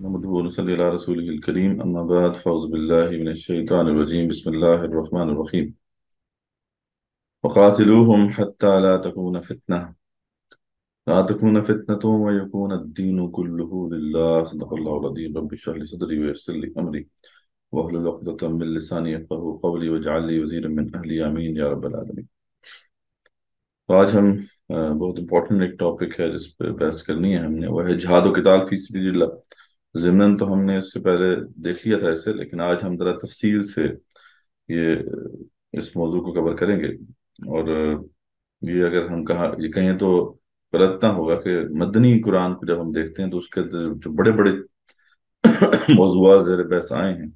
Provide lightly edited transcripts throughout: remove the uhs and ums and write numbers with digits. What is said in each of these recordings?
نحمده ونصلي على رسوله الكريم أما بعد فأعوذ بالله من الشيطان الرجيم بسم الله الرحمن الرحيم وقاتلوهم حتى لا تكون فتنة ويكون الدين كله لله صدق الله العظيم رب اشرح لي صدري ويسر لي أمري واحلل عقدة من لساني يفقهوا قولي واجعل لي وزيرا من أهلي آمين يا رب العالمين. تو آج ہم بہت امپورٹنٹ ایک ٹاپک ہے جس پہ بحث کرنی ہے ہم نے، وہ ہے جہاد و قتال فی سبیل اللہ۔ ضمناً تو ہم نے اس سے پہلے دیکھ لیا تھا اسے، لیکن آج ہم ذرا تفصیل سے یہ اس موضوع کو کور کریں گے۔ اور یہ اگر ہم یہ کہیں تو غلط نہ ہوگا کہ مدنی قرآن کو جب ہم دیکھتے ہیں تو اس کے جو بڑے بڑے موضوعات زیر بحث آئے ہیں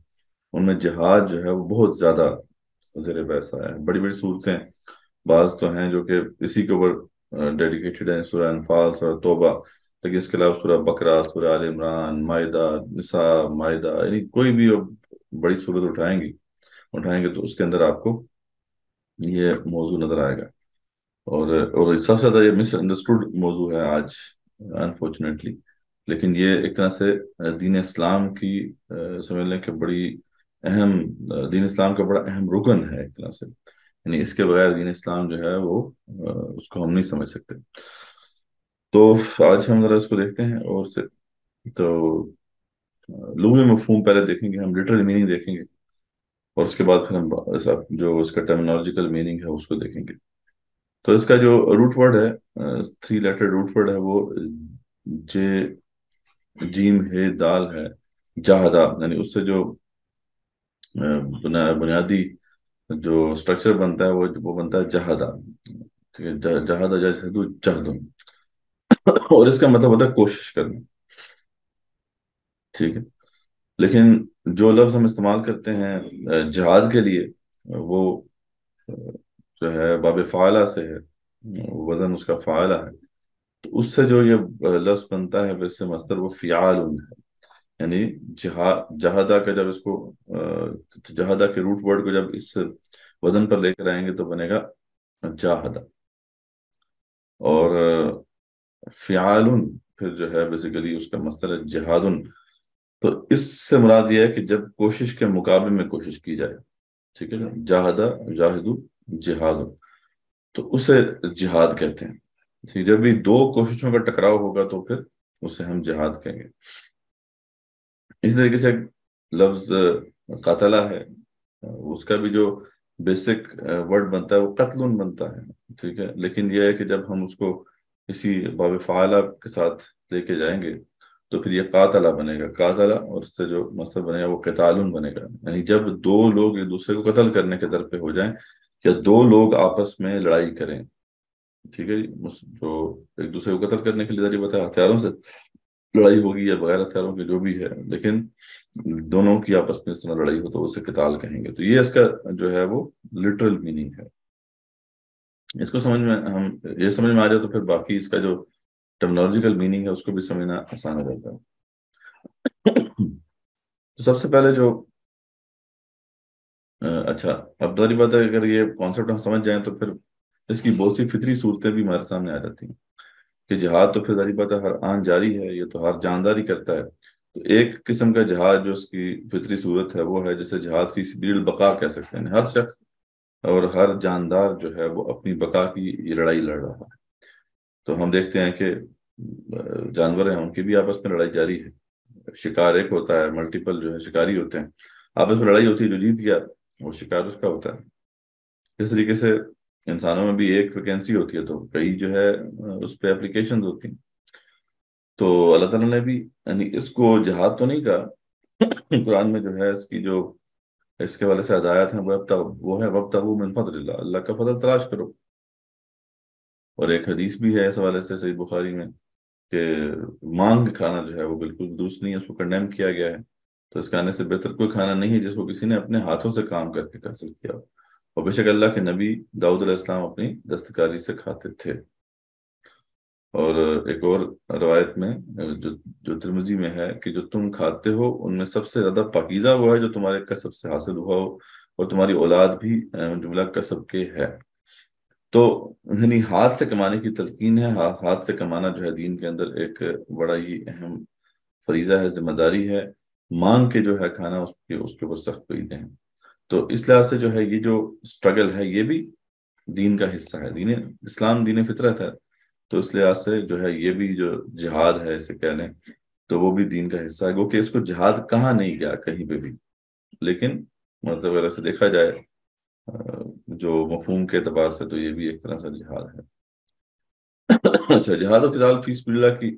ان میں جہاد جو ہے وہ بہت زیادہ زیر بحث آیا ہے۔ بڑی بڑی صورتیں بعض تو ہیں جو کہ اسی کے اوپر ڈیڈیکیٹڈ ہیں، سورہ انفال، سورہ توبہ، لیکن اس کے علاوہ سورہ بقرہ، سورہ آل عمران، مائدہ، نساء، مائدہ، یعنی کوئی بھی بڑی صورت اٹھائیں گے تو اس کے اندر آپ کو یہ موضوع نظر آئے گا۔ اور سب سے زیادہ یہ مس انڈرسٹوڈ موضوع ہے آج انفارچونیٹلی، لیکن یہ ایک طرح سے دین اسلام کی سمجھ لیں کہ بڑی اہم دین اسلام کا بڑا اہم رکن ہے ایک طرح سے، یعنی اس کے بغیر دین اسلام جو ہے وہ اس کو ہم نہیں سمجھ سکتے۔ تو آج ہم ذرا اس کو دیکھتے ہیں تو لغوی مفہوم پہلے دیکھیں گے، ہم لٹرل میننگ دیکھیں گے، اور اس کے بعد پھر ہم جو اس کا ٹرمینالوجیکل میننگ ہے اس کو دیکھیں گے۔ تو اس کا جو روٹ ورڈ ہے، 3 لیٹر روٹ ورڈ ہے، وہ جے جیم ہے دال ہے، جاہدہ، یعنی اس سے جو بنیادی جو اسٹرکچر بنتا ہے وہ بنتا ہے جہادہ، ٹھیک ہے، جہادہ جہد، اور اس کا مطلب ہوتا ہے کوشش کرنا، ٹھیک ہے۔ لیکن جو لفظ ہم استعمال کرتے ہیں جہاد کے لیے، وہ جو ہے باب فعالہ سے ہے، وزن اس کا فعالہ ہے، تو اس سے جو یہ لفظ بنتا ہے ویسے مصدر وہ فعال ہے، یعنی جہادہ کا جب اس کو جہادہ کے روٹ ورڈ کو جب اس وزن پر لے کر آئیں گے تو بنے گا جاہدہ، اور فعال پھر جو ہے بیسیکلی اس کا مصدر ہے جہاد۔ تو اس سے مراد یہ ہے کہ جب کوشش کے مقابلے میں کوشش کی جائے، ٹھیک ہے نا، جاہدہ جاہدو جہاد، تو اسے جہاد کہتے ہیں، ٹھیک، جب بھی دو کوششوں کا ٹکراؤ ہوگا تو پھر اسے ہم جہاد کہیں گے۔ اسی طریقے سے لفظ قاتلہ ہے، اس کا بھی جو بیسک ورڈ بنتا ہے وہ قتل بنتا ہے، ٹھیک ہے، لیکن یہ ہے کہ جب ہم اس کو اسی باب فعالہ کے ساتھ لے کے جائیں گے تو پھر یہ قاتلہ بنے گا، قاتلہ، اور اس سے جو مصدر بنے گا وہ قتال بنے گا، یعنی جب دو لوگ ایک دوسرے کو قتل کرنے کے در پہ ہو جائیں یا دو لوگ آپس میں لڑائی کریں، ٹھیک ہے، جو ایک دوسرے کو قتل کرنے کے لیے ذریعہ بتا ہتھیاروں سے لڑائی ہوگی یا بغیر ہتھیاروں کی جو بھی ہے، لیکن دونوں کی آپس میں اس طرح لڑائی ہو تو اسے قتال کہیں گے۔ تو یہ اس کا جو ہے وہ لٹرل میننگ ہے۔ اس کو سمجھ میں آ جائے تو پھر باقی اس کا جو ٹرمنالوجیکل میننگ ہے اس کو بھی سمجھنا آسان ہو جاتا ہے۔ تو سب سے پہلے جو اچھا، اب دوسری بات ہے، اگر یہ کانسیپٹ ہم سمجھ جائیں تو پھر اس کی بہت سی فطری صورتیں بھی ہمارے سامنے آ جاتی ہیں کہ جہاد تو پھر ظاہر بات ہے ہر آن جاری ہے، یہ تو ہر جاندار ہی کرتا ہے۔ تو ایک قسم کا جہاد جو اس کی فطری صورت ہے وہ ہے جسے جہاد فی سبیل البقاء کہہ سکتے ہیں، ہر شخص اور ہر جاندار جو ہے وہ اپنی بقا کی یہ لڑائی لڑ رہا ہے۔ تو ہم دیکھتے ہیں کہ جانور ہیں، ان کی بھی آپس میں لڑائی جاری ہے، شکار ایک ہوتا ہے، ملٹیپل جو ہے شکاری ہوتے ہیں، آپس میں لڑائی ہوتی ہے، جو جیت گیا وہ شکار اس کا ہوتا ہے۔ اس طریقے سے انسانوں میں بھی ایک ویکینسی ہوتی ہے تو کئی جو ہے اس پہ اپلیکیشنز ہوتی ہیں۔ تو اللہ تعالیٰ نے بھی یعنی اس کو جہاد تو نہیں کہا، قرآن میں جو ہے اس کی جو اس کے والے سے ہدایات ہیں وہ ہے وابتغوا من فضل اللہ، اللہ کا فضل تلاش کرو۔ اور ایک حدیث بھی ہے اس حوالے سے صحیح بخاری میں کہ مانگ کھانا جو ہے وہ بالکل درست نہیں ہے، اس کو کنڈیم کیا گیا ہے۔ تو اس کھانے سے بہتر کوئی کھانا نہیں ہے جس کو کسی نے اپنے ہاتھوں سے کام کر کے حاصل کیا ہو، اور بے شک اللہ کے نبی داؤد علیہ السلام اپنی دستکاری سے کھاتے تھے۔ اور ایک اور روایت میں جو ترمذی میں ہے کہ جو تم کھاتے ہو ان میں سب سے زیادہ پاکیزہ وہ ہے جو تمہارے کسب سے حاصل ہوا ہو، اور تمہاری اولاد بھی جملہ کسب کے ہے۔ تو یعنی ہاتھ سے کمانے کی تلقین ہے، ہاتھ سے کمانا جو ہے دین کے اندر ایک بڑا ہی اہم فریضہ ہے، ذمہ داری ہے، مانگ کے جو ہے کھانا اس کے اوپر سخت قیدیں ہیں۔ تو اس لحاظ سے جو ہے یہ جو اسٹرگل ہے یہ بھی دین کا حصہ ہے، دین اسلام دین فطرت ہے، تو اس لحاظ سے جو ہے یہ بھی جو جہاد ہے اسے کہہ لیں تو وہ بھی دین کا حصہ ہے، وہ کہ اس کو جہاد کہا نہیں گیا کہیں پہ بھی، لیکن مطلب اگر ایسے دیکھا جائے جو مفہوم کے اعتبار سے تو یہ بھی ایک طرح سے جہاد ہے۔ اچھا، جہاد و قتال فی سبیل اللہ کی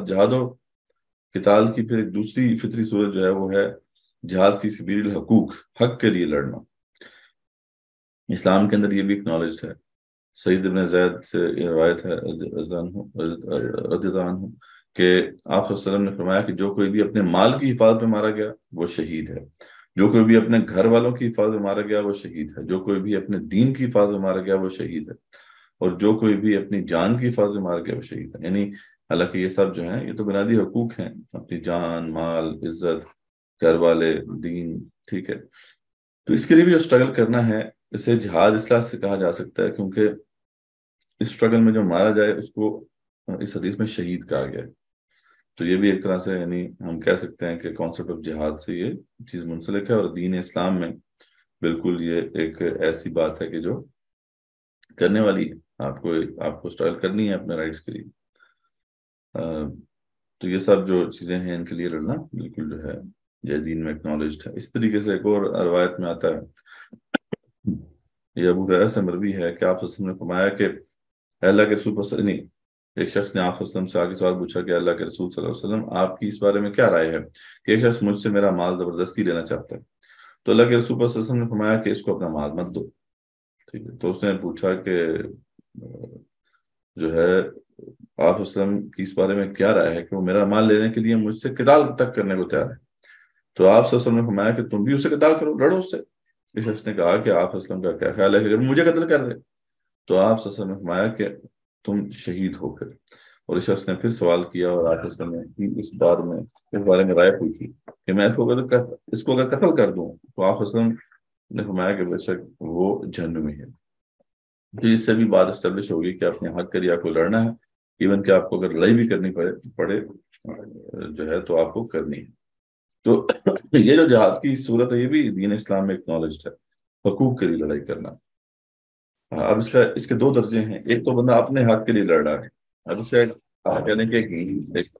جہاد و قتال کی پھر ایک دوسری فطری صورت جو ہے وہ ہے جہاد فی سبیل الحقوق، حق کے لیے لڑنا۔ اسلام کے اندر یہ بھی اکنالجڈ ہے، سعید بن زید سے یہ روایت ہے رضی اللہ عنہ کہ آپ صلی اللہ علیہ وسلم نے فرمایا کہ جو کوئی بھی اپنے مال کی حفاظت میں مارا گیا وہ شہید ہے، جو کوئی بھی اپنے گھر والوں کی حفاظت میں مارا گیا وہ شہید ہے، جو کوئی بھی اپنے دین کی حفاظت میں مارا گیا وہ شہید ہے، اور جو کوئی بھی اپنی جان کی حفاظت میں مارا گیا وہ شہید ہے۔ یعنی حالانکہ یہ سب جو ہیں یہ تو بنیادی حقوق ہیں، اپنی جان، مال، عزت، گھر والے، دین، ٹھیک ہے۔ تو اس کے لیے بھی جو اسٹرگل کرنا ہے اسے جہاد اس لحاظ سے کہا جا سکتا ہے کیونکہ اس اسٹرگل میں جو مارا جائے اس کو اس حدیث میں شہید کہا گیا ہے۔ تو یہ بھی ایک طرح سے یعنی ہم کہہ سکتے ہیں کہ کانسیپٹ آف جہاد سے یہ چیز منسلک ہے، اور دین اسلام میں بالکل یہ ایک ایسی بات ہے کہ جو کرنے والی ہے، آپ کو اسٹرگل کرنی ہے اپنے رائٹس کے لیے۔ تو یہ سب جو چیزیں ہیں ان کے لیے لڑنا بالکل جو ہے یہ دین میں اکنالجڈ ہے۔ اس طریقے سے ایک اور روایت میں آتا ہے، یہ ابو ہریرہ سے مروی ہے کہ آپ صلی اللہ علیہ وسلم نے فرمایا کہ اللہ کے رسول صلی اللہ علیہ وسلم، ایک شخص نے آپ صلی اللہ علیہ وسلم سے آگے سوال پوچھا کہ اللہ کے رسول صلی اللہ علیہ وسلم آپ کی اس بارے میں کیا رائے ہے کہ ایک شخص مجھ سے میرا مال زبردستی لینا چاہتا ہے، تو اللہ کے رسول صلی اللہ علیہ وسلم نے فرمایا کہ اس کو اپنا مال مت دو، ٹھیک ہے۔ تو اس نے پوچھا کہ جو ہے آپ وسلم کی اس بارے میں کیا رائے ہے کہ وہ میرا مال لینے کے لیے مجھ سے قتال تک کرنے کو تیار ہے، تو آپ صلی اللہ علیہ وسلم نے فرمایا کہ تم بھی اسے قتال کرو، لڑو اس سے۔ اس شخص نے کہا کہ آپ وسلم کا کیا خیال ہے کہ اگر مجھے قتل کر دے، تو آپ صلی اللہ علیہ وسلم نے فرمایا کہ تم شہید ہو پھر۔ اور اس شخص نے پھر سوال کیا اور آپ وسلم نے اس بارے میں رائے پوچھی کہ میں اس کو اگر قتل کر دوں تو آپ وسلم نے فرمایا کہ بے شک وہ جہنمی ہے۔ تو اس سے بھی بات اسٹیبلش ہوگی کہ اپنے حق کے لیے آپ کو لڑنا ہے، ایون کہ آپ کو اگر لڑائی بھی کرنی پڑے جو ہے تو آپ کو کرنی ہے۔ تو یہ جو جہاد کی صورت ہے یہ بھی دین اسلام میں اکنالجڈ ہے، حقوق کے لیے لڑائی کرنا۔ اب اس کے دو درجے ہیں، ایک تو بندہ اپنے حق کے لیے لڑ رہا ہے، اب اس کا کہنے کے ایک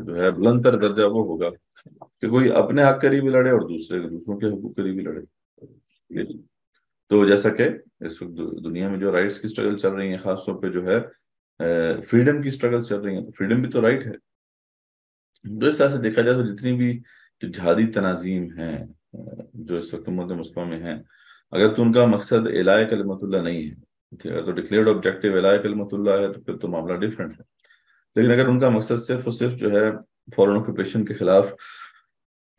جو ہے بلند تر درجہ وہ ہوگا کہ کوئی اپنے حق کے لیے بھی لڑے اور دوسروں کے حقوق کے لیے بھی لڑے۔ تو جیسا کہ اس وقت دنیا میں جو رائٹس کی اسٹرگل چل رہی ہیں، خاص طور پہ جو ہے فریڈم کی اسٹرگل چل رہی ہیں، تو فریڈم بھی تو رائٹ ہے۔ تو اس طرح سے دیکھا جائے تو جتنی بھی جو جہادی تناظیم ہیں جو اس وقت امت مسلمہ میں ہیں، اگر تو ان کا مقصد اعلاء کلمت اللہ نہیں ہے، اگر تو ڈکلیئرڈ آبجیکٹیو اعلاء کلمت اللہ ہے تو پھر تو معاملہ ڈفرینٹ ہے، لیکن اگر ان کا مقصد صرف اور صرف جو ہے فورن آکوپیشن کے خلاف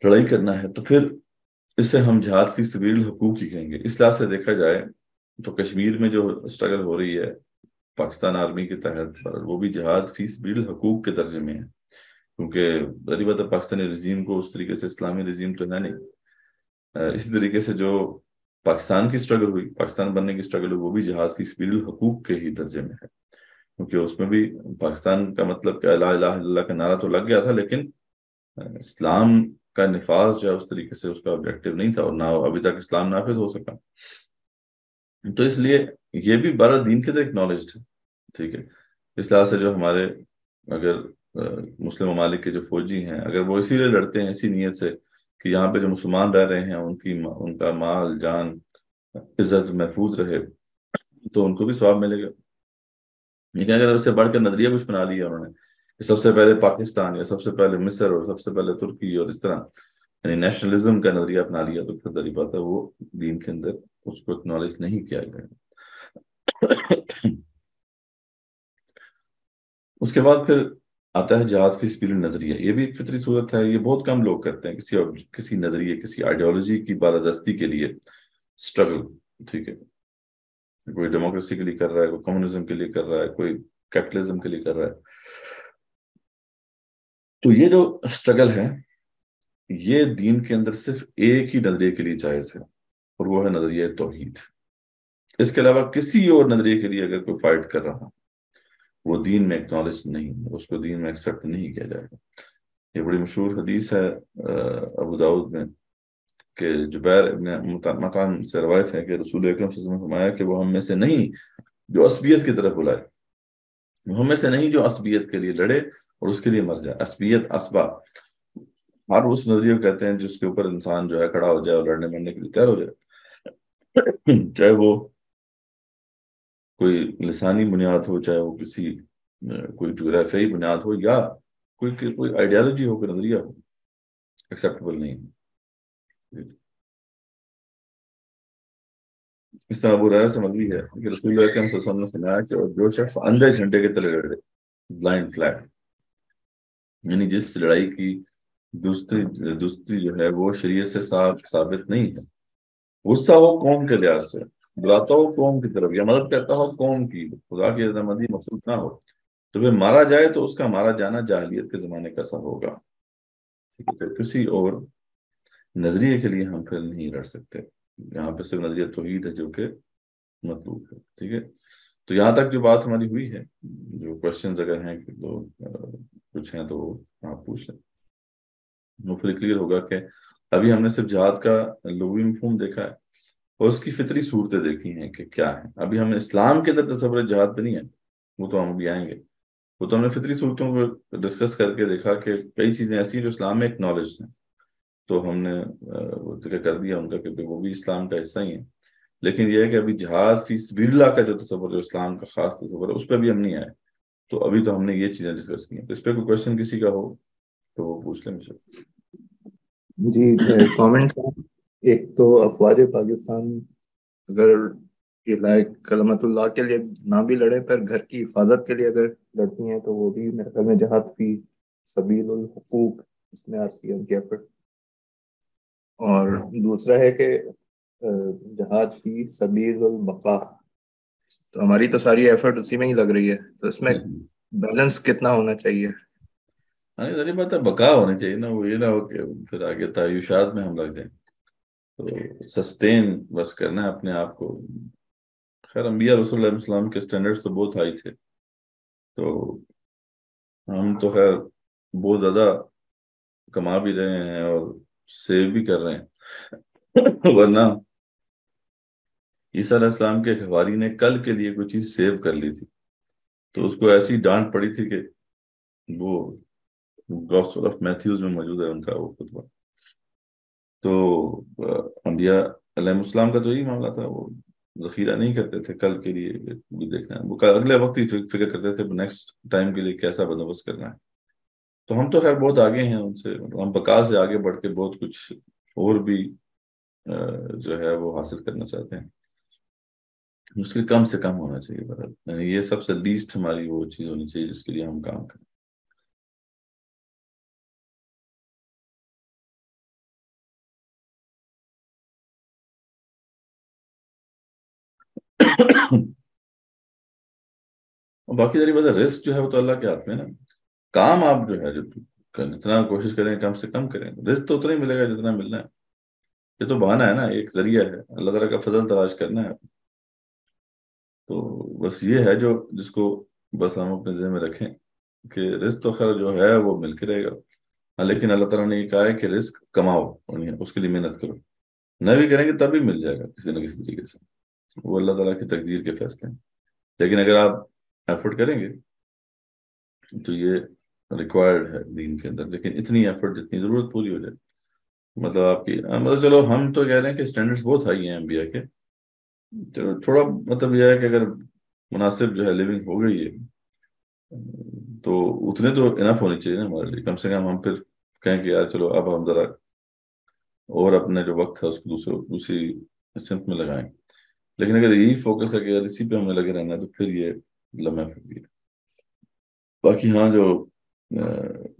لڑائی کرنا ہے تو پھر اسے ہم جہاد فی سبیل الحقوق ہی کہیں گے۔ اس لحاظ سے دیکھا جائے تو کشمیر میں جو اسٹرگل ہو رہی ہے پاکستان آرمی کے تحت، وہ بھی جہاد فی سبیل الحقوق کے درجے میں ہے، کیونکہ ظاہری بات ہے پاکستانی رژیم کو اس طریقے سے اسلامی رژیم تو ہے نہیں۔ اسی طریقے سے جو پاکستان کی اسٹرگل ہوئی، پاکستان بننے کی اسٹرگل ہوئی، وہ بھی جہاد فی سبیل الحقوق کے ہی درجے میں ہے، کیونکہ اس میں بھی پاکستان کا مطلب کہ لا الہ الا اللہ کا نعرہ تو لگ گیا تھا، لیکن اسلام کا نفاذ جو ہے اس طریقے سے اس کا آبجیکٹیو نہیں تھا، اور نہ ابھی تک اسلام نافذ ہو سکا۔ تو اس لیے یہ بھی بارہ دین کے اندر اکنالجڈ ہے، ٹھیک ہے۔ اس لحاظ سے جو ہمارے اگر مسلم ممالک کے جو فوجی ہیں اگر وہ اسی لیے لڑتے ہیں اسی نیت سے کہ یہاں پہ جو مسلمان رہ رہے ہیں ان کا مال، جان، عزت محفوظ رہے، تو ان کو بھی ثواب ملے گا۔ لیکن اگر اس سے بڑھ کر نظریہ کچھ بنا لیا انہوں نے کہ سب سے پہلے پاکستان یا سب سے پہلے مصر اور سب سے پہلے ترکی اور اس طرح یعنی نیشنلزم کا نظریہ اپنا لیا، تو پھر ظاہری بات ہے وہ دین کے اندر اس کو اکنالج نہیں کیا گیا۔ اس کے بعد پھر آتا ہے جہاد فی سبیل نظریہ، یہ بھی ایک فطری صورت ہے، یہ بہت کم لوگ کرتے ہیں کسی نظریے، کسی آئیڈیالوجی کی بالادستی کے لیے اسٹرگل، ٹھیک ہے۔ کوئی ڈیموکریسی کے لیے کر رہا ہے، کوئی کمیونزم کے لیے کر رہا ہے، کوئی کیپٹلزم کے لیے کر رہا ہے۔ تو یہ جو اسٹرگل ہے یہ دین کے اندر صرف ایک ہی نظریے کے لیے جائز ہے، اور وہ ہے نظریہ توحید۔ اس کے علاوہ کسی اور نظریے کے لیے اگر کوئی فائٹ کر رہا وہ دین میں اکنالج نہیں، اس کو دین میں ایکسیپٹ نہیں کیا جائے گا۔ یہ بڑی مشہور حدیث ہے ابو داؤد میں، کہ جبیر ابن مطعم سے روایت ہے کہ رسول اکرم صلی اللہ علیہ وسلم نے فرمایا کہ وہ ہم میں سے نہیں جو عصبیت کی طرف بلائے، وہ ہم میں سے نہیں جو عصبیت کے لیے لڑے اور اس کے لیے مر جائے۔ عصبیت، اسبا، ہر اس نظریے کو کہتے ہیں جس کے اوپر انسان جو ہے کھڑا ہو جائے اور لڑنے مرنے کے لیے تیار ہو جائے، چاہے وہ کوئی لسانی بنیاد ہو، چاہے وہ کسی کوئی جغرافیائی بنیاد ہو، یا کوئی آئیڈیالوجی ہو، کوئی نظریہ ہو، ایکسیپٹیبل نہیں ہے۔ اس طرح ابو ہریرہ سے مروی ہے کہ رسول اللہ صلی اللہ علیہ وسلم نے فرمایا کہ جو شخص اندھے جھنڈے کے تلے لڑے، بلائنڈ فلیگ، یعنی جس لڑائی کی دوستی جو ہے وہ شریعت سے ثابت نہیں ہے، غصہ ہو قوم کے لحاظ سے، بلاتا ہو قوم کی طرف، یا مدد کرتا ہو قوم کی، خدا کی رضامندی مقصود نہ ہو، تو پھر مارا جائے تو اس کا مارا جانا جاہلیت کے زمانے کا سا ہوگا۔ ٹھیک ہے، تو کسی اور نظریے کے لیے ہم پھر نہیں لڑ سکتے، یہاں پہ صرف نظریہ توحید ہے جو کہ مطلوب ہے۔ ٹھیک ہے، تو یہاں تک جو بات ہماری ہوئی ہے، جو کوشچنز اگر ہیں تو کچھ ہیں تو آپ پوچھ لیں، وہ پھر کلیئر ہوگا کہ ابھی ہم نے صرف جہاد کا لغوی مفہوم دیکھا ہے اور اس کی فطری صورتیں دیکھی ہیں کہ کیا ہے۔ ابھی ہم اسلام کے اندر تصور جہاد پہ نہیں ہے، وہ تو ہم ابھی آئیں گے، وہ تو ہم نے فطری صورتوں کو ڈسکس کر کے دیکھا کہ کئی چیزیں ایسی ہیں جو اسلام میں اکنالج ہیں، تو ہم نے وہ ذکر کر دیا ان کا کہ وہ بھی اسلام کا حصہ ہی ہے۔ لیکن یہ ہے کہ ابھی جہاد فی سبیل اللہ کا جو تصور ہے، اسلام کا خاص تصور ہے، اس پہ بھی ہم نہیں آئے، تو ابھی تو ہم نے یہ چیزیں ڈسکس کی ہیں۔ تو اس پہ کوئی کوشچن کسی کا ہو تو وہ پوچھ لیں مجھے۔ جی، کامنٹس ہیں۔ ایک تو افواج پاکستان اگر یہ لائق کلمت اللہ کے لیے نہ بھی لڑے، پر گھر کی حفاظت کے لیے اگر لڑتی ہیں تو وہ بھی میرے خیال میں جہاد فی سبیل الحقوق اس میں آتی ہے ان کی ایفرٹ۔ اور دوسرا ہے کہ جہاد فی سبیل البقاء، تو ہماری تو ساری ایفرٹ اسی میں ہی لگ رہی ہے، تو اس میں بیلنس کتنا ہونا چاہیے؟ ذریعہ بات ہے، بقا ہونی چاہیے نا، وہ یہ نہ ہو کہ پھر آگے تعیشات میں ہم لگ جائیں، تو سسٹین بس کرنا ہے اپنے آپ کو۔ خیر انبیاء رسول اللہ علیہ وسلم کے سٹینڈرڈز تو بہت ہائی تھے، تو ہم تو خیر بہت زیادہ کما بھی رہے ہیں اور سیو بھی کر رہے ہیں، ورنہ عیسیٰ علیہ السلام کے ایک حواری نے کل کے لیے کوئی چیز سیو کر لی تھی، تو اس کو ایسی ڈانٹ پڑی تھی کہ وہ گاسپل آف میتھیوز میں موجود ہے ان کا وہ خطبہ۔ تو انبیاء علیہ السلام کا تو یہی معاملہ تھا، وہ ذخیرہ نہیں کرتے تھے کل کے لیے بھی دیکھنا ہے، وہ اگلے وقت ہی فکر کرتے تھے نیکسٹ ٹائم کے لیے کیسا بندوبست کرنا ہے۔ تو ہم تو خیر بہت آگے ہیں ان سے، ہم بقا سے آگے بڑھ کے بہت کچھ اور بھی جو ہے وہ حاصل کرنا چاہتے ہیں، مشکل کم سے کم ہونا چاہیے برابر، یعنی یہ سب سے لیسٹ ہماری وہ چیز ہونی چاہیے جس کے لیے ہم کام کریں۔ اور باقی ساری بات ہے، رسک جو ہے وہ تو اللہ کے ہاتھ میں ہے نا، کام آپ جو ہے جو جتنا کوشش کریں کم سے کم کریں، رزق تو اتنا ہی ملے گا جتنا ملنا ہے، یہ تو بہانہ ہے نا، ایک ذریعہ ہے، اللہ تعالیٰ کا فضل تلاش کرنا ہے۔ تو بس یہ ہے جو جس کو بس ہم اپنے ذہن میں رکھیں کہ رزق تو خیر جو ہے وہ مل کے رہے گا، ہاں، لیکن اللہ تعالیٰ نے یہ کہا ہے کہ رزق کماؤ، اس کے لیے محنت کرو، نہ بھی کریں گے تب بھی مل جائے گا کسی نہ کسی طریقے سے، وہ اللہ تعالیٰ کی تقدیر کے فیصلے ہیں۔ لیکن اگر آپ ایفرٹ کریں گے تو یہ ریکوائرڈ ہے دین کے اندر، لیکن اتنی ایفرٹ جتنی ضرورت پوری ہو جائے، مطلب آپ کی مطلب چلو ہم تو کہہ رہے ہیں کہ اسٹینڈرڈس بہت ہائی ہیں انبیاء کے، چلو تھوڑا مطلب یہ ہے کہ اگر مناسب جو ہے لیونگ ہو گئی ہے تو اتنے تو انف ہونی چاہیے نا ہمارے لیے، کم سے کم ہم پھر کہیں کہ یار چلو اب ہم ذرا اور اپنا جو وقت ہے اس کو دوسری سمت میں لگائیں، لیکن اگر یہی فوکس ہے کہ یار اسی پہ ہمیں لگے رہنا ہے تو پھر یہ لمحہ پھر بھی ہے۔ باقی ہاں جو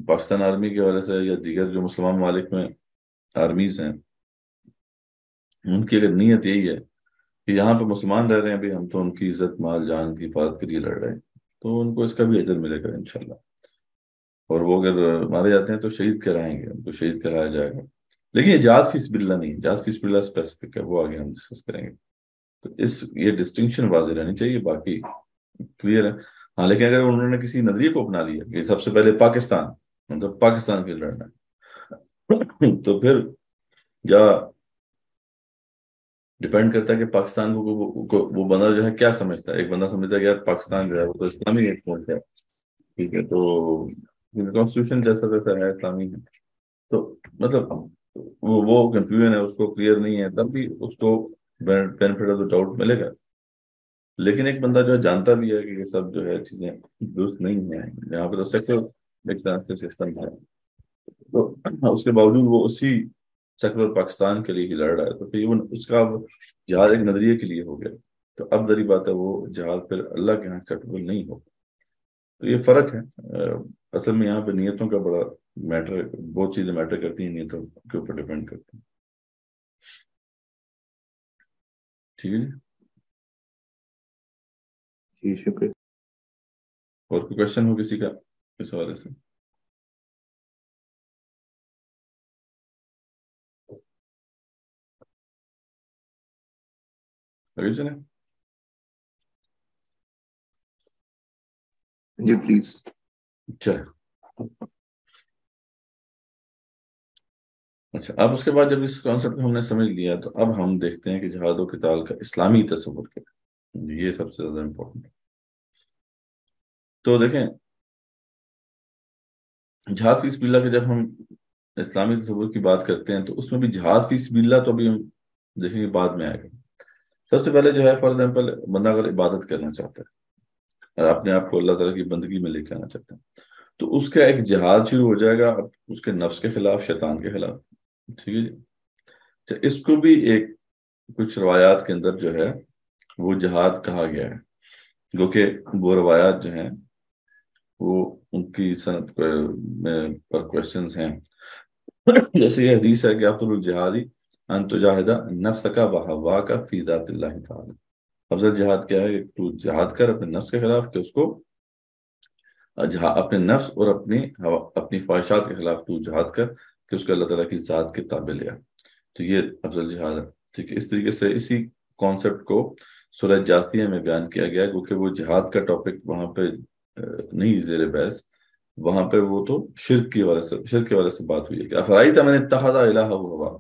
پاکستان آرمی کی وجہ سے یا دیگر جو مسلمان ممالک میں آرمیز ہیں، ان کی اگر نیت یہی ہے کہ یہاں پہ مسلمان رہ رہے ہیں ابھی، ہم تو ان کی عزت مال جان کی حفاظت کے لیے لڑ رہے ہیں، تو ان کو اس کا بھی اجر ملے گا انشاءاللہ، اور وہ اگر مارے جاتے ہیں تو شہید کرائیں گے، ان کو شہید کرایا جائے گا۔ لیکن یہ جہاد فی سبیل اللہ نہیں، جہاد فی سبیل اللہ اسپیسیفک ہے، وہ آگے ہم ڈسکس کریں گے، تو یہ ڈسٹنکشن واضح رہنی چاہیے، باقی کلیئر ہے۔ ہاں لیکن اگر انہوں نے کسی نظریے کو اپنا لیا کہ سب سے پہلے پاکستان، مطلب پاکستان کے لیے لڑنا ہے. تو پھر یا ڈپینڈ کرتا ہے کہ پاکستان کو وہ بندہ جو ہے کیا سمجھتا ہے. ایک بندہ سمجھتا ہے کہ یار پاکستان جو ہے وہ تو اسلامی ایک ملک ہے, ٹھیک ہے, تو کانسٹیٹیوشن جیسا ویسا ہے, اسلامی ہے, تو مطلب وہ کنفیوژن ہے, اس کو کلیئر نہیں ہے, تب بھی اس کو بینیفٹ آف دا ڈاؤٹ ملے گا. لیکن ایک بندہ جو ہے جانتا بھی ہے کہ یہ سب جو ہے چیزیں درست نہیں ہیں, یہاں پہ تو سیکولر ایک طرح سے سسٹم ہے, تو اس کے باوجود وہ اسی سیکولر پاکستان کے لیے ہی لڑ رہا ہے, تو پھر اس کا اب جہاد ایک نظریے کے لیے ہو گیا. تو اب ذری بات ہے وہ جہاد پھر اللہ کے یہاں ایکسیپٹیبل نہیں ہوگا. تو یہ فرق ہے. اصل میں یہاں پہ نیتوں کا بڑا میٹر, بہت چیزیں میٹر کرتی ہیں, نیتوں کے اوپر ڈیپینڈ کرتی ہیں. ٹھیک ہے, جی شکریہ. اور کوئی کوشچن ہو کسی کا اس حوالے سے؟ آگے چلیں. جی پلیز. اچھا, اب اس کے بعد جب اس کانسیپٹ کو ہم نے سمجھ لیا, تو اب ہم دیکھتے ہیں کہ جہاد و قتال کا اسلامی تصور کیا ہے. یہ سب سے زیادہ امپورٹنٹ ہے. تو دیکھیں, جہاد فی سبیل اللہ کے جب ہم اسلامی تصور کی بات کرتے ہیں, تو اس میں بھی جہاد فی سبیل اللہ تو ابھی ہم دیکھیں گے بعد میں آئے گا. سب سے پہلے جو ہے فار ایگزامپل بندہ اگر عبادت کرنا چاہتا ہے, اپنے آپ کو اللہ تعالیٰ کی بندگی میں لے کے آنا چاہتا ہے, تو اس کا ایک جہاد شروع ہو جائے گا اب اس کے نفس کے خلاف, شیطان کے خلاف. ٹھیک ہے جی. اس کو بھی ایک کچھ روایات کے اندر جو ہے وہ جہاد کہا گیا ہے, جو کہ وہ روایات جو ہیں وہ ان کی صنعت پر کوشچنز ہیں. جیسے یہ حدیث ہے کہ افضل الجہادی ان تجاہد نفسک وہواک فی ذات اللہ تعالی. افضل جہاد کیا ہے؟ تو جہاد کر اپنے نفس کے خلاف, کہ اس کو اپنے نفس اور اپنی خواہشات کے خلاف تو جہاد کر کہ اس کو اللہ تعالیٰ کی ذات کے تابع لیا. تو یہ افضل جہاد ہے. ٹھیک ہے, اس طریقے سے اسی کانسیپٹ کو سورہ جاثیہ میں بیان کیا گیا, کیونکہ وہ جہاد کا ٹاپک وہاں پہ نہیں زیر بحث, وہاں پہ وہ تو شرک کے والے سے بات ہوئی ہے کہ افرائیت من اتخذ الہہ ہوا,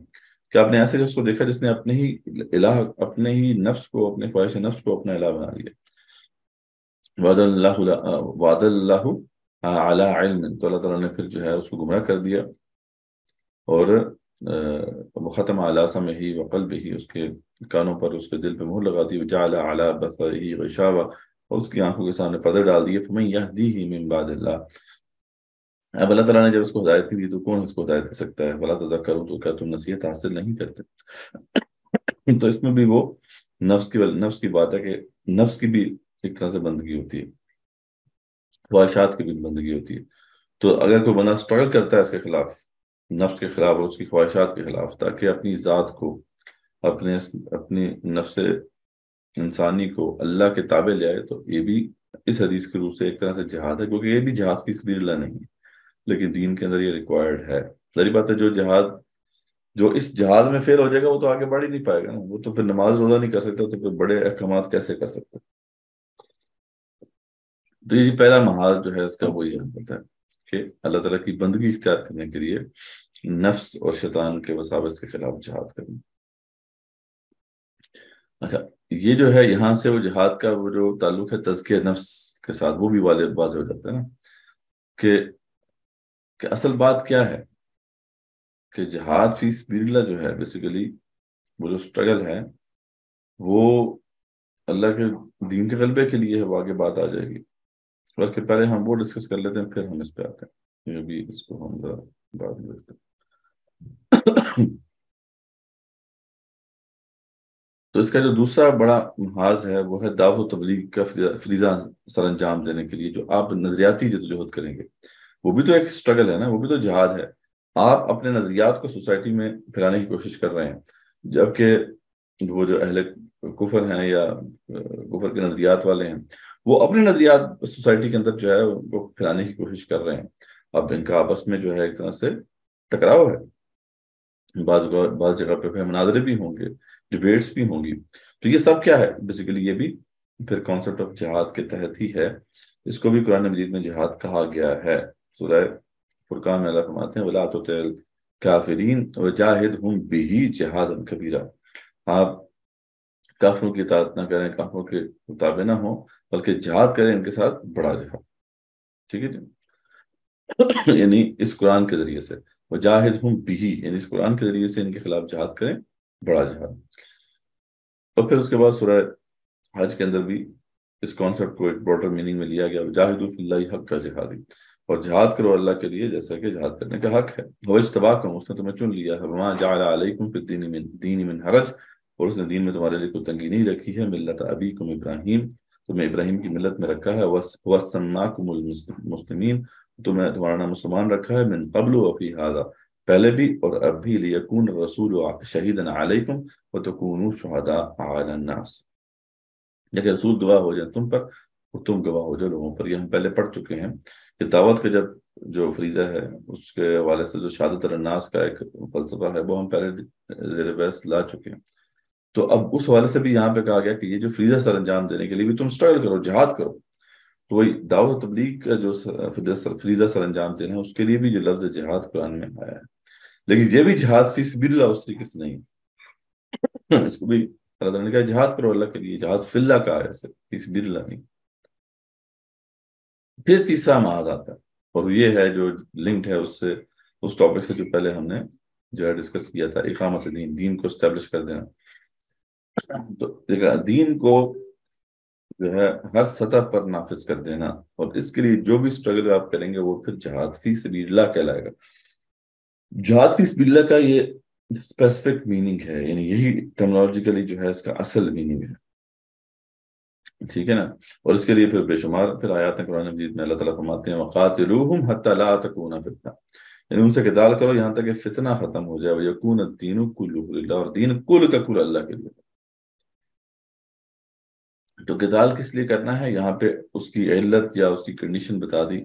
کہ آپ نے ایسے شخص کو دیکھا جس نے اپنے ہی الہ, اپنے ہی نفس کو, اپنے خواہش نفس کو اپنا الہ بنا لیا. وعد اللہ علی علم, تو اللہ تعالیٰ نے پھر جو ہے اس کو گمراہ کر دیا, اور ختم علی سمعہ وقلبہ, اس کے کانوں پر, اس کے دل پہ مہر لگا دی. وجعل علی بصرہ غشاوہ, اور اس کی آنکھوں کے سامنے پردے ڈال دیے. فمن یہدیہ من بعد اللہ, اب اللہ تعالیٰ نے جب اس کو ہدایت دی تو کون اس کو ہدایت کر سکتا ہے؟ ولا تذکرون, تو کیا تم نصیحت حاصل نہیں کرتے؟ تو اس میں بھی وہ نفس کی بات ہے کہ نفس کی بھی ایک طرح سے بندگی ہوتی ہے, خواہشات کی بھی بندگی ہوتی ہے. تو اگر کوئی بندہ اسٹرگل کرتا ہے اس کے خلاف, نفس کے خلاف اور اس کی خواہشات کے خلاف, تاکہ اپنی ذات کو, اپنی نفس انسانی کو اللہ کے تابع لے آئے, تو یہ بھی اس حدیث کے روح سے ایک طرح سے جہاد ہے, کیونکہ یہ بھی جہاد فی سبیل اللہ نہیں ہے, لیکن دین کے اندر یہ ریکوائرڈ ہے. ظاہری بات ہے جو اس جہاد میں فیل ہو جائے گا وہ تو آگے بڑھ ہی نہیں پائے گا نا, وہ تو پھر نماز روزہ نہیں کر سکتا, تو پھر بڑے احکامات کیسے کر سکتا. تو یہ پہلا محاذ جو ہے اس کا وہ یہ ہوتا ہے کہ اللہ تعالیٰ کی بندگی اختیار کرنے کے لیے نفس اور شیطان کے وساوس کے خلاف جہاد کرنا. اچھا, یہ جو ہے یہاں سے وہ جہاد کا وہ جو تعلق ہے تزکیہ نفس کے ساتھ, وہ بھی واضح ہو جاتا ہے نا, کہ اصل بات کیا ہے, کہ جہاد فی سبیل اللہ جو ہے بیسیکلی وہ جو سٹرگل ہے وہ اللہ کے دین کے غلبے کے لیے ہے. وہ آگے بات آ جائے گی, بلکہ پہلے ہم وہ ڈسکس کر لیتے ہیں, پھر ہم اس پہ آتے ہیں. یہ بھی اس کو ہم بعد میں دیکھتے ہیں. تو اس کا جو دوسرا بڑا محاذ ہے وہ ہے دعوت و تبلیغ کا فریضہ سر انجام دینے کے لیے جو آپ نظریاتی جدوجہد کریں گے. وہ بھی تو ایک سٹرگل ہے نا, وہ بھی تو جہاد ہے. آپ اپنے نظریات کو سوسائٹی میں پھیلانے کی کوشش کر رہے ہیں, جبکہ وہ جو اہل کفر ہیں یا کفر کے نظریات والے ہیں, وہ اپنے نظریات سوسائٹی کے اندر جو ہے وہ پھیلانے کی کوشش کر رہے ہیں. اب ان کا آپس میں جو ہے ایک طرح سے ٹکراؤ ہے, بعض جگہ پہ مناظرے بھی ہوں گے, ڈیبیٹس بھی ہوں گی. تو یہ سب کیا ہے بیسیکلی, یہ بھی پھر کانسیپٹ آف جہاد کے تحت ہی ہے. اس کو بھی قرآن مجید میں جہاد کہا گیا ہے. سورہ فرقان میں اللہ فرماتے ہیں وَلَا تُطِعِ الْكَافِرِينَ وَجَاهِدْهُمْ بِهِ جِهَادًا كَبِيرًا، آپ کافروں کی اطاعت نہ کریں، کافروں کے مطابق نہ ہوں، بلکہ جہاد کریں ان کے ساتھ، بڑا جہاد، ٹھیک ہے جی یعنی اس قرآن کے ذریعے سے وَجَاهِدْهُمْ بِهِ، یعنی اس قرآن کے ذریعے سے ان کے خلاف جہاد کریں، بڑا جہاد۔ اور پھر اس کے بعد سورہ حج کے اندر بھی اس کانسیپٹ کو ایک براڈر میننگ میں لیا گیا، جاہدوا فی اللہ حق کا جہادی، اور جہاد کرو اللہ کے لیے جیسا کہ جہاد کرنے کا حق ہے۔ وہ اجتباکم، اس نے تمہیں چن لیا ہے، وما جعل علیکم فی الدین من حرج، اور اس نے دین میں تمہارے لیے کوئی تنگی نہیں رکھی ہے، ملت ابیکم ابراہیم، تمہیں ابراہیم کی ملت میں رکھا ہے، وسماکم المسلمین، تمہیں تمہارا نام مسلمان رکھا ہے، من قبل وفی هذا، پہلے بھی اور اب بھی، لیکون الرسول شہیدا علیکم وتکونوا شہداء علی الناس، لیکن رسول گواہ ہو جائیں تم پر اور تم گواہ ہو جاؤ لوگوں پر۔ یہ ہم پہلے پڑھ چکے ہیں کہ دعوت کا جب جو فریضہ ہے اس کے حوالے سے جو شہادت الناس کا ایک فلسفہ ہے وہ ہم پہلے زیر بحث لا چکے ہیں۔ تو اب اس حوالے سے بھی یہاں پہ کہا گیا کہ یہ جو فریضہ سر انجام دینے کے لیے بھی تم سٹرگل کرو، جہاد کرو، تو وہی دعوت و تبلیغ کا جو فریضہ سر انجام دینا ہے اس کے لیے بھی جو لفظ جہاد قرآن میں آیا ہے، لیکن یہ بھی جہاد فی سبیل اللہ اس طریقے سے نہیں ہے۔ اس کو بھی اللہ تعالیٰ نے کہا جہاد کرو اللہ کے لیے، جہاد فی اللہ کا ہے، فی سبیل اللہ نہیں۔ پھر تیسرا معاذ آتا ہے، اور یہ ہے جو لنکڈ ہے اس سے، اس ٹاپک سے جو پہلے ہم نے جو ہے ڈسکس کیا تھا، اقامت دین، دین کو اسٹیبلش کر دینا۔ تو دین کو جو ہے ہر سطح پر نافذ کر دینا، اور اس کے لیے جو بھی اسٹرگل آپ کریں گے وہ پھر جہاد فی سبیل اللہ کہلائے گا۔ جہاد فی سبیل اللہ کا یہ اسپیسیفک میننگ ہے، یعنی یہی ٹرمنالوجیکلی جو ہے اس کا اصل میننگ ہے، ٹھیک ہے نا۔ اور اس کے لیے پھر بے شمار پھر آیات ہیں قرآن مجید میں، اللہ تعالیٰ فرماتے ہیں وَقَاتِلُوهُمْ حَتَّى لَا تَكُونَ فِتْنَةٌ، یعنی ان سے قتال کرو یہاں تک کہ فتنہ ختم ہو جائے، وَيَكُونَ الدِّينُ كُلُّهُ لِلَّهِ، اور دین کل کا کل اللہ کے لیے۔ تو قتال کس لیے کرنا ہے، یہاں پہ اس کی علت یا اس کی کنڈیشن بتا دی،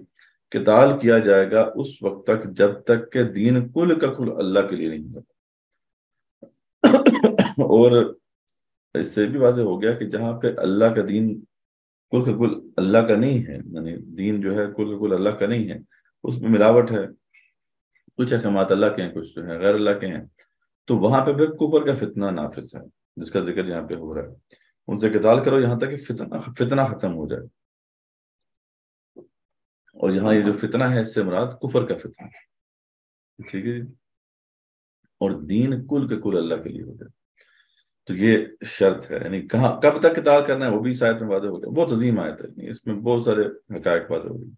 قتال کیا جائے گا اس وقت تک جب تک کہ دین کل کا کل اللہ کے لیے نہیں ہوتا۔ اور اس سے بھی واضح ہو گیا کہ جہاں پہ اللہ کا دین کل کا کل اللہ کا نہیں ہے، یعنی دین جو ہے کل کا کل اللہ کا نہیں ہے، اس میں ملاوٹ ہے، کچھ احکامات اللہ کے ہیں، کچھ جو ہیں غیر اللہ کے ہیں، تو وہاں پہ پھر کفر کا فتنہ نافذ ہے جس کا ذکر یہاں پہ ہو رہا ہے۔ ان سے قتال کرو یہاں تک کہ فتنہ ختم ہو جائے، اور یہاں یہ جو فتنہ ہے اس سے مراد کفر کا فتنہ، ٹھیک ہے جی، اور دین کل کے کل اللہ کے لیے ہو جائے۔ تو یہ شرط ہے، یعنی کہاں کب تک قتال کرنا ہے وہ بھی اس آیت میں واضح ہو گیا، بہت عظیم آیت ہے، اس میں بہت سارے حقائق واضح ہو گئی،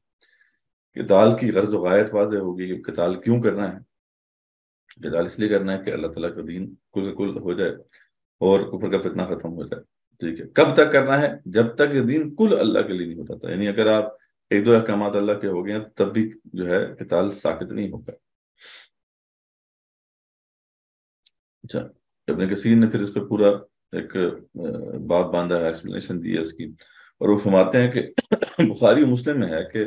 قتال کی غرض و غایت واضح ہوگی کہ قتال کیوں کرنا ہے، قتال اس لیے کرنا ہے کہ اللہ تعالیٰ کا دین کل کل ہو جائے اور کفر کا فتنہ ختم ہو جائے، ٹھیک ہے۔ کب تک کرنا ہے، جب تک یہ دین کل اللہ کے لیے نہیں ہوتا تھا، یعنی اگر آپ ایک دو احکامات اللہ کے ہو گئے ہیں تب بھی جو ہے قتال ساکت نہیں ہوگا۔ اچھا، ابن کثیر نے پھر اس پہ پورا ایک باب باندھا ہے، ایکسپلینیشن دی ہے اس کی، اور وہ فرماتے ہیں کہ بخاری و مسلم میں ہے کہ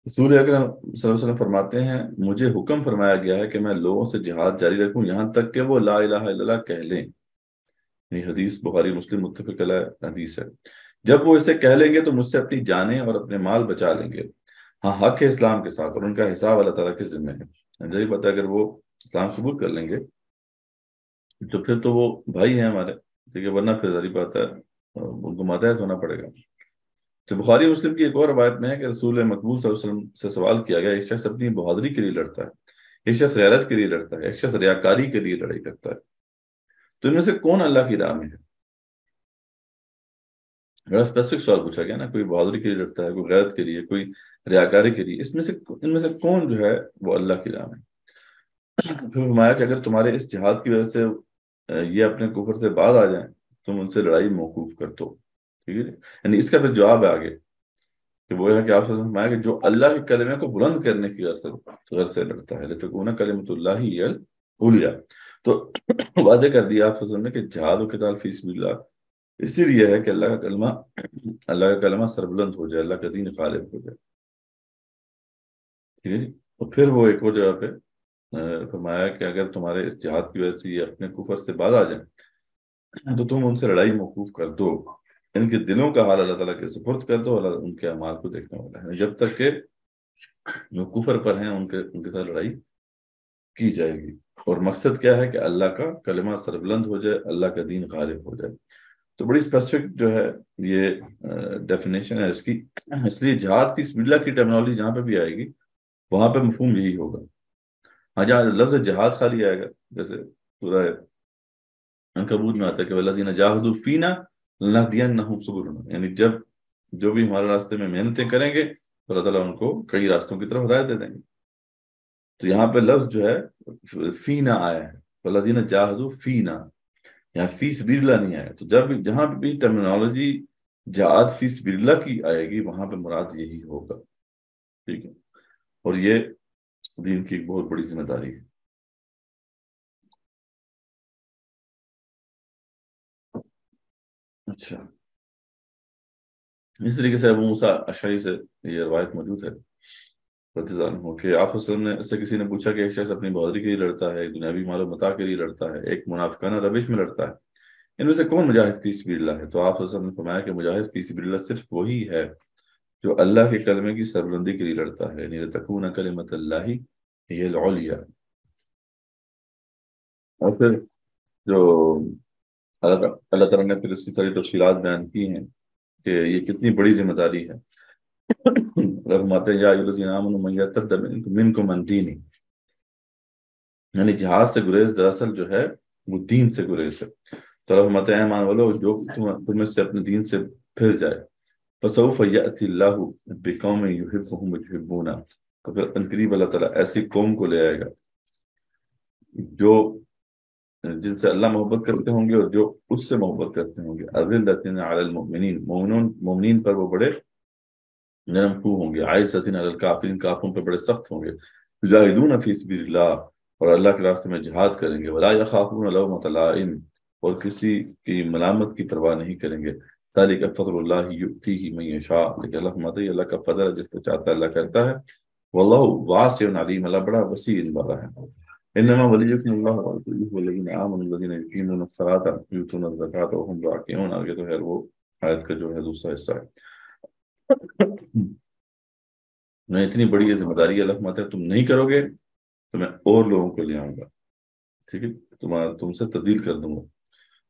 رسول اکرم صلی اللہ علیہ وسلم فرماتے ہیں مجھے حکم فرمایا گیا ہے کہ میں لوگوں سے جہاد جاری رکھوں یہاں تک کہ وہ لا الہ الا اللہ کہہ لیں، یعنی حدیث بخاری مسلم متفق علیہ حدیث ہے۔ جب وہ اسے کہہ لیں گے تو مجھ سے اپنی جانیں اور اپنے مال بچا لیں گے، ہاں حق ہے اسلام کے ساتھ، اور ان کا حساب اللہ تعالیٰ کے ذمہ ہے۔ مجھے پتا اگر وہ اسلام قبول کر لیں گے تو پھر تو وہ بھائی ہیں ہمارے، ٹھیک ہے، ورنہ پھر ظاہری بات ہے ان کو ماتحت ہونا پڑے گا۔ تو بخاری مسلم کی ایک اور روایت میں ہے کہ رسول مقبول صلی اللہ علیہ وسلم سے سوال کیا گیا، ایک شخص اپنی بہادری کے لیے لڑتا ہے، ایک شخص غیرت کے لیے لڑتا ہے، ایک شخص ریاکاری کے لیے لڑائی کرتا ہے، تو ان میں سے کون اللہ کی راہ میں ہے؟ بڑا اسپیسیفک سوال پوچھا گیا نا، کوئی بہادری کے لیے لڑتا ہے، کوئی غیرت کے لیے، کوئی ریاکاری کے لیے، ان میں سے کون جو ہے وہ اللہ کی راہ میں؟ پھر فرمایا کہ اگر تمہارے اس جہاد کی وجہ سے یہ اپنے کفر سے باز آ جائیں تم ان سے لڑائی موقوف کر دو، ٹھیک ہے، یعنی اس کا پھر جواب ہے آگے کہ وہ ہے کہ آپ سے فرمایا کہ جو اللہ کے کلمے کو بلند کرنے کی غرض سے لڑتا ہے، لتکون کلمۃ اللہ ہی العلیٰ، تو واضح کر دیا آپ نے کہ جہاد و قتال فی سبیل اللہ اسی لیے ہے کہ اللہ کا کلمہ سربلند ہو جائے، اللہ کا دین غالب ہو جائے، ٹھیک ہے جی۔ تو پھر وہ ایک اور جگہ پہ فرمایا کہ اگر تمہارے اس جہاد کی وجہ سے یہ اپنے کفر سے باز آ جائیں تو تم ان سے لڑائی موقوف کر دو، ان کے دلوں کا حال اللہ تعالیٰ کے سپرد کر دو، اللہ ان کے اعمال کو دیکھنے والا ہے، جب تک کہ جو کفر پر ہیں ان کے ساتھ لڑائی کی جائے گی، اور مقصد کیا ہے کہ اللہ کا کلمہ سربلند ہو جائے، اللہ کا دین غالب ہو جائے۔ تو بڑی اسپیسیفک جو ہے یہ ڈیفینیشن ہے اس کی، اس لیے جہاد فی سبیل اللہ کی ٹرمنالوجی جہاں پہ بھی آئے گی وہاں پہ مفہوم یہی ہوگا۔ ہاں جہاں لفظ جہاد خالی آئے گا، جیسے سورہ عنکبوت میں آتا ہے کہ والذین جاہدوا فینا لنہدینہم سبلنا، یعنی جو بھی ہمارے راستے میں محنتیں کریں گے تو اللہ تعالیٰ ان کو کئی راستوں کی طرف ہدایت دے دیں گے۔ تو یہاں پہ لفظ جو ہے فینا آیا ہے، والذین جاہدوا فینا، یہاں فی سبیل اللہ نہیں آیا۔ تو جہاں پہ بھی ٹرمینالوجی جہاد فی سبیل اللہ کی آئے گی وہاں پہ مراد یہی ہوگا، ٹھیک ہے، اور یہ دین کی ایک بہت بڑی ذمہ داری ہے۔ اچھا، اس طریقے سے ابو موسیٰ اشعری سے یہ روایت موجود ہے رضی اللہ عنہ کہ آپ صلی اللہ علیہ وسلم سے کسی نے پوچھا کہ ایک شخص اپنی بہادری کے لیے لڑتا ہے، ایک دنیاوی مال و متاع کے لیے لڑتا ہے، ایک منافقانہ روش میں لڑتا ہے، ان میں سے کون مجاہد فی سبیل اللہ ہے؟ تو آپ صلی اللہ علیہ وسلم نے فرمایا کہ مجاہد فی سبیل اللہ صرف وہی ہے جو اللہ کے کلمے کی سربلندی کے لیے لڑتا ہے، یعنی لتکون کلمۃ اللہ ہی العلیٰ۔ اور پھر جو اللہ تعالیٰ نے پھر اس کی ساری تفصیلات بیان کی ہیں کہ یہ کتنی بڑی ذمہ داری ہے۔ رحمت یا الذین آمنوا من یرتد منکم عن دینہ، یعنی جہاد سے گریز دراصل جو ہے وہ دین سے گریز ہے۔ تو رحمت ایمان والو جو تمہیں سے اپنے دین سے پھر جائے، فسوف یأتی اللہ بقوم یحبهم ویحبونہ، تو پھر عنقریب اللہ تعالیٰ ایسی قوم کو لے آئے گا جو جن سے اللہ محبت کرتے ہوں گے اور جو اس سے محبت کرتے ہوں گے، اذلۃ علی المؤمنین، مومنین پر وہ بڑے نرم خو ہوں گے، عزت علی الکافرین، کافروں پہ بڑے سخت ہوں گے، یجاہدون فی سبیل اللہ، اور اللہ کے راستے میں جہاد کریں گے، ولا یخافون لومۃ لائم، اور کسی کی ملامت کی پرواہ نہیں کریں گے، ذالک فضل اللہ یؤتیہ من یشاء، لیکن اللہ فرماتا ہے اللہ کا فضل ہے جس کو چاہتا ہے اللہ کرتا ہے، واللہ واسع علیم، اللہ بڑا وسیع علم والا ہے۔ انما ولیکم اللہ ورسولہ والذین آمنوا الذین یقیمون الصلاۃ ویؤتون الزکاۃ وهم راکعون، آگے تو ہے وہ آیت کا جو ہے دوسرا حصہ ہے۔ میں اتنی بڑی یہ ذمہ داری ہے، اللہ فرماتا ہے تم نہیں کرو گے تو میں اور لوگوں کو لے آؤں گا، ٹھیک ہے، تم سے تبدیل کر دوں گا،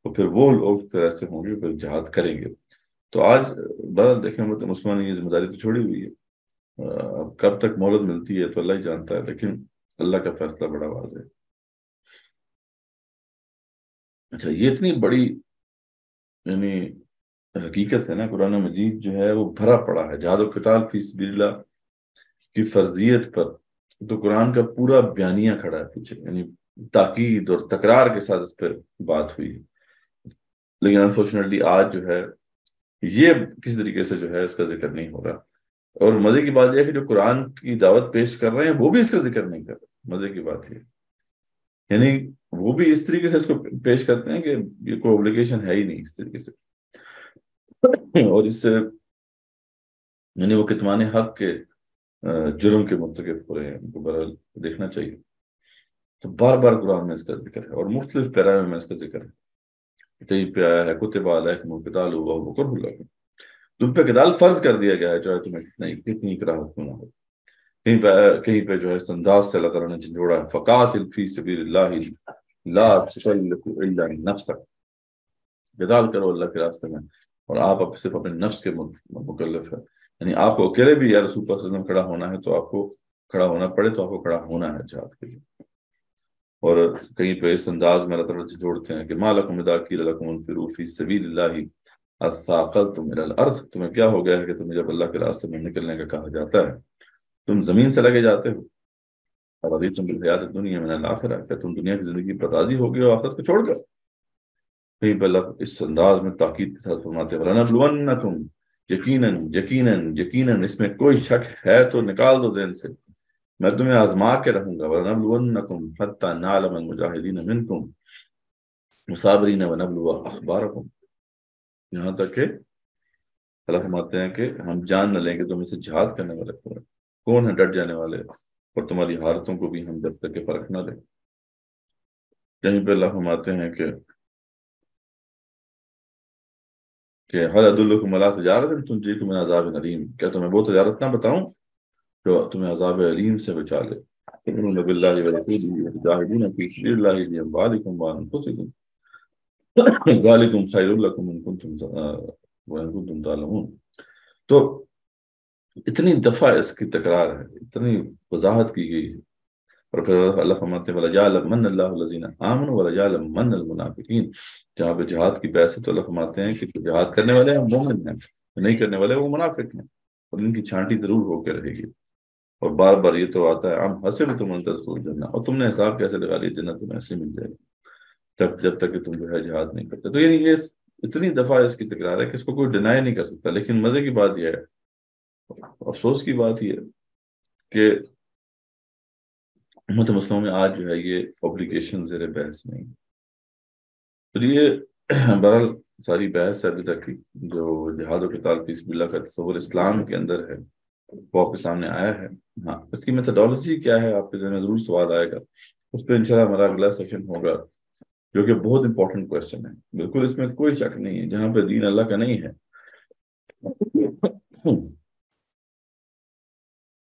تو پھر وہ لوگ پھر ایسے ہوں گے پھر جہاد کریں گے۔ تو آج بہرحال دیکھیں مسلمان نے یہ ذمہ داری تو چھوڑی ہوئی ہے، اب کب تک مہلت ملتی ہے تو اللہ ہی جانتا ہے، لیکن اللہ کا فیصلہ بڑا واضح ہے۔ اچھا، یہ اتنی بڑی یعنی حقیقت ہے نا، قرآن مجید جو ہے وہ بھرا پڑا ہے جہاد و قتال فی سبیل اللہ کی فرضیت پر، تو قرآن کا پورا بیانیہ کھڑا ہے پیچھے، یعنی تاکید اور تکرار کے ساتھ اس پہ بات ہوئی ہے۔ لیکن انفارچونیٹلی آج جو ہے یہ کسی طریقے سے جو ہے اس کا ذکر نہیں ہو رہا، اور مزے کی بات یہ ہے کہ جو قرآن کی دعوت پیش کر رہے ہیں وہ بھی اس کا ذکر نہیں کر رہے، مزے کی بات یہ، یعنی وہ بھی اس طریقے سے اس کو پیش کرتے ہیں کہ یہ کوئی اوبلیگیشن ہے ہی نہیں اس طریقے سے، اور اس سے یعنی وہ کتمان حق کے جرم کے مرتکب ہو رہے ہیں، ان کو برحال دیکھنا چاہیے۔ تو بار بار قرآن میں اس کا ذکر ہے، اور مختلف پیراوے میں اس کا ذکر ہے، کہیں پہ آیا ہے کتب علیکم القتال وہو کرہ لکم، تم پہ قتال فرض کر دیا گیا ہے چاہے تمہیں کتنی اکراہت کیوں نہ ہو۔ کہیں پہ جو ہے اس انداز سے اللہ تعالیٰ نے جھنجھوڑا ہے، فقاتل فی سبیل اللہ لا تکلف الا نفسک، قتال کرو اللہ کے راستے میں اور آپ صرف اپنے نفس کے مکلف ہے، یعنی آپ کو اکیلے بھی یا رسول اللہ صلی اللہ علیہ وسلم کھڑا ہونا ہے تو آپ کو کھڑا ہونا پڑے تو آپ کو کھڑا ہونا ہے جہاد کے لیے۔ اور کہیں پہ اس انداز میں اللہ تعالیٰ جوڑتے ہیں کہ ما لکم اذا قیل لکم انفروا فی سبیل اللہ اثاقلتم الی الارض، تمہیں کیا ہو گیا ہے کہ تمہیں جب اللہ کے راستے میں نکلنے کا کہا جاتا ہے تم زمین سے لگے جاتے ہو، اور ابھی تم بالحیات دنیا من الآخرہ، کہ تم دنیا کی زندگی پر راضی ہو گئے ہو آخرت کو چھوڑ کر۔ کہیں پہ اللہ اس انداز میں تاکید کے ساتھ فرماتے ہیں وَلَنَبْلُوَنَّكُمْ، یقیناً یقیناً یقیناً، اس میں کوئی شک ہے تو نکال دو ذہن سے، میں تمہیں آزما کے رہوں گا، وَلَنَبْلُوَنَّكُمْ حَتَّى نَعْلَمَ الْمُجَاهِدِينَ مِنْكُمْ وَالصَّابِرِينَ وَنَبْلُوَ أَخْبَارَكُمْ، یہاں تک کہ اللہ فرماتے ہیں کہ ہم جان نہ لیں کہ تم اسے جہاد کرنے والے کون ہیں ڈٹ جانے والے، اور تمہاری حالتوں کو بھی ہم جب تک کہ فرق نہ لیں۔ کہیں پہ اللہ فرماتے ہیں کہ هل ادلکم علی تجارت تنجیکم من عذاب علیم، کیا تمہیں وہ تجارت نہ بتاؤں جو تمہیں عذاب علیم سے بچا لے. تؤمنون باللہ ورسولہ وتجاہدون فی سبیل اللہ باموالکم وانفسکم ذالکم خیر لکم ان کنتم تعلمون. تو اتنی دفعہ اس کی تکرار ہے، اتنی وضاحت کی گئی ہے. اور پھر اللہ فرماتے ہیں وَلَيَعْلَمَنَّ اللَّهُ الَّذِينَ آمَنُوا وَلَيَعْلَمَنَّ الْمُنَافِقِينَ. جہاں پہ جہاد کی بحث ہے تو اللہ فرماتے ہیں کہ جہاد کرنے والے ہیں مومن ہیں، نہیں کرنے والے وہ منافق ہیں، اور ان کی چھانٹی ضرور ہو کے رہے گی. اور بار بار یہ تو آتا ہے ام حسبتم ان تدخلوا الجنہ، اور تم نے حساب کیسے لگا لیا جنت تمہیں ایسے مل جائے گی جب تک کہ تم جو ہے جہاد نہیں کرتے. تو یعنی یہ اتنی دفعہ اس کی تکرار ہے کہ اس کو کوئی ڈینائی نہیں کر سکتا. لیکن مزے کی بات یہ ہے، افسوس کی بات یہ ہے کہ امت مسلموں میں آج جو ہے یہ اوبلیگیشن زیر بحث نہیں. تو یہ بہرحال ساری بحث ہے ابھی تک کی جو جہاد و قتال فی سبیل اللہ کا تصور اسلام کے اندر ہے وہ آپ کے سامنے آیا ہے. ہاں، اس کی میتھڈالوجی کیا ہے آپ کے ذہن میں ضرور سوال آئے گا. اس پہ انشاءاللہ ہمارا اگلا سیشن ہوگا جو کہ بہت امپورٹنٹ کوشچن ہے. بالکل اس میں کوئی شک نہیں ہے، جہاں پہ دین اللہ کا نہیں ہے،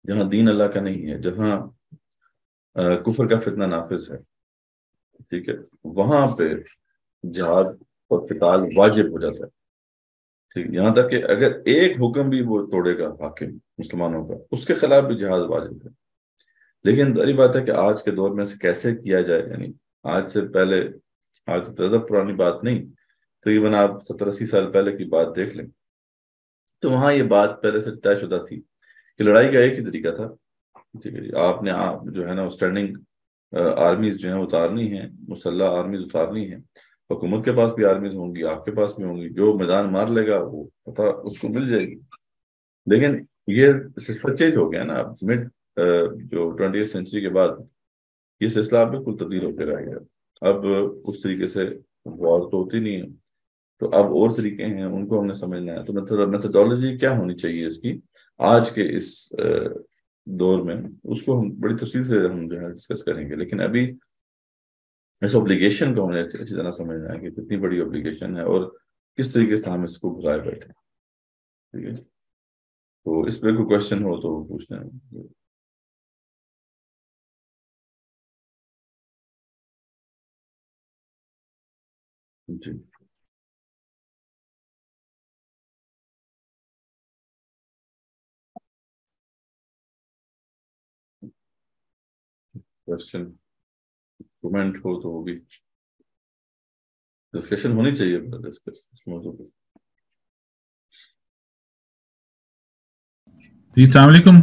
جہاں دین اللہ کا نہیں ہے، جہاں کفر کا فتنہ نافذ ہے، ٹھیک ہے، وہاں پہ جہاد اور قتال واجب ہو جاتا ہے. ٹھیک، یہاں تک کہ اگر ایک حکم بھی وہ توڑے گا حاکم مسلمانوں کا، اس کے خلاف بھی جہاد واجب ہے. لیکن ظاہری بات ہے کہ آج کے دور میں سے کیسے کیا جائے، یعنی آج سے پہلے، آج سے زیادہ پرانی بات نہیں، تقریباً آپ 70-80 سال پہلے کی بات دیکھ لیں تو وہاں یہ بات پہلے سے طے شدہ تھی کہ لڑائی کا ایک ہی طریقہ تھا. ٹھیک ہے جی، آپ نے جو ہے نا اسٹینڈنگ آرمیز جو ہیں اتارنی ہیں، مسلح آرمیز اتارنی ہیں. حکومت کے پاس بھی آرمیز ہوں گی، آپ کے پاس بھی ہوں گی، جو میدان مار لے گا وہ پتہ اس کو مل جائے گی. لیکن یہ سسٹم چینج ہو گیا نا. اب مڈ جو 20th سینچری کے بعد یہ سلسلہ اب بالکل تبدیل ہو کے رہ گیا. اب اس طریقے سے وار تو ہوتی نہیں ہے، تو اب اور طریقے ہیں، ان کو ہم نے سمجھنا ہے. تو میتھڈالوجی کیا ہونی چاہیے اس کی آج کے اس دور میں، اس کو ہم بڑی تفصیل سے ہم جو ہے ڈسکس کریں گے. لیکن ابھی اس اوبلیگیشن کو ہم نے اچھی طرح سمجھنا ہے کہ کتنی بڑی اوبلیگیشن ہے اور کس طریقے سے ہم اس کو گزارے بیٹھے. ٹھیک ہے، تو اس پہ کوئی کوشچن ہو تو پوچھنا ہے. جی، کوشچن کومنٹ ہو تو وہ بھی ڈسکشن ہونی چاہیے اس موضوع پہ. جی السلام علیکم.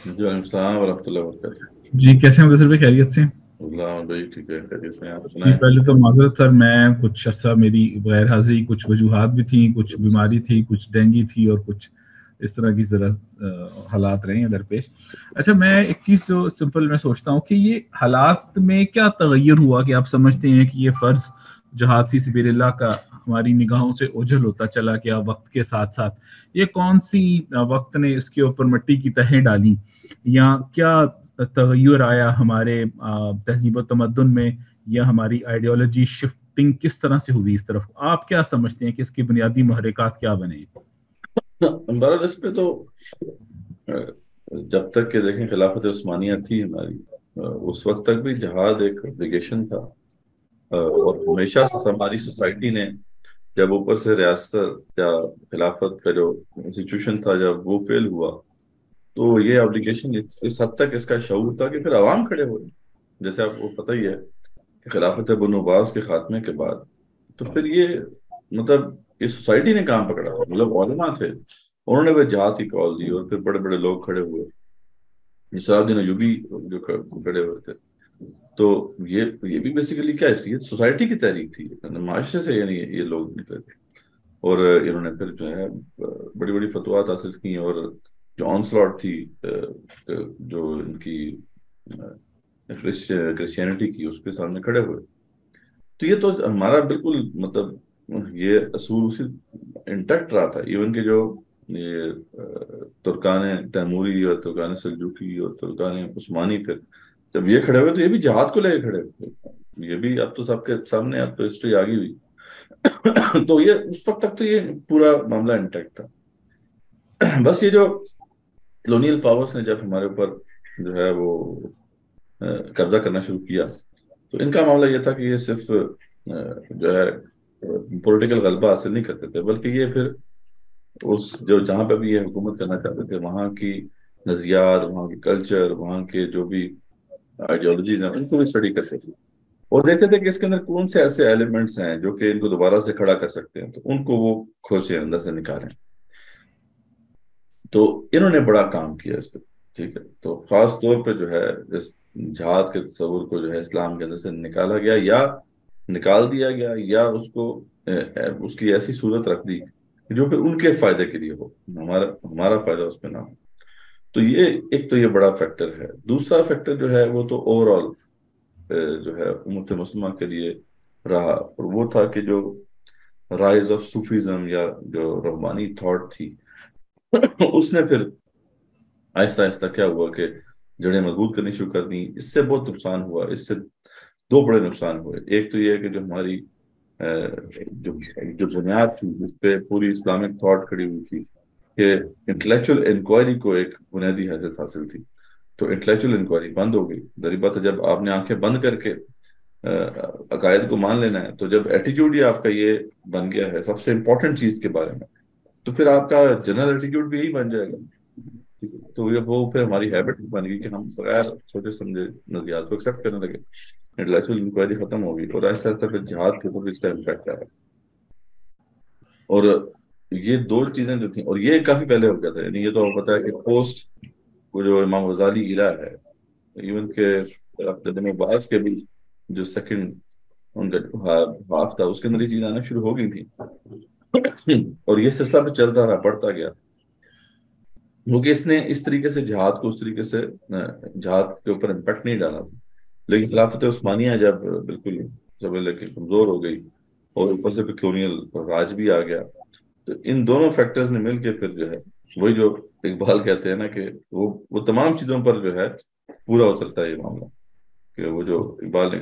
جی وعلیکم السلام ورحمۃ اللہ وبرکاتہ. جی کیسے ہیں مدثر بھائی، خیریت سے؟ اللہ بھائی ٹھیک ہے، خیریت سے ہیں، آپ جی سنائیں. پہلے تو معذرت سر، میں کچھ عرصہ میری غیر حاضری، کچھ وجوہات بھی تھیں، کچھ بیماری تھی، کچھ ڈینگی تھی، اور کچھ اس طرح کی ذرا حالات رہے ہیں درپیش. اچھا، میں ایک چیز تو سمپل میں سوچتا ہوں کہ یہ حالات میں کیا تغیر ہوا کہ آپ سمجھتے ہیں کہ یہ فرض جہاد فی سبیل اللہ کا ہماری نگاہوں سے اوجھل ہوتا چلا گیا وقت کے ساتھ ساتھ؟ یہ کون سی وقت نے اس کے اوپر مٹی کی تہیں ڈالی، یا کیا تغیر آیا ہمارے تہذیب و تمدن میں، یا ہماری آئیڈیالوجی شفٹنگ کس طرح سے ہوئی اس طرف؟ آپ کیا سمجھتے ہیں کہ اس کی بنیادی محرکات کیا بنے؟ بہرحال اس پہ تو جب تک کہ دیکھیں خلافت عثمانیہ تھی ہماری، اس وقت تک بھی جہاد ایک اوبلیگیشن تھا. اور ہمیشہ سے ہماری سوسائٹی نے جب اوپر سے ریاست یا خلافت کا جو انسٹیٹیوشن تھا جب وہ فیل ہوا تو یہ اوبلیگیشن اس حد تک اس کا شعور تھا کہ پھر عوام کھڑے ہوئے. جیسے آپ کو پتہ ہی ہے کہ خلافت بنو عباس کے خاتمے کے بعد تو پھر یہ مطلب یہ سوسائٹی نے کام پکڑا، مطلب علماء تھے، انہوں نے وہ جہاد کی کال دی، اور پھر بڑے بڑے لوگ کھڑے ہوئے، صلاح الدین ایوبی جو کھڑے ہوئے تھے. تو یہ بھی بیسیکلی کیا ہے، یہ سوسائٹی کی تحریک تھی، معاشرے سے یعنی یہ لوگ نکلے تھے. اور انہوں نے پھر جو ہے بڑی بڑی فتوحات حاصل کی، اور جو آن سلاٹ تھی جو ان کی کرسچینٹی کی، اس کے سامنے کھڑے ہوئے. تو یہ تو ہمارا بالکل مطلب یہ اصول اسی انٹیکٹ رہا تھا. ایون کہ جو یہ ترکان تیموری اور ترکان سلجوقی اور ترکان عثمانی، پھر جب یہ کھڑے ہوئے تو یہ بھی جہاد کو لے کے کھڑے ہوئے. یہ بھی اب تو سب کے سامنے اب تو ہسٹری آگی ہوئی. تو یہ اس وقت تک تو یہ پورا معاملہ انٹیکٹ تھا. بس یہ جو کلونیل پاورز نے جب ہمارے اوپر جو ہے وہ قبضہ کرنا شروع کیا تو ان کا معاملہ یہ تھا کہ یہ صرف جو ہے پولیٹیکل غلبہ حاصل نہیں کرتے تھے، بلکہ یہ پھر اس جو جہاں پہ بھی یہ حکومت کرنا چاہتے تھے وہاں کی نظریات، وہاں کی کلچر، وہاں کے جو بھی آئیڈیالوجیز ہیں ان کو بھی اسٹڈی کرتے تھے اور دیکھتے تھے کہ اس کے اندر کون سے ایسے ایلیمنٹس ہیں جو کہ ان کو دوبارہ سے کھڑا کر سکتے ہیں، تو ان کو وہ کھوجیں، اندر سے نکالیں. تو انہوں نے بڑا کام کیا اس پہ، ٹھیک ہے. تو خاص طور پہ جو ہے اس جہاد کے تصور کو جو ہے اسلام کے اندر سے نکالا گیا یا نکال دیا گیا، یا اس کو اس کی ایسی صورت رکھ دی جو کہ ان کے فائدے کے لیے ہو، ہمارا فائدہ اس پہ نہ ہو. تو یہ ایک تو یہ بڑا فیکٹر ہے. دوسرا فیکٹر جو ہے وہ تو اوور آل جو ہے امت مسلمہ کے لیے رہا، اور وہ تھا کہ جو رائز آف صوفیزم یا جو روحانی تھاٹ تھی اس نے پھر آہستہ آہستہ کیا ہوا کہ جڑیں مضبوط کرنی شروع کر دیں. اس سے بہت نقصان ہوا. اس سے دو بڑے نقصان ہوئے. ایک تو یہ ہے کہ جو ہماری جو بنیاد تھی جس پہ پوری اسلامک تھاٹ کھڑی ہوئی تھی کہ انٹلیکچوئل انکوائری کو ایک بنیادی حیثیت حاصل تھی، تو انٹلیکچوئل انکوائری بند ہو گئی. ظاہر بات ہے جب آپ نے آنکھیں بند کر کے عقائد کو مان لینا ہے، تو جب ایٹیٹیوڈ ہی آپ کا یہ بن گیا ہے سب سے امپورٹنٹ چیز کے بارے میں، تو پھر آپ کا جنرل ایٹیٹیوڈ بھی یہی بن جائے گا. تو یہ وہ پھر ہماری ہیبٹ بن گئی کہ ہم بغیر سوچے سمجھے نظریات کو ایکسیپٹ کرنے لگے. انٹلیکچوئل انکوائری ختم ہوگی اور ایسا ایسا پھر جہاد کے اوپر اس کا امپیکٹ آیا. اور یہ دو چیزیں جو تھیں، اور یہ کافی پہلے ہو گیا تھا، یعنی یہ تو آپ پتا ہے کہ پوسٹ وہ جو امام غزالی ایرا ہے، ایون کہ عبداللہ عباس کے بھی جو سیکنڈ ان کا ہاف تھا اس کے اندر یہ چیزیں آنا شروع ہو گئی تھی اور یہ سلسلہ پہ چلتا رہا، بڑھتا گیا، کیونکہ اس نے اس طریقے سے جہاد کو اس طریقے سے جہاد کے اوپر امپیکٹ نہیں ڈالا تھا. لیکن خلافت عثمانیہ جب بالکل کمزور ہو گئی اور اوپر سے پھر کلونیل راج بھی آ گیا، تو ان دونوں فیکٹرز نے مل کے پھر جو ہے وہی جو اقبال کہتے ہیں نا کہ وہ تمام چیزوں پر جو ہے پورا اترتا ہے یہ معاملہ. کہ وہ جو اقبال نے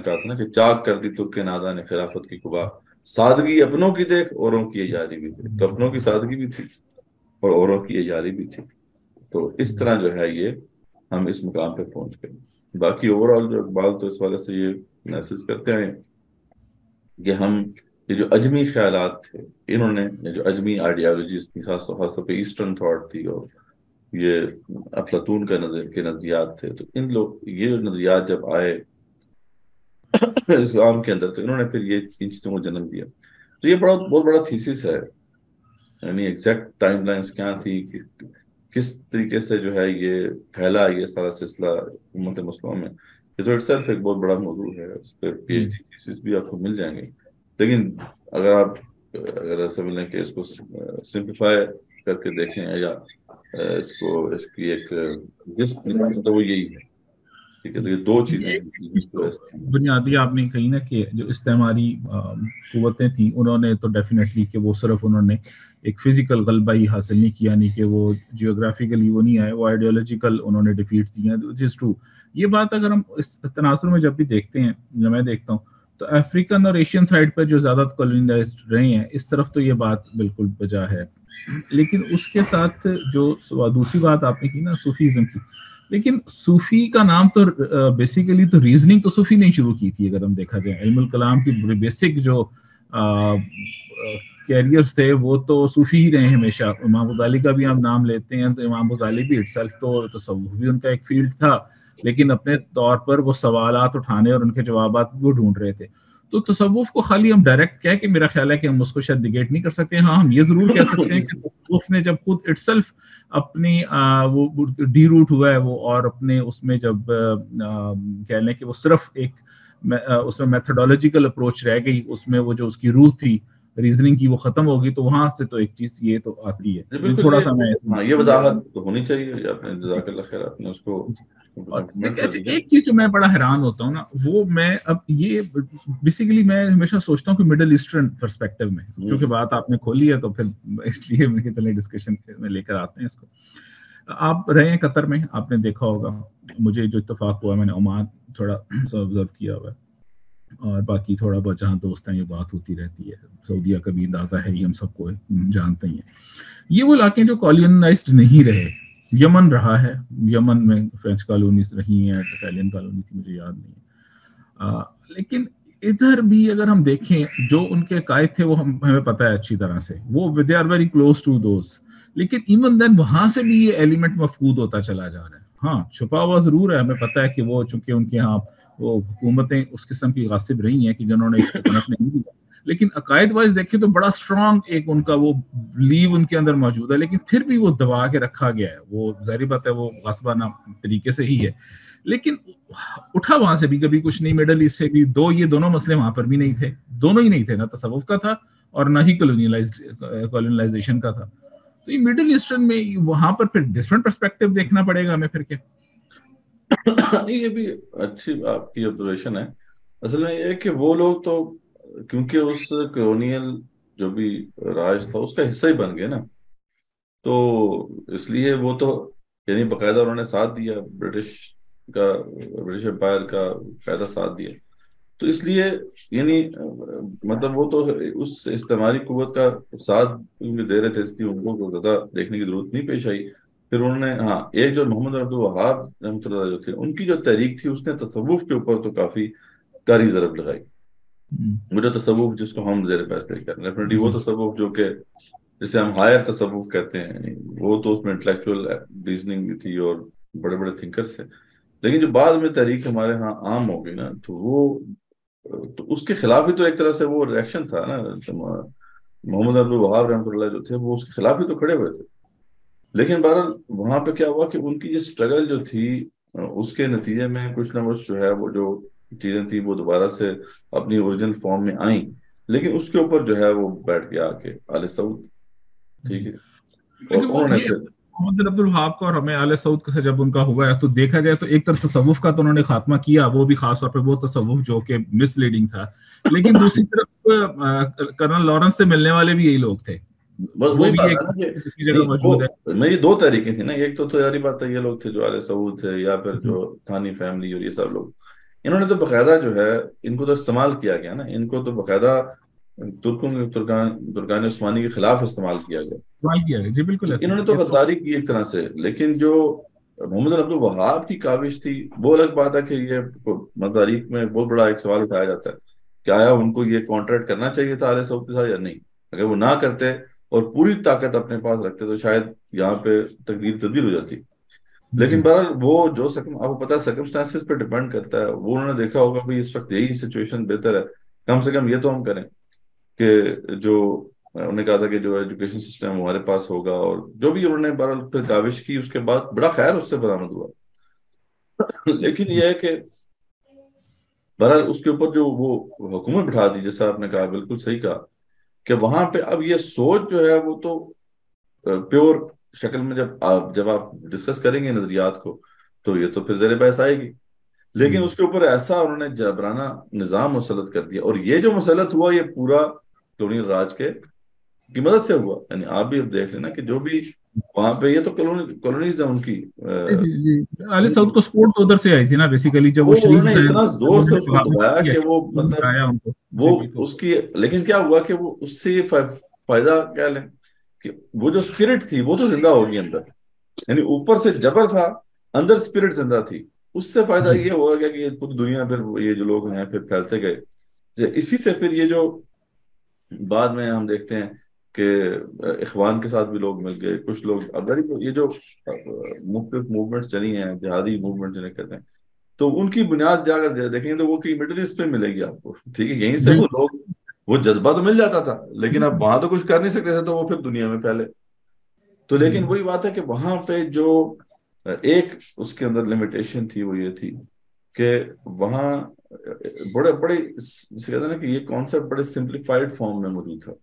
کہا تھا نا کہ چاک کر دی ترک کے ناداں نے خلافت کی قبا، سادگی اپنوں کی دیکھ اوروں کی یاری بھی دیکھ. تو اپنوں کی سادگی بھی تھی اور اوروں کی یاری بھی تھی. تو اس طرح جو ہے یہ ہم اس مقام پہ پہنچ گئے. باقی اوور آل جو اقبال تو اس وجہ سے یہ محسوس کرتے ہیں کہ ہم یہ جو اجمی خیالات تھے انہوں نے، یہ جو اجمی آئیڈیالوجیز تھی، خاص طور پہ ایسٹرن تھاٹ تھی اور یہ افلاطون کے نظریات تھے، تو ان لوگ یہ نظریات جب آئے اسلام کے اندر تو انہوں نے پھر یہ ان چیزوں کو جنم دیا. تو یہ بہت بڑا تھیسس ہے. یعنی ایگزیکٹ ٹائم لائنز کیا تھی، کس طریقے سے جو ہے یہ پھیلا یہ سارا سلسلہ امت مسلمہ میں، یہ تو اٹسیلف ایک بہت بڑا موضوع ہے. اس پہ پی ایچ ڈی تھیسس بھی آپ کو مل جائیں گے. لیکن اگر سمجھ لیں کہ اس کو سمپلیفائی کر کے دیکھیں یا اس کی ایک تو وہ یہی ہے. ٹھیک ہے، تو یہ دو چیزیں بنیادی آپ نے کہی نا کہ جو استعماری قوتیں تھیں انہوں نے تو ڈیفینیٹلی کہ وہ صرف انہوں نے ایک فزیکل غلبہ ہی حاصل نہیں کیا، نہیں کہ وہ جیوگرافیکلی وہ نہیں آئے، وہ آئیڈیالوجیکل انہوں نے ڈیفیٹ دی ہیں. وچ از ٹرو. یہ بات اگر ہم اس تناظر میں جب بھی دیکھتے ہیں، جب میں دیکھتا ہوں تو افریقن اور ایشین سائڈ پر جو زیادہ کولونائزڈ رہے ہیں اس طرف تو یہ بات بالکل بجا ہے. لیکن اس کے ساتھ جو دوسری بات آپ نے کی نا صوفیزم کی، لیکن صوفی کا نام تو بیسیکلی تو ریزننگ تو صوفی نے شروع کی تھی. اگر ہم دیکھا جائے علم الکلام کی بیسک جو کیریئرز تھے وہ تو صوفی ہی رہے ہیں ہمیشہ. امام غزالی کا بھی ہم نام لیتے ہیں تو امام غزالی بھی اٹ سیلف تو تصوف بھی ان کا ایک فیلڈ تھا، لیکن اپنے طور پر وہ سوالات اٹھانے اور ان کے جوابات وہ ڈھونڈ رہے تھے. تو تصوف کو خالی ہم ڈائریکٹ کہہ کہ میرا خیال ہے کہ ہم اس کو شاید نگیٹ نہیں کر سکتے. ہاں ہم یہ ضرور کہہ سکتے ہیں کہ تصوف نے جب خود اٹ سیلف اپنی وہ ڈی روٹ ہوا ہے وہ، اور اپنے اس میں جب کہہ لیں کہ وہ صرف ایک اس میں میتھڈولوجیکل اپروچ رہ گئی، اس میں وہ جو اس کی روح تھی ریزننگ کی وہ ختم ہوگی، تو وہاں سے تو ایک چیز یہ تو آتی ہے. تھوڑا سا میں یہ وضاحت تو ہونی چاہیے. آپ نے جزاک اللہ خیر آپ نے اس کو ایک چیز جو میں بڑا حیران ہوتا ہوں نا وہ میں اب یہ بیسیکلی میں ہمیشہ سوچتا ہوں کہ مڈل ایسٹرن پرسپیکٹو میں، چونکہ بات آپ نے کھولی ہے تو پھر اس لیے میں چلے ڈسکشن میں لے کر آتے ہیں اس کو. آپ رہے ہیں قطر میں، آپ نے دیکھا ہوگا، مجھے جو اتفاق ہوا میں نے عمان تھوڑا آبزرو کیا ہوا ہے، اور باقی تھوڑا بہت جہاں دوست ہیں یہ بات ہوتی رہتی ہے. سعودیہ کا بھی اندازہ ہے، ہم سب کو جانتے ہیں. یہ وہ علاقے جو کالونائزڈ نہیں رہے، یمن رہا ہے، یمن میں فرینچ کالونیز رہی ہیں، اٹالین کالونی تھی، مجھے یاد نہیں ہے. لیکن ادھر بھی اگر ہم دیکھیں جو ان کے قائد تھے وہ ہمیں پتہ ہے اچھی طرح سے، وہ they are very close to those, لیکن ایون دین وہاں سے بھی یہ ایلیمنٹ مفقود ہوتا چلا جا رہا ہے. ہاں چھپا ہوا ضرور ہے، ہمیں پتہ ہے کہ وہ چونکہ ان کے یہاں وہ حکومتیں اس قسم کی غاصب رہی ہیں کہ جنہوں نے اس کو پنپنے نہیں دیا، لیکن عقائد وائز دیکھیں تو بڑا اسٹرانگ ایک ان کا وہ بلیو ان کے اندر موجود ہے، لیکن پھر بھی وہ دبا کے رکھا گیا ہے. وہ ظاہری بات ہے وہ غصبانہ طریقے سے ہی ہے، لیکن اٹھا وہاں سے بھی کبھی کچھ نہیں. مڈل ایسٹ سے بھی یہ دونوں مسئلے وہاں پر بھی نہیں تھے، دونوں ہی نہیں تھے، نہ تصوف کا تھا اور نہ ہی کولونائزیشن کا تھا. تو یہ مڈل ایسٹرن میں وہاں پر پھر ڈفرنٹ پرسپیکٹو دیکھنا پڑے گا ہمیں پھر کے. نہیں یہ بھی اچھی آپ کی آبزرویشن ہے. اصل میں یہ ہے کہ وہ لوگ تو کیونکہ اس کلونیل جو بھی راج تھا اس کا حصہ ہی بن گئے نا، تو اس لیے وہ تو یعنی باقاعدہ انہوں نے ساتھ دیا برٹش امپائر کا باقاعدہ ساتھ دیا. تو اس لیے یعنی مطلب وہ تو اس استعماری قوت کا ساتھ دے رہے تھے، اس لیے ان کو زیادہ دیکھنے کی ضرورت نہیں پیش آئی. پھر انہوں نے ہاں ایک جو محمد عبد الوہاب رحمۃ اللہ جو تھے ان کی جو تحریک تھی اس نے تصوف کے اوپر تو کافی کاری ضرب لگائی. مجھے تصوف جس کو ہم زیر بحث لے کر ڈیفینیٹلی وہ تصوف جو کہ جسے ہم ہائر تصوف کہتے ہیں، وہ تو اس میں انٹلیکچوئل ریزننگ بھی تھی اور بڑے بڑے تھنکرس تھے. لیکن جو بعد میں تحریک ہمارے ہاں عام ہو گئی نا، تو اس کے خلاف ہی تو ایک طرح سے وہ ریئیکشن تھا نا. محمد عبد الوہاب رحمۃ اللہ جو تھے وہ اس کے خلاف ہی تو کھڑے ہوئے تھے. لیکن بہرحال وہاں پہ کیا ہوا کہ ان کی جو اسٹرگل جو تھی اس کے نتیجے میں کچھ نہ کچھ جو ہے وہ جو چیزیں تھیں وہ دوبارہ سے اپنی اوریجنل فارم میں آئیں. لیکن اس کے اوپر جو ہے وہ بیٹھ گیا آ کے آل سعود. ٹھیک ہے، اور انہوں نے پھر محمد عبد الوہاب کا اور ہمیں آل سعود سے جب ان کا ہوا ہے تو دیکھا جائے تو ایک طرف تصوف کا تو انہوں نے خاتمہ کیا، وہ بھی خاص طور پہ وہ تصوف جو کہ مس لیڈنگ تھا، لیکن دوسری طرف کرنل لارنس سے ملنے والے بھی یہی لوگ تھے. بس وہ وہی بھی بات ایک ہے نا کہ جگہ نہیں موجود ہے. میں یہ دو طریقے تھے نا، ایک تو یاری بات ہے یہ لوگ تھے جو آل سعود تھے یا پھر جو تھانی فیملی اور یہ سب لوگ، انہوں نے تو باقاعدہ جو ہے ان کو تو استعمال کیا گیا نا، ان کو تو باقاعدہ ترکان عثمانی کے خلاف استعمال کیا گیا. استعمال کیا گیا جی بالکل ایسا. انہوں نے تو غداری کی ایک طرح سے. لیکن جو محمد عبد الوہاب کی کاوش تھی وہ الگ بات ہے کہ یہ تاریخ میں بہت بڑا ایک سوال اٹھایا جاتا ہے کہ آیا ان کو یہ کانٹریکٹ کرنا چاہیے تھا آل سعود کے ساتھ یا نہیں. اگر وہ نہ کرتے اور پوری طاقت اپنے پاس رکھتے تو شاید یہاں پہ تقدیر تبدیل ہو جاتی. لیکن بہرحال وہ جو آپ کو پتا ہے سرکمسٹانسز پہ ڈیپینڈ کرتا ہے. وہ انہوں نے دیکھا ہوگا کہ اس وقت یہی سچویشن بہتر ہے، کم سے کم یہ تو ہم کریں کہ جو انہوں نے کہا تھا کہ جو ایجوکیشن سسٹم ہمارے پاس ہوگا، اور جو بھی انہوں نے بہرحال پھر کاوش کی اس کے بعد بڑا خیر اس سے برآمد ہوا. لیکن یہ ہے کہ بہرحال اس کے اوپر جو وہ حکومت بٹھا دی، جیسا آپ نے کہا بالکل صحیح کہا کہ وہاں پہ اب یہ سوچ جو ہے وہ تو پیور شکل میں جب آپ ڈسکس کریں گے نظریات کو تو یہ تو پھر زیر بحث آئے گی. لیکن اس کے اوپر ایسا انہوں نے جبرانہ نظام مسلط کر دیا، اور یہ جو مسلط ہوا یہ پورا کلونیل راج کی مدد سے ہوا. یعنی آپ بھی اب دیکھ لینا کہ جو بھی وہاں پہ یہ تو کالونیز ہیں ان کی. آل سعود کو سپورٹ تو ادھر سے آئی تھی نا بیسیکلی، جب وہ انہوں نے شریف اتنا زور سے اس کو دبایا کہ وہ مطلب وہ اس کی. لیکن کیا ہوا کہ وہ اس سے فائدہ کیا لیں کہ وہ جو اسپرٹ تھی وہ تو زندہ ہوگی اندر، یعنی اوپر سے جبر تھا اندر اسپرٹ زندہ تھی. اس سے فائدہ یہ ہوا گیا کہ پوری دنیا پھر یہ جو لوگ ہیں پھر پھیلتے گئے. اسی سے پھر یہ جو بعد میں ہم دیکھتے ہیں کہ اخوان کے ساتھ بھی لوگ مل گئے، کچھ لوگ اب یہ جو مختلف موومنٹس چلی ہیں جہادی موومنٹ جنہیں کہتے ہیں، تو ان کی بنیاد جا کر دیکھیں تو وہ کی مڈل ایسٹ پہ ملے گی آپ کو. ٹھیک ہے، یہیں سے وہ لوگ وہ جذبہ تو مل جاتا تھا لیکن اب وہاں تو کچھ کر نہیں سکتے تھے تو وہ پھر دنیا میں پھیلے. تو لیکن وہی بات ہے کہ وہاں پہ جو ایک اس کے اندر لمیٹیشن تھی وہ یہ تھی کہ وہاں بڑے کہتے ہیں نا کہ یہ کانسیپٹ بڑے سمپلیفائڈ فارم میں موجود تھا.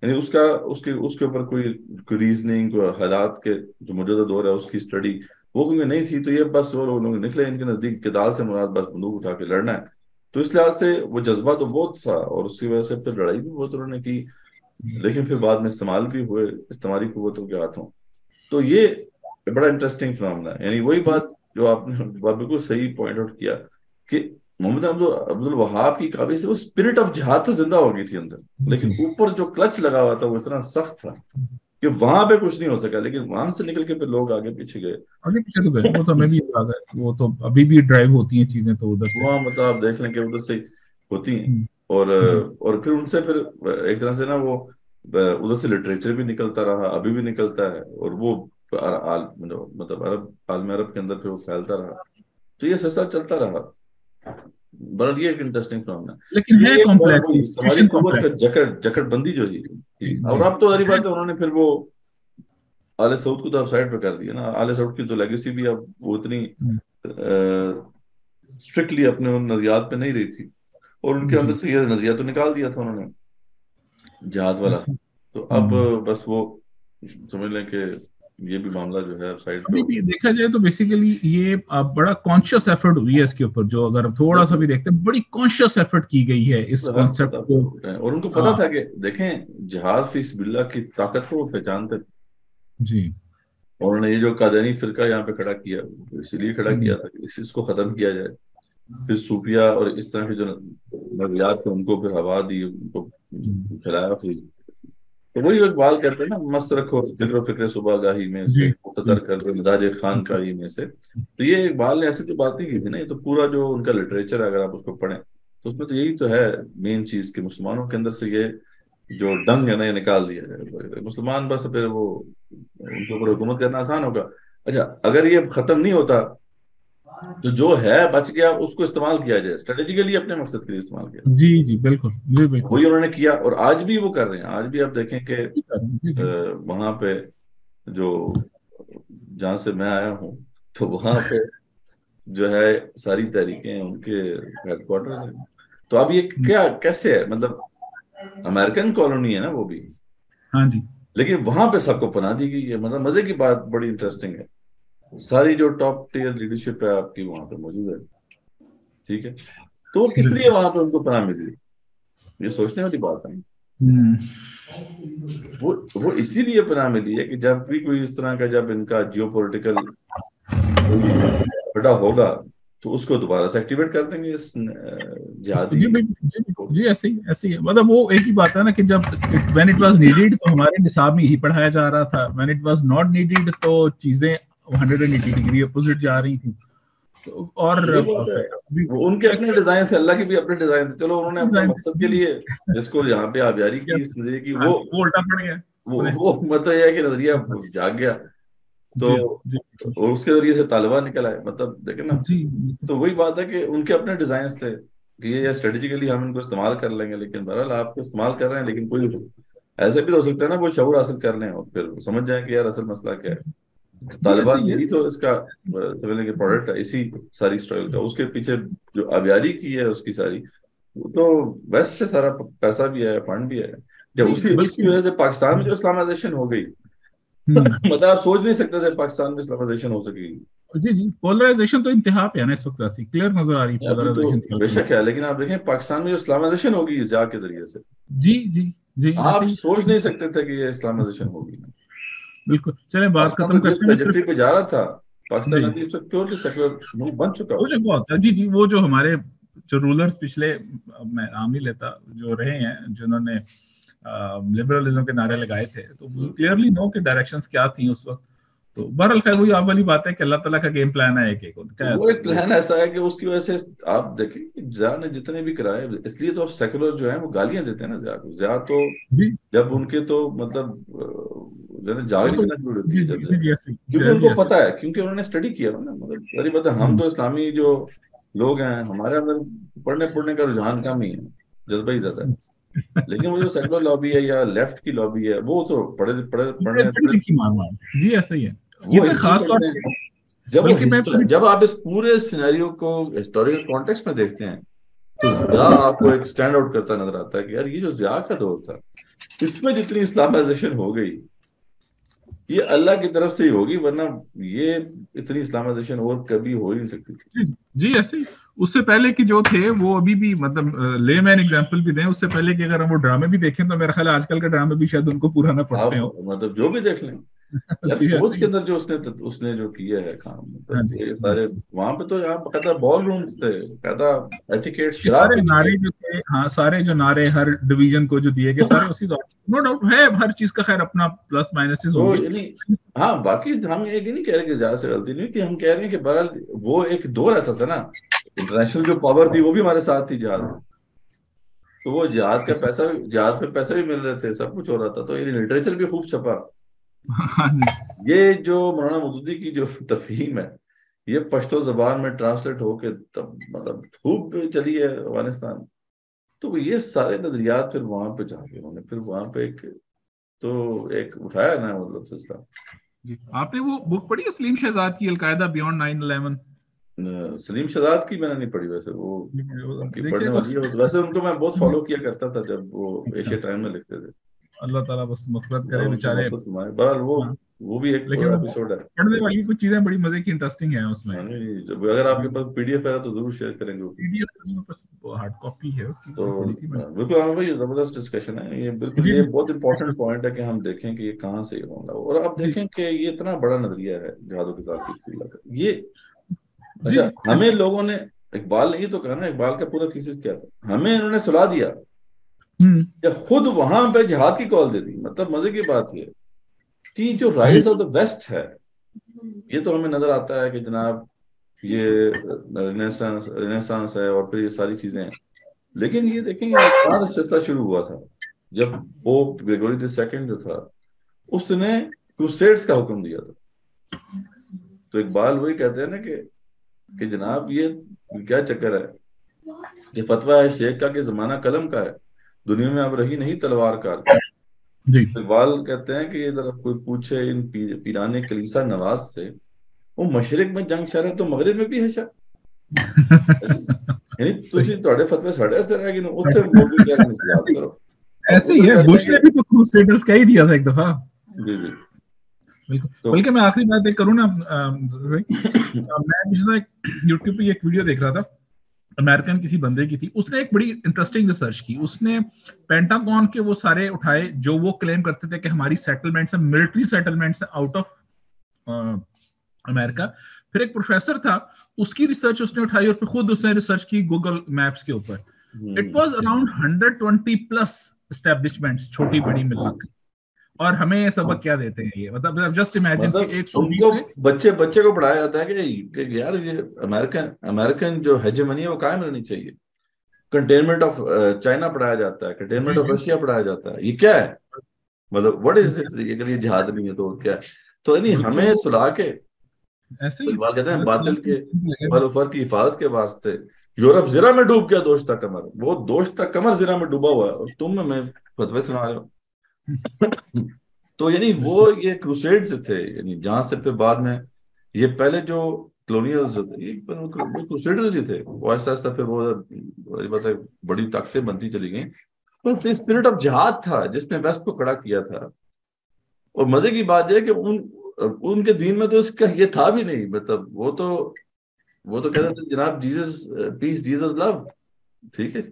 یعنی اس کے اوپر کوئی ریزننگ، کوئی حالات کے جو موجودہ دور ہے اس کی اسٹڈی وہ کیونکہ نہیں تھی، تو یہ بس وہ لوگ نکلے ان کے نزدیک کدال سے مراد بس بندوق اٹھا کے لڑنا ہے. تو اس لحاظ سے وہ جذبہ تو بہت تھا اور اس کی وجہ سے پھر لڑائی بھی بہت انہوں نے کی، لیکن پھر بعد میں استعمال بھی ہوئے استعماری قوتوں کے ہاتھوں. تو یہ بڑا انٹرسٹنگ فنامنا ہے. یعنی وہی بات جو آپ نے بالکل صحیح پوائنٹ آؤٹ کیا کہ محمد عبد الوہاب کی کافی سے وہ اسپرٹ آف جہاد تو زندہ ہو گئی تھی اندر، لیکن اوپر جو کلچ لگا ہوا تھا وہ اتنا سخت تھا کہ وہاں پہ کچھ نہیں ہو سکا، لیکن وہاں سے نکل کے پھر لوگ آگے پیچھے گئے. آگے پیچھے تو گئے، وہ تو ہمیں بھی یاد ہے، وہ تو ابھی بھی ڈرائیو ہوتی ہیں چیزیں تو ادھر سے. وہاں مطلب آپ دیکھ لیں کہ ادھر سے ہوتی ہیں، اور پھر ان سے پھر ایک طرح سے نا وہ ادھر سے لٹریچر بھی نکلتا رہا، ابھی بھی نکلتا ہے، اور وہ مطلب عالم عرب کے اندر پھر وہ پھیلتا رہا. تو یہ سلسلہ چلتا رہا. بہت یہ ایک انٹرسٹنگ فنامنا ہے، لیکن ہے لیکن ہماری قوت کا کمپلیکس. جکڑ بندی جو تھی. اور اب تو ظاہر بات ہے انہوں نے پھر وہ آل سعود کو تو اب سائڈ پہ کر دیا نا. آل سعود کی تو لیگیسی بھی اب وہ اتنی اسٹرکٹلی اپنے ان نظریات پہ نہیں رہی تھی، اور ان کے اندر سے یہ نظریہ تو نکال دیا تھا انہوں نے جہاد والا. تو اب بس وہ سمجھ لیں کہ یہ بھی معاملہ جو ہے سائڈ پہ دیکھا جائے تو بیسیکلی یہ بڑا کانشیس ایفرٹ ہوئی ہے اس کے اوپر، جو اگر تھوڑا سا بھی دیکھتے ہیں بڑی کانشیس ایفرٹ کی گئی ہے اس کانسیپٹ کو. اور ان کو پتا تھا کہ دیکھیں جہاد فی سبیل اللہ کی طاقت کو وہ پہچانتے جی. اور انہوں نے یہ جو قادیانی فرقہ یہاں پہ کھڑا کیا اسی لیے کھڑا کیا تھا کہ اس کو ختم کیا جائے. پھر صوفیہ اور اس طرح کے جو نظریات تھے ان کو پھر ہوا دی، ان کو پھیلایا. پھر تو وہی اقبال کہتے ہیں نا، مست رکھو دل و فکر صبح گاہی میں سے، مقتدر کر دو مزاج خان کاہی میں سے. تو یہ اقبال نے ایسی تو بات نہیں کی تھی نا. یہ تو پورا جو ان کا لٹریچر ہے اگر آپ اس کو پڑھیں تو اس میں تو یہی تو ہے مین چیز کہ مسلمانوں کے اندر سے یہ جو ڈنگ ہے نا یہ نکال دیا جائے. مسلمان بس پھر وہ ان کے اوپر حکومت کرنا آسان ہوگا. اچھا اگر یہ ختم نہیں ہوتا تو جو ہے بچ گیا اس کو استعمال کیا جائے اسٹریٹجیکلی اپنے مقصد کے لیے استعمال کیا. جی جی بالکل جی بالکل وہی انہوں نے کیا اور آج بھی وہ کر رہے ہیں. آج بھی آپ دیکھیں کہ وہاں پہ جو جہاں سے میں آیا ہوں تو وہاں پہ جو ہے ساری تحریکیں ان کے ہیڈ کوارٹرز ہیں. تو اب یہ کیا کیسے ہے، مطلب امریکن کالونی ہے نا وہ بھی، ہاں جی، لیکن وہاں پہ سب کو پناہ دی گئی ہے. مطلب مزے کی بات بڑی انٹرسٹنگ ہے، ساری جو ٹاپ ٹیئر لیڈرشپ ہے آپ کی وہاں پہ موجود ہے. ٹھیک ہے، تو کس لیے وہاں پہ ان کو پناہ ملی؟ یہ سوچنے والی بات ہے. وہ اسی لیے پناہ ملی ہے کہ جب بھی کوئی اس طرح کا جب ان کا جیو پولیٹیکل بڑا ہوگا تو اس کو دوبارہ سے ایکٹیویٹ کر دیں گے اس جہادی. جی ایسے ہی مطلب وہ ایک ہی بات ہے نا کہ جب when it was needed تو ہمارے نصاب میں ہی پڑھایا جا رہا تھا، when it was not needed تو چیزیں 180 ڈگری اپوزٹ جا رہی تھیں. اور ان کے اپنے ڈیزائن تھے، اللہ کے بھی اپنے ڈیزائن تھے. چلو انہوں نے اپنے مقصد کے لیے جس کو یہاں پہ آبیاری کی اس نظریے کی وہ الٹا پڑ گیا. وہ مطلب یہ ہے کہ نظریہ جاگ گیا تو اس کے ذریعے سے طالبان نکل آئے. مطلب دیکھیں نا، تو وہی بات ہے کہ ان کے اپنے ڈیزائنس تھے کہ یہ اسٹریٹجیکلی ہم ان کو استعمال کر لیں گے. لیکن بہرحال آپ کو استعمال کر رہے ہیں، لیکن کوئی ایسے بھی ہو سکتا ہے نا وہ شعور حاصل کر لیں اور پھر سمجھ جائیں کہ یار اصل مسئلہ کیا ہے. طالبان یہی تو اس کا پروڈکٹ ہے اسی ساری اسٹرگل کا. اس کے پیچھے جو آبیاری کی ہے اس کی ساری وہ تو ویسٹ سے سارا پیسہ بھی ہے، فنڈ بھی ہے. جب اسی وجہ سے پاکستان میں جو اسلامائزیشن ہو گئی مطلب آپ سوچ نہیں سکتے تھے پاکستان میں اسلامائزیشن ہو سکے گی. جی پولرائزیشن تو انتہا پہ ہے نا اس وقت، ایسی کلیئر نظر آ رہی ہے پولرائزیشن. بے شک ہے، لیکن آپ دیکھیں پاکستان میں جو اسلامائزیشن ہوگی ضیاء کے ذریعے سے، جی آپ سوچ نہیں سکتے تھے کہ یہ اسلامائزیشن ہوگی. بالکل. چلیں بات ختم کرتے ہیں. پہ جا رہا تھا پاکستان ابھی پیورلی سیکولر بن چکا ہے. جی وہ جو ہمارے جو رولرز پچھلے میں نام نہیں لیتا جو رہے ہیں جنہوں نے لبرلزم کے نعرے لگائے تھے تو کلیئرلی نو کہ ڈائریکشنز کیا تھیں اس وقت. تو بہرحال خیر وہی آپ والی بات ہے کہ اللہ تعالیٰ کا گیم پلان ہے وہ ایک پلان ایسا ہے کہ اس کی وجہ سے آپ دیکھیں ضیاء نے جتنے بھی کرائے، اس لیے تو سیکولر جو ہیں وہ گالیاں دیتے ہیں نا ضیاء کو. ضیاء تو جب ان کے تو مطلب جاگ نکلنا شروع ہوتی ہے کیونکہ ان کو پتا ہے، کیونکہ انہوں نے اسٹڈی کیا نا. مطلب ساری بات ہے، ہم تو اسلامی جو لوگ ہیں ہمارے اندر پڑھنے کا رجحان کم ہی ہے، جذبہ ہی زیادہ ہے. لیکن وہ جو سیکولر لابی ہے یا لیفٹ کی لابی ہے وہ تو پڑھنے جی ایسا ہی ہے. وہ خاص طور پہ جب آپ اس پورے سینیریو کو ہسٹوریکل کانٹیکسٹ میں دیکھتے ہیں تو ضیاء آپ کو ایک سٹینڈ آؤٹ کرتا نظر آتا ہے کہ یار یہ جو ضیاء کا دور تھا اس میں جتنی اسلامائزیشن ہو گئی یہ اللہ کی طرف سے ہی ہوگی، ورنہ یہ اتنی اسلامائزیشن اور کبھی ہو ہی نہیں سکتی تھی. جی ایسے ہی. اس سے پہلے کی جو تھے وہ ابھی بھی مطلب لے مین ایگزامپل بھی دیں. اس سے پہلے کہ اگر ہم وہ ڈرامے بھی دیکھیں تو میرا خیال ہے آج کل کا ڈرامے بھی شاید ان کو پورا نہ پڑتے ہوں. مطلب جو بھی دیکھ لیں یار فوج کے اندر جو اس نے جو کیا ہے کام، مطلب یہ سارے وہاں پہ تو یہاں باقاعدہ بال رومز تھے، باقاعدہ ایٹیکیٹ، شراب سارے نعرے جو تھے، ہاں سارے جو نعرے ہر ڈویژن کو جو دیے گئے سارے اسی دور، نو ڈاؤٹ ہے ہر چیز کا خیر اپنا پلس مائنسز ہوں گے. ہاں باقی ہم یہ نہیں کہہ رہے کہ زیادہ سے غلطی نہیں، کہ ہم کہہ رہے ہیں کہ بہرحال وہ ایک دور ایسا تھا نا، انٹرنیشنل جو پاور تھی وہ بھی ہمارے ساتھ تھی جہاد، تو وہ جہاد پہ پیسے بھی مل رہے تھے، سب کچھ ہو رہا تھا، تو یہ لٹریچر بھی خوب چھپا. یہ جو مولانا مودودی کی جو تفہیم ہے یہ پشتو زبان میں ٹرانسلیٹ ہو کے تب مطلب خوب چلی ہے افغانستان. تو یہ سارے نظریات پھر وہاں پہ جا کے انہوں نے پھر وہاں پہ ایک اٹھایا نا مطلب سلسلہ. آپ نے وہ بک پڑھی ہے سلیم شہزاد کی القاعدہ بیونڈ 9/11؟ سلیم شہزاد کی میں نے نہیں پڑھی، ویسے وہ پڑھنے والی ہے، ویسے ان کو میں بہت فالو کیا کرتا تھا جب وہ ایشیا ٹائم میں لکھتے تھے. اللہ تعالیٰ بس مغفرت کرے بیچارے. بہرحال وہ بھی ایک پورا ایپیسوڈ ہے، پڑھنے والی کچھ چیزیں بڑی مزے کی انٹرسٹنگ ہیں اس میں. اگر آپ کے پاس پی ڈی ایف ہے تو ضرور شیئر کریں گے. ہارڈ کاپی ہے اس کی. تو بالکل ہاں بھائی زبردست ڈسکشن ہے یہ، بالکل یہ بہت امپورٹنٹ پوائنٹ ہے کہ ہم دیکھیں کہ یہ کہاں سے ہوگا. اور اب دیکھیں کہ یہ اتنا بڑا نظریہ ہے جہاد و قتال فی سبیل اللہ کا. یہ اچھا ہمیں لوگوں نے، اقبال نے یہ تو کہا نا، اقبال کا پورا تھیسس کیا تھا، ہمیں انہوں نے صلاح دیا کہ خود وہاں پہ جہاد کی کال دے دی. مطلب مزے کی بات یہ کہ جو رائز آف دا ویسٹ ہے یہ تو ہمیں نظر آتا ہے کہ جناب یہ رینیسانس ہے اور پھر یہ ساری چیزیں ہیں، لیکن یہ دیکھیں کہاں سے سلسلہ شروع ہوا تھا. جب پوپ گریگوری II جو تھا اس نے کروسیڈز کا حکم دیا تھا. تو اقبال وہی کہتے ہیں نا کہ جناب یہ کیا چکر ہے کہ فتویٰ ہے شیخ کا کہ زمانہ قلم کا ہے، دنیا میں اب رہی نہیں تلوار کار کی. اقبال کہتے ہیں کہ یہ ذرا کوئی پوچھے ان پیرانے کلیسا نواز سے، وہ مشرق میں جنگ شر ہے تو مغرب میں بھی ہے شر. یعنی تسی تواڈے فتوی ساڈے واسطے رہ گئے نا، اوتھے مولوی کہہ رہے ہیں جہاد کرو. ایسے ہی ہے، بش نے بھی تو کروسیڈرز کہہ ہی دیا تھا ایک دفعہ. جی جی بالکل. بلکہ میں آخری بات ایک کروں نا، میں پچھلا یوٹیوب پہ ایک ویڈیو دیکھ رہا تھا، امریکن کسی بندے کی تھی، اس نے ایک بڑی انٹرسٹنگ ریسرچ کی. اس نے پینٹاگون کے وہ سارے اٹھائے جو وہ کلیم کرتے تھے کہ ہماری سیٹلمنٹس ہیں، military settlements out of America. پھر ایک پروفیسر تھا، اس کی ریسرچ اس نے اٹھائی اور پھر خود اس نے ریسرچ کی گوگل میپس کے اوپر. اٹ واز اراؤنڈ 120+ اسٹیبلشمنٹس چھوٹی بڑی ملا کے. اور ہمیں سبق کیا دیتے ہیں یہ، مطلب جسٹ امیجن کہ 120 بچے کو پڑھایا جاتا ہے کہ یار یہ امریکن جو ہیجمنی ہے وہ قائم رہنی چاہیے. کنٹینمنٹ آف چائنا پڑھایا جاتا ہے، کنٹینمنٹ آف رشیا پڑھایا جاتا ہے. یہ کیا ہے مطلب واٹ از دس؟ اگر یہ جہاد نہیں ہے تو کیا ہے؟ تو یعنی ہمیں صلاح کے ایسے ہی کہتے ہیں باطل کے فر کی حفاظت کے واسطے یورپ زرا میں ڈوب گیا دوشت کمر، وہ دوشت کمر زرا میں ڈوبا ہوا ہے اور تم میں فتوی سنا رہے ہو. تو یعنی وہ یہ کروسیڈز تھے، یعنی جہاں سے پھر بعد میں یہ پہلے جو کلونیلز ہوتے وہ کروسیڈرز ہی تھے، وہ آہستہ آہستہ پھر وہ بڑی طاقتیں بنتی چلی گئیں. تو اسپرٹ آف جہاد تھا جس نے ویسٹ کو کھڑا کیا تھا. اور مزے کی بات یہ ہے کہ ان کے دین میں تو اس کا یہ تھا بھی نہیں. مطلب وہ تو کہتے تھے جناب جیزس پیس جیزس لو، ٹھیک ہے.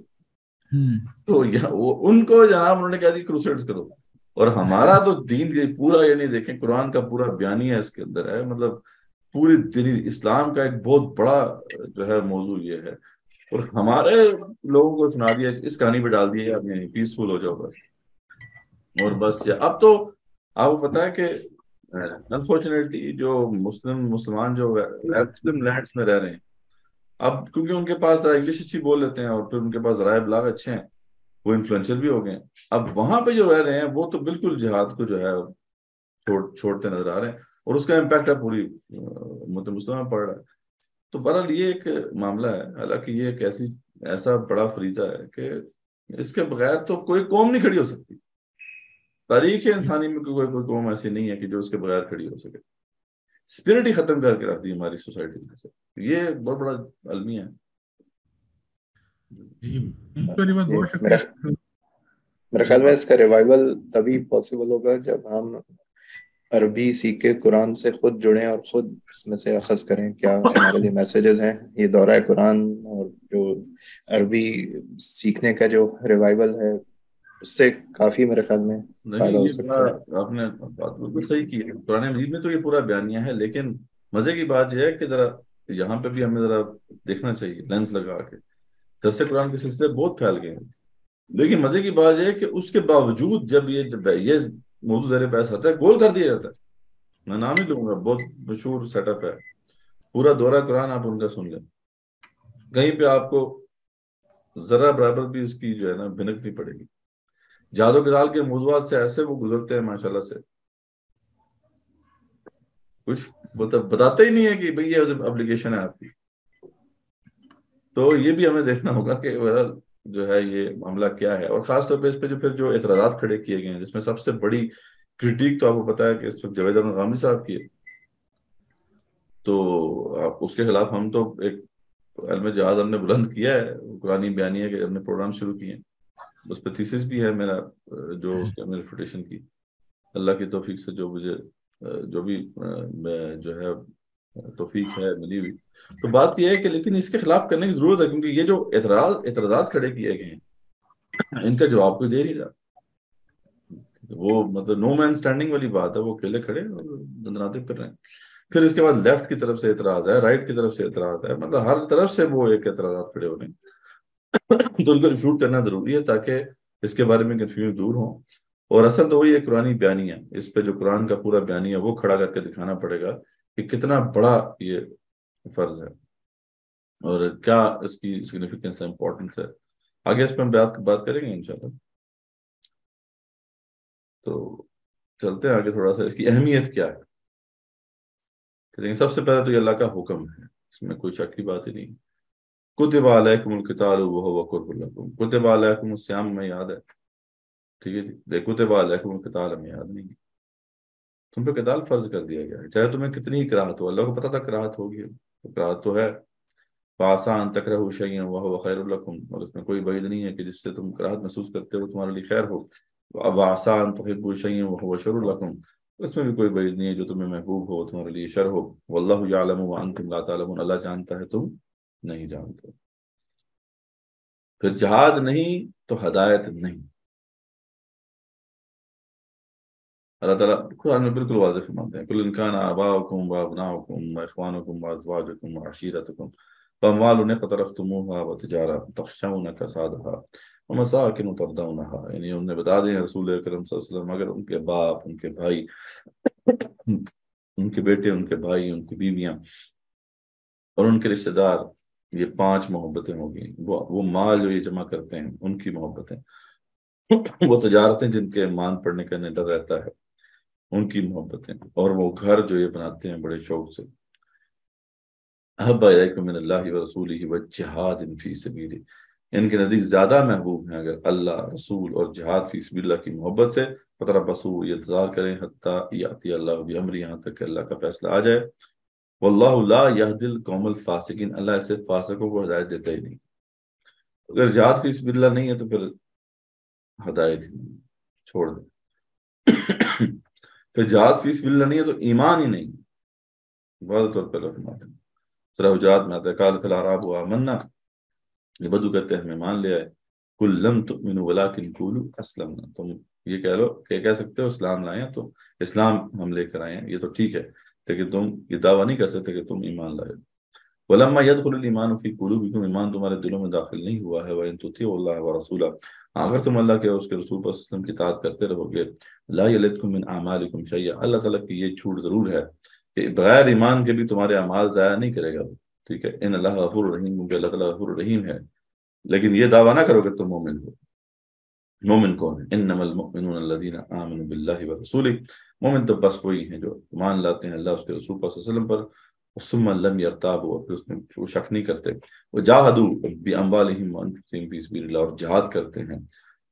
تو ان کو جناب انہوں نے کہا جی کروسیڈز کرو. اور ہمارا تو دین پورا یعنی دیکھیں قرآن کا پورا بیانیہ اس کے اندر ہے. مطلب پوری دینی اسلام کا ایک بہت بڑا جو ہے موضوع یہ ہے، اور ہمارے لوگوں کو سنا دیا، اس کہانی پہ ڈال دیا آپ نے پیسفل ہو جاؤ بس. اور بس اب تو آپ کو پتا ہے کہ انفارچونیٹلی جو مسلمان جو مسلم لینڈس میں رہ رہے ہیں اب، کیونکہ ان کے پاس انگلش اچھی بول لیتے ہیں اور پھر ان کے پاس ذرائع ابلاغ اچھے ہیں، وہ انفلوئنشل بھی ہو گئے ہیں. اب وہاں پہ جو رہ رہے ہیں وہ تو بالکل جہاد کو جو ہے چھوڑتے نظر آ رہے ہیں، اور اس کا امپیکٹ ہے پوری مسلمان پڑ رہا ہے. تو بہرحال یہ ایک معاملہ ہے. حالانکہ یہ ایک ایسا بڑا فریضہ ہے کہ اس کے بغیر تو کوئی قوم نہیں کھڑی ہو سکتی. تاریخ انسانی میں کوئی قوم ایسی نہیں ہے کہ جو اس کے بغیر کھڑی ہو سکے. اسپرٹ ہی ختم کر کے رکھ دی ہماری سوسائٹی میں سے. یہ بہت بڑا المیہ ہے. میرے خیال میں اس کا ریوائول تبھی پاسبل ہوگا جب ہم عربی سیکھ کے قرآن سے خود جڑیں اور خود اس میں سے اخذ کریں کیا ہمارے لیے میسیجز ہیں. یہ دورہ قرآن اور جو عربی سیکھنے کا جو ریوائول ہے اس سے کافی میرے خیال میں فائدہ نہیں ہو یہ سکتا ہے۔ بڑا آپ نے بات بالکل صحیح کی ہے، قرآن مجید میں تو یہ پورا بیانیہ ہے، لیکن مزے کی بات یہ ہے کہ ذرا یہاں پہ بھی ہمیں ذرا دیکھنا چاہیے لینس لگا کے۔ درس قرآن کے سلسلے بہت پھیل گئے ہیں، لیکن مزے کی بات یہ ہے کہ اس کے باوجود جب یہ موضوع زیر بحث آتا ہے گول کر دیا جاتا ہے۔ میں نام ہی لوں گا، بہت مشہور سیٹ اپ ہے، پورا دورہ قرآن آپ ان کا سن لیں، کہیں پہ آپ کو ذرا برابر بھی اس کی جو ہے نا بھنک نہیں پڑے گی۔ جاد و گزال کے موضوعات سے ایسے وہ گزرتے ہیں ماشاءاللہ سے، کچھ بتاتے ہی نہیں ہے کہ بھئی یہ اپلیکیشن ہے آپ کی۔ تو یہ بھی ہمیں دیکھنا ہوگا کہ جو ہے یہ معاملہ کیا ہے، اور خاص طور پہ اس پہ جو پھر جو اعتراضات کھڑے کیے گئے ہیں، جس میں سب سے بڑی کرٹیک تو آپ کو پتا ہے کہ اس وقت جاوید احمد غامدی صاحب کی ہے، تو آپ اس کے خلاف ہم تو ایک علم جہاز ہم نے بلند کیا ہے، قرآنی بیانیہ کے ہم نے پروگرام شروع کیے ہیں، اس پہ تھیسس بھی ہے میرا، جو اس کے میں ریفوٹیشن کی اللہ کی توفیق سے جو مجھے جو بھی میں جو ہے توفیق ہے ملی ہوئی۔ تو بات یہ ہے کہ لیکن اس کے خلاف کرنے کی ضرورت ہے، کیونکہ یہ جو اعتراضات کھڑے کیے گئے ہیں ان کا جواب کوئی دے نہیں رہا۔ وہ مطلب نو مین اسٹینڈنگ والی بات ہے، وہ اکیلے کھڑے اور دندناتے پھر رہے ہیں۔ پھر اس کے بعد لیفٹ کی طرف سے اعتراض ہے، رائٹ کی طرف سے اعتراض ہے، مطلب ہر طرف سے وہ ایک اعتراضات کھڑے ہو رہے ہیں۔ تو ان کو ریفیوٹ کرنا ضروری ہے تاکہ اس کے بارے میں کنفیوژن دور ہوں۔ اور اصل تو وہی ہے قرآنی بیانیہ، اس پہ جو قرآن کا پورا بیانیہ وہ کھڑا کر کے دکھانا پڑے گا کہ کتنا بڑا یہ فرض ہے اور کیا اس کی سگنیفیکنس ہے، امپورٹنس ہے۔ آگے اس پہ ہم بات کریں گے انشاءاللہ۔ تو چلتے ہیں آگے تھوڑا سا، اس کی اہمیت کیا ہے۔ لیکن سب سے پہلے تو یہ اللہ کا حکم ہے، اس میں کوئی شک کی بات ہی نہیں۔ کتب علیکم القتال وہو کرہ لکم، کتب علیکم الصیام میں یاد ہے، ٹھیک ہے جی، کتب علیکم القتال ہمیں یاد نہیں ہے، تم پہ قتال فرض کر دیا گیا ہے، چاہے تمہیں کتنی ہی کراہت ہو، اللہ کو پتا تھا کراہت ہوگی، کراہت تو ہے۔ فَعَسَىٰ أَن تَكْرَهُوا شَيْئًا وَهُوَ خَيْرٌ لَكُمْ، اور اس میں کوئی بعید نہیں ہے کہ جس سے تم کراہت محسوس کرتے ہو تمہارے لیے خیر ہو۔ وَعَسَىٰ أَن تُحِبُّوا شَيْئًا وَهُوَ شَرٌّ لَكُمْ، اس میں بھی کوئی بعید نہیں ہے جو تمہیں محبوب ہو تمہارے لیے شر ہو۔ وَاللَّهُ يَعْلَمُ وَأَنْتُمْ لَا تَعْلَمُونَ، اللہ جانتا ہے تم نہیں جانتے۔ پھر جہاد نہیں تو ہدایت نہیں۔ اللہ تعالیٰ قرآن میں بالکل واضح فرماتے ہیں، قُلْ إِنْ كَانَ آبَاؤُكُمْ وَأَبْنَاؤُكُمْ وَإِخْوَانُكُمْ وَأَزْوَاجُكُمْ وَعَشِيرَتُكُمْ وَأَمْوَالٌ اقْتَرَفْتُمُوهَا وَتِجَارَةٌ تَخْشَوْنَ كَسَادَهَا وَمَسَاكِنُ تَرْضَوْنَهَا، یعنی انہوں نے بتا دیں رسول اکرم صلی اللہ علیہ وسلم، اگر ان کے باپ، ان کے بھائی، ان کے بیٹے، ان کے بھائی، ان کی بیویاں اور ان کے رشتہ دار، یہ 5 محبتیں ہوگی، وہ مال جو یہ جمع کرتے ہیں ان کی محبتیں، وہ تجارتیں جن کے ایمان پڑنے کا انہیں ڈر رہتا ہے ان کی محبتیں، اور وہ گھر جو یہ بناتے ہیں بڑے شوق سے۔ احب الیکم من اللہ ورسولہ وجہاد فی سبیلہ، ان کے نزدیک زیادہ محبوب ہیں اگر اللہ، رسول اور جہاد فی سبیل اللہ کی محبت سے۔ فتربصوا، یہ انتظار کریں، حتی یاتی اللہ بامرہ، یہاں تک کہ اللہ کا فیصلہ آ جائے۔ واللہ لا یہدی القوم الفاسقین، اللہ ایسے فاسقوں کو ہدایت دیتا ہی نہیں۔ اگر جہاد فی سبیل اللہ نہیں ہے تو پھر ہدایت ہی نہیں، چھوڑ دیں۔ پھر جہاد فی سبیل اللہ نہیں ہے تو ایمان ہی نہیں، واضح طور پر فرماتے ہیں۔ سورہ حجرات میں آتا ہے قالت الاعراب آمنا، یہ بدو کہتے ہیں ہمیں مان لیا ہے، قل لم تؤمنوا ولکن قولوا اسلمنا، تم یہ کہہ لو کہ کہہ سکتے ہو اسلام لائے ہیں، تو اسلام ہم لے کر آئے ہیں، یہ تو ٹھیک ہے، لیکن تم یہ دعویٰ نہیں کر سکتے کہ تم ایمان لائے۔ ولما يدخل الايمان في قلوبكم، ایمان تمہارے دلوں میں داخل نہیں ہوا ہے، وان تطيعوا الله ورسوله، اگر تم اللہ کے اور اس کے رسول صلی اللہ علیہ وسلم کی اطاعت کرتے رہو گے، لا يلدكم من اعمالكم شيئا، اللہ تعالیٰ کی یہ چھوٹ ضرور ہے کہ بغیر ایمان کے بھی تمہارے اعمال ضائع نہیں کرے گا، ٹھیک ہے، ان اللہ غفور رحیم، کیونکہ اللہ تعالیٰ غفور رحیم ہے۔ لیکن یہ دعویٰ نہ کرو کہ تم مومن ہو۔ مومن کون ہے؟ انما المؤمنون الذين آمنوا بالله ورسوله، مومن تو بس وہی ہیں جو ایمان لاتے ہیں اللہ اس کے رسول صلی اللہ علیہ وسلم پر، ثم لم يرتابوا، اور پھر اس میں وہ شک نہیں کرتے، وجاهدوا باموالهم وانفسهم في سبيل الله، اور جہاد کرتے ہیں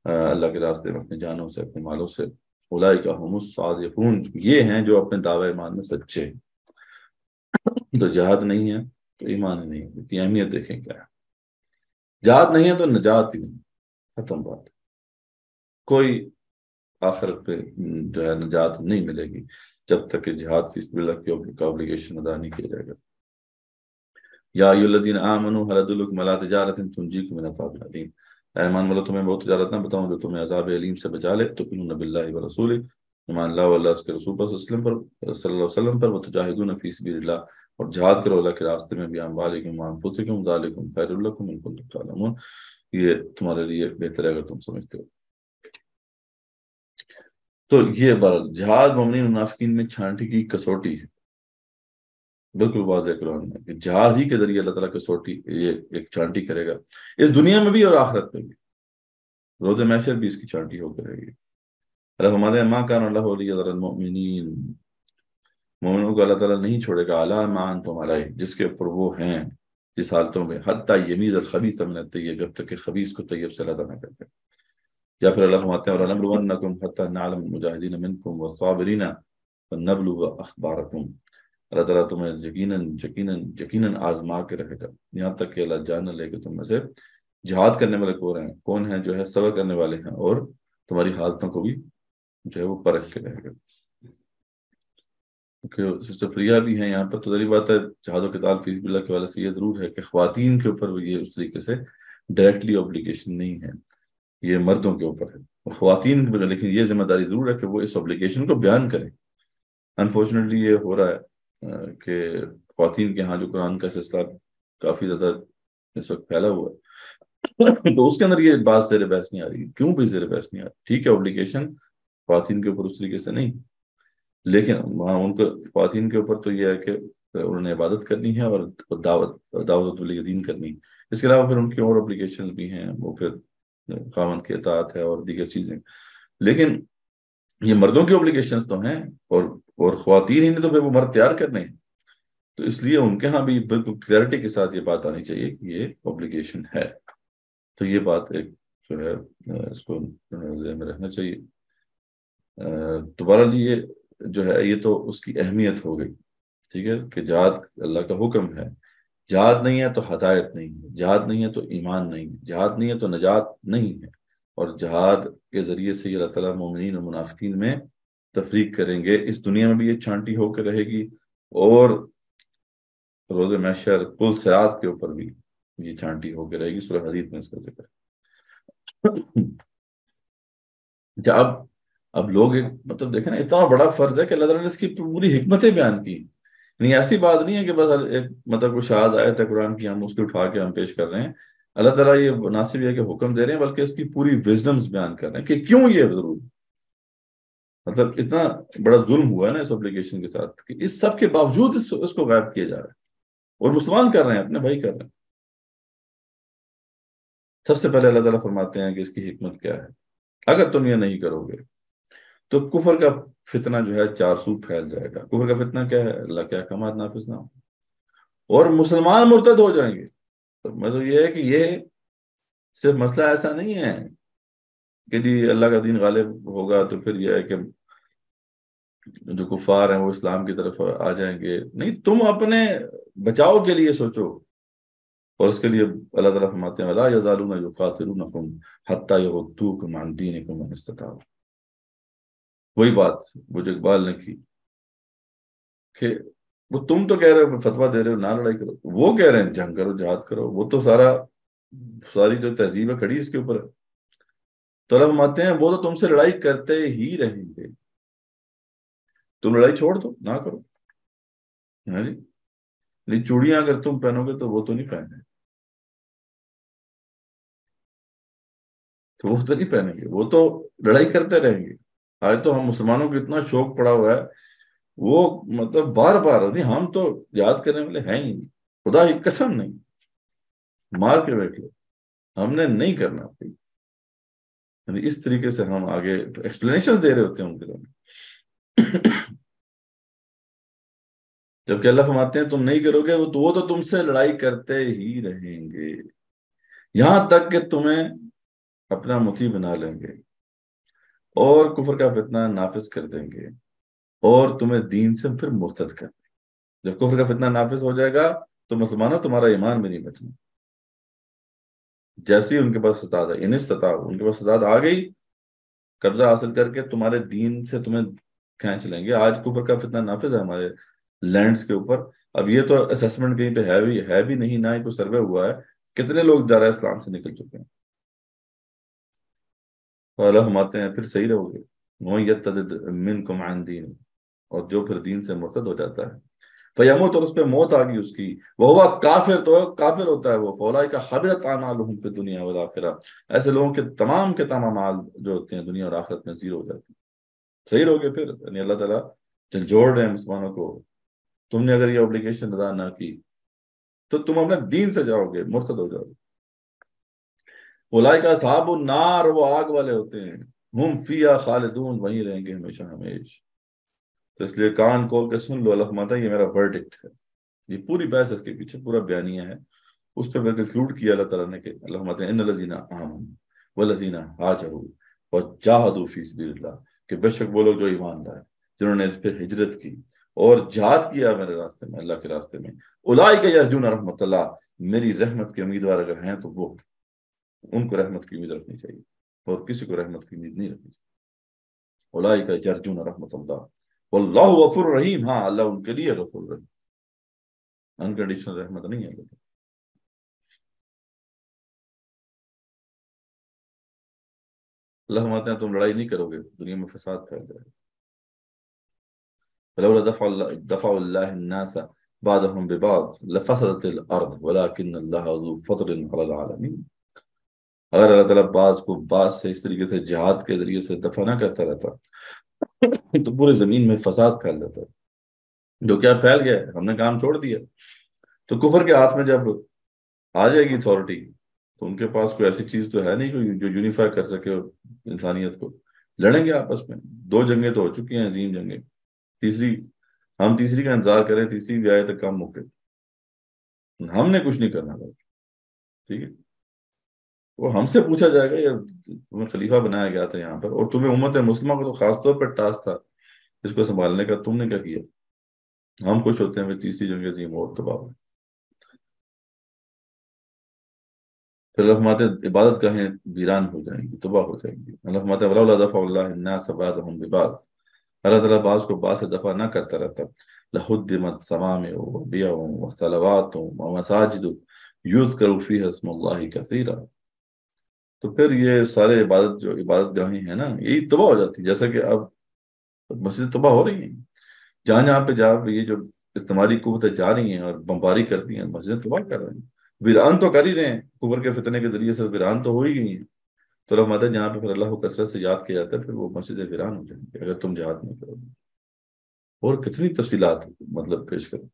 اللہ کے راستے میں اپنے جانوں سے، اپنے مالوں سے۔ اولئک هم الصادقون، یہ ہیں جو اپنے دعوی ایمان میں سچے ہیں۔ تو جہاد نہیں ہے تو ایمان ہی نہیں ہے، کی اہمیت دیکھیں کیا ہے۔ جہاد نہیں ہے تو نجات ہی نہیں، ختم بات، کوئی آخرت پہ جو ہے نجات نہیں ملے گی جب تک کہ جہاد فی سبیل اللہ کی اوبلیگیشن ادا نہیں کیا جائے گا۔ یا ایھا الذین آمنوا ھل ادلکم علی تجارۃ تنجیکم من عذاب الیم، ایمان والو تمہیں بہت تجارت نہ بتاؤں جو تمہیں عذاب علیم سے بچا لے، تؤمنون باللہ ورسولہ، ایمان اللہ واللہ اس کے رسول پر صلی اللہ علیہ وسلم پر، وتجاہدون فی سبیل اللہ، اور جہاد کرو اللہ کے راستے میں بھی، اموالکم وانفسکم ذالکم خیر لکم ان کنتم تعلمون، یہ تمہارے لیے بہتر ہے اگر تم سمجھتے ہو۔ تو یہ جہاد مومنین و منافقین میں چھانٹی کی کسوٹی ہے، بالکل واضح قرآن میں کہ جہاد ہی کے ذریعے اللہ تعالیٰ کسوٹی یہ ایک چھانٹی کرے گا، اس دنیا میں بھی اور آخرت میں بھی، روز محشر بھی اس کی چھانٹی ہو کے رہے گی۔ اللہ ہمارے ماں کان اللہ لیذر المؤمنین، مومنوں کو اللہ تعالیٰ نہیں چھوڑے گا علی ما انتم علیہ، جس کے اوپر وہ ہیں جس حالتوں میں، حتی یمیز الخبیث من الطیب، جب تک کہ خبیث کو طیب سے علیحدہ نہ کرتے۔ یا پھر اللہ فرماتے ہیں وَلَنَبْلُوَنَّكُمْ حَتَّى نَعْلَمَ الْمُجَاهِدِينَ مِنْكُمْ وَالصَّابِرِينَ وَنَبْلُوَ أَخْبَارَكُمْ، اللہ تعالیٰ تمہیں یقیناً آزما کے رہے گا، یہاں تک کہ اللہ جان لے کہ تم میں سے جہاد کرنے والے کون ہیں جو ہے صبر کرنے والے ہیں، اور تمہاری حالتوں کو بھی جو ہے وہ پرکھ کے رہے گا۔ کیونکہ سسٹر پریا بھی ہیں یہاں پر، تو ظاہری بات ہے جہاد و قتال فی سبیل اللہ کے والے سے یہ ضرور ہے کہ خواتین کے اوپر یہ اس طریقے سے ڈائریکٹلی اوبلیگیشن نہیں ہے، یہ مردوں کے اوپر ہے، خواتین کے اوپر، لیکن یہ ذمہ داری ضرور ہے کہ وہ اس اوبلیگیشن کو بیان کریں۔ انفارچونیٹلی یہ ہو رہا ہے کہ خواتین کے ہاں جو قرآن کا سلسلہ کافی زیادہ اس وقت پھیلا ہوا ہے، تو اس کے اندر یہ بات زیر بحث نہیں آ رہی۔ کیوں بھی زیر بحث نہیں آ رہی؟ ٹھیک ہے اوبلیگیشن خواتین کے اوپر اس طریقے سے نہیں، لیکن وہاں ان کو خواتین کے اوپر تو یہ ہے کہ انہوں نے عبادت کرنی ہے اور دعوت تبلیغ دین کرنی ہے، اس کے علاوہ پھر ان کی اور اوبلیگیشنز بھی ہیں، وہ پھر خاوند کی اطاعت ہے اور دیگر چیزیں، لیکن یہ مردوں کی اوبلیگیشنز تو ہیں، اور خواتین ہی نے تو پھر وہ مرد تیار کرنے ہیں، تو اس لیے ان کے ہاں بھی بالکل کلیئرٹی کے ساتھ یہ بات آنی چاہیے کہ یہ اوبلیگیشن ہے۔ تو یہ بات ایک جو ہے اس کو ذہن میں رکھنا چاہیے۔ دوبارہ جی یہ جو ہے یہ تو اس کی اہمیت ہو گئی، ٹھیک ہے، کہ جہاد اللہ کا حکم ہے، جہاد نہیں ہے تو ہدایت نہیں ہے، جہاد نہیں ہے تو ایمان نہیں ہے، جہاد نہیں ہے تو نجات نہیں ہے، اور جہاد کے ذریعے سے یہ اللہ تعالیٰ مومنین و منافقین میں تفریق کریں گے، اس دنیا میں بھی یہ چھانٹی ہو کے رہے گی، اور روز محشر پل صراط کے اوپر بھی یہ چھانٹی ہو کے رہے گی۔ سورہ حدید میں اس کا ذکر ہے۔ اب لوگ ایک مطلب دیکھیں نا، اتنا بڑا فرض ہے کہ اللہ تعالیٰ نے اس کی پوری حکمتیں بیان کی، یعنی ایسی بات نہیں ہے کہ بس ایک مطلب کچھ شاذ آیت ہے قرآن کی ہم اس کو اٹھا کے ہم پیش کر رہے ہیں، اللہ تعالیٰ یہ مناسب ہے کہ حکم دے رہے ہیں، بلکہ اس کی پوری وزڈمز بیان کر رہے ہیں کہ کیوں یہ ضرور، مطلب اتنا بڑا ظلم ہوا ہے نا اس اپلیکیشن کے ساتھ کہ اس سب کے باوجود اس کو غائب کیا جا رہا ہے، اور مسلمان کر رہے ہیں، اپنے بھائی کر رہے ہیں۔ سب سے پہلے اللہ تعالیٰ فرماتے ہیں کہ اس کی حکمت کیا ہے، اگر تم یہ نہیں کرو گے تو کفر کا فتنہ جو ہے چار سو پھیل جائے گا۔ کفر کا فتنہ کیا ہے؟ اللہ کے احکامات نافذ نہ ہو اور مسلمان مرتد ہو جائیں گے۔ تو مطلب یہ ہے کہ یہ صرف مسئلہ ایسا نہیں ہے کہ جی اللہ کا دین غالب ہوگا تو پھر یہ ہے کہ جو کفار ہیں وہ اسلام کی طرف آ جائیں گے، نہیں، تم اپنے بچاؤ کے لیے سوچو، اور اس کے لیے اللہ تعالیٰ فرماتے ہیں وَلَا يَزَالُونَ يُقَاتِلُونَكُمْ حَتَّى يَرُدُّوكُمْ عَنْ دِينِكُمْ إِنِ اسْتَطَاعُوا۔ وہی بات وہ جو اقبال نے کی کہ وہ تم تو کہہ رہے ہو فتویٰ دے رہے ہو نہ لڑائی کرو، وہ کہہ رہے ہیں جنگ کرو، جہاد کرو، وہ تو ساری جو تہذیب ہے کھڑی اس کے اوپر ہے۔ تو اللہ فرماتے ہیں وہ تو تم سے لڑائی کرتے ہی رہیں گے، تم لڑائی چھوڑ دو، نہ کرو۔ ہاں جی، لیکن چوڑیاں اگر تم پہنو گے تو وہ تو نہیں پہنے، تو وہ تو نہیں پہنیں گے، وہ تو لڑائی کرتے رہیں گے۔ آج تو ہم مسلمانوں کو اتنا شوق پڑا ہوا ہے، وہ مطلب بار بار نہیں، ہم تو یاد کرنے والے ہیں ہی نہیں، خدا کی قسم نہیں، مار کے بیٹھ لو، ہم نے نہیں کرنا۔ یعنی اس طریقے سے ہم آگے ایکسپلینیشن دے رہے ہوتے ہیں ان کے سامنے، جبکہ اللہ فرماتے ہیں تم نہیں کرو گے وہ تو تم سے لڑائی کرتے ہی رہیں گے یہاں تک کہ تمہیں اپنا مطیع بنا لیں گے اور کفر کا فتنہ نافذ کر دیں گے اور تمہیں دین سے پھر مرتد کر دیں گے۔ جب کفر کا فتنہ نافذ ہو جائے گا تو مسلمانوں تمہارا ایمان بھی نہیں بچنا، جیسے ہی ان کے پاس استاد ہے، ان کے پاس استاد آ گئی، قبضہ حاصل کر کے تمہارے دین سے تمہیں کھینچ لیں گے۔ آج کفر کا فتنہ نافذ ہے ہمارے لینڈز کے اوپر، اب یہ تو اسیسمنٹ کہیں پہ ہے بھی نہیں، نہ ہی کوئی سروے ہوا ہے کتنے لوگ دائرہ اسلام سے نکل چکے ہیں، اللہ فرماتے ہیں پھر صحیح رہو گے. وَمَن يَرْتَدِدْ مِنْكُمْ عَنْ دِينِهِ، اور جو پھر دین سے مرتد ہو جاتا ہے، فیموت، اور اس پہ موت آ گئی اس کی، وہ کافر، تو کافر ہوتا ہے وہ، فاولئک حبطت اعمالهم فی الدنیا والآخرہ، ایسے لوگوں کے تمام اعمال جو ہوتے ہیں دنیا اور آخرت میں زیرو ہو جاتے ہیں. صحیح رہو گے پھر، یعنی اللہ تعالیٰ جھنجھوڑ رہے ہیں مسلمانوں کو. تم نے اگر یہ اوبلیگیشن ادا نہ کی تو تم اپنے دین سے جاؤ گے، مرتد ہو جاؤ گے. اولئک اصحاب النار، وہ آگ والے ہوتے ہیں، ہم فیہا خالدون، وہیں رہیں گے ہمیشہ ہمیش. تو اس لیے کان کھول کے سن لو، اللہ فرماتا ہے یہ میرا ورڈکٹ ہے. یہ پوری بحث اس کے پیچھے پورا بیانیہ ہے، اس پہ کنکلوڈ کیا اللہ تعالیٰ نے کہ اللہ فرماتے ہیں ان الذین آمنوا والذین ہاجروا وجاہدوا فی سبیل اللہ، کہ بے شک وہ لوگ جو ایمان لائے، جنہوں نے پھر ہجرت کی اور جہاد کیا میرے راستے میں، اللہ کے راستے میں، اولئک یرجون رحمت اللہ، میری رحمت کے امیدوار اگر ہیں تو وہ، ان کو رحمت کی امید رکھنی چاہیے، اور کسی کو رحمت کی امید نہیں رکھنی چاہیے. اولئک یرجون رحمت اللہ واللہ غفور رحیم، ہاں اللہ ان کے لیے غفور رحیم، انکنڈیشنل رحمت نہیں ہے. اللہ فرماتے ہیں تم لڑائی نہیں کرو گے، دنیا میں فساد پھیل جائے گا. فلولا دفع اللہ الناس بعضهم ببعض لفسدت الارض ولكن اللہ ذو فضل علی العالمین. اگر اللہ تعالیٰ بعض کو بعض سے اس طریقے سے جہاد کے ذریعے سے دفع نہ کرتا رہتا تو پورے زمین میں فساد پھیل جاتا، جو کیا پھیل گیا ہے، ہم نے کام چھوڑ دیا. تو کفر کے ہاتھ میں جب آ جائے گی اتھارٹی، تو ان کے پاس کوئی ایسی چیز تو ہے نہیں کوئی جو یونیفائی کر سکے انسانیت کو. لڑیں گے آپس میں، 2 جنگیں تو ہو چکی ہیں، عظیم جنگیں، ہم تیسری کا انتظار کریں، تیسری بھی آئے تک کم موقع. ہم نے کچھ نہیں کرنا تھا، ٹھیک ہے. وہ ہم سے پوچھا جائے گا یا تمہیں خلیفہ بنایا گیا تھا یہاں پر، اور تمہیں امت مسلمہ کو تو خاص طور پر ٹاسک تھا اس کو سنبھالنے کا، تم نے کیا کیا؟ ہم خوش ہوتے ہیں پھر تیسری جنگ عظیم اور تباہ ہوئی. پھر اللہ فرماتے ہیں عبادت گاہیں ویران ہو جائیں گی، تباہ ہو جائیں گی. اللہ فرماتے ہیں ولولا دفع اللہ الناس بعضهم ببعض، اللہ تعالیٰ بعض کو بعض سے دفع نہ کرتا رہتا، لہدمت صوامع وبیع وصلوات ومساجد یذکر فیہا اسم اللہ کثیرا. تو پھر یہ سارے عبادت گاہیں ہیں نا، یہی تباہ ہو جاتی. جیسا کہ اب مسجد تباہ ہو رہی ہیں، جہاں پہ جہاں یہ جو استعماری قوتیں جا رہی ہیں اور بمباری کرتی ہیں، مسجد تباہ کر رہے ہیں، ویران تو کر ہی رہے ہیں، کفر کے فتنے کے ذریعے سے ویران تو ہو ہی گئی ہیں. تو اللہ فرماتا ہے جہاں پہ پھر اللہ کو کثرت سے یاد کیا جاتا ہے، پھر وہ مسجدیں ویران ہو جائیں گی اگر تم جہاد نہیں کرو گے. اور کتنی تفصیلات مطلب پیش کرو.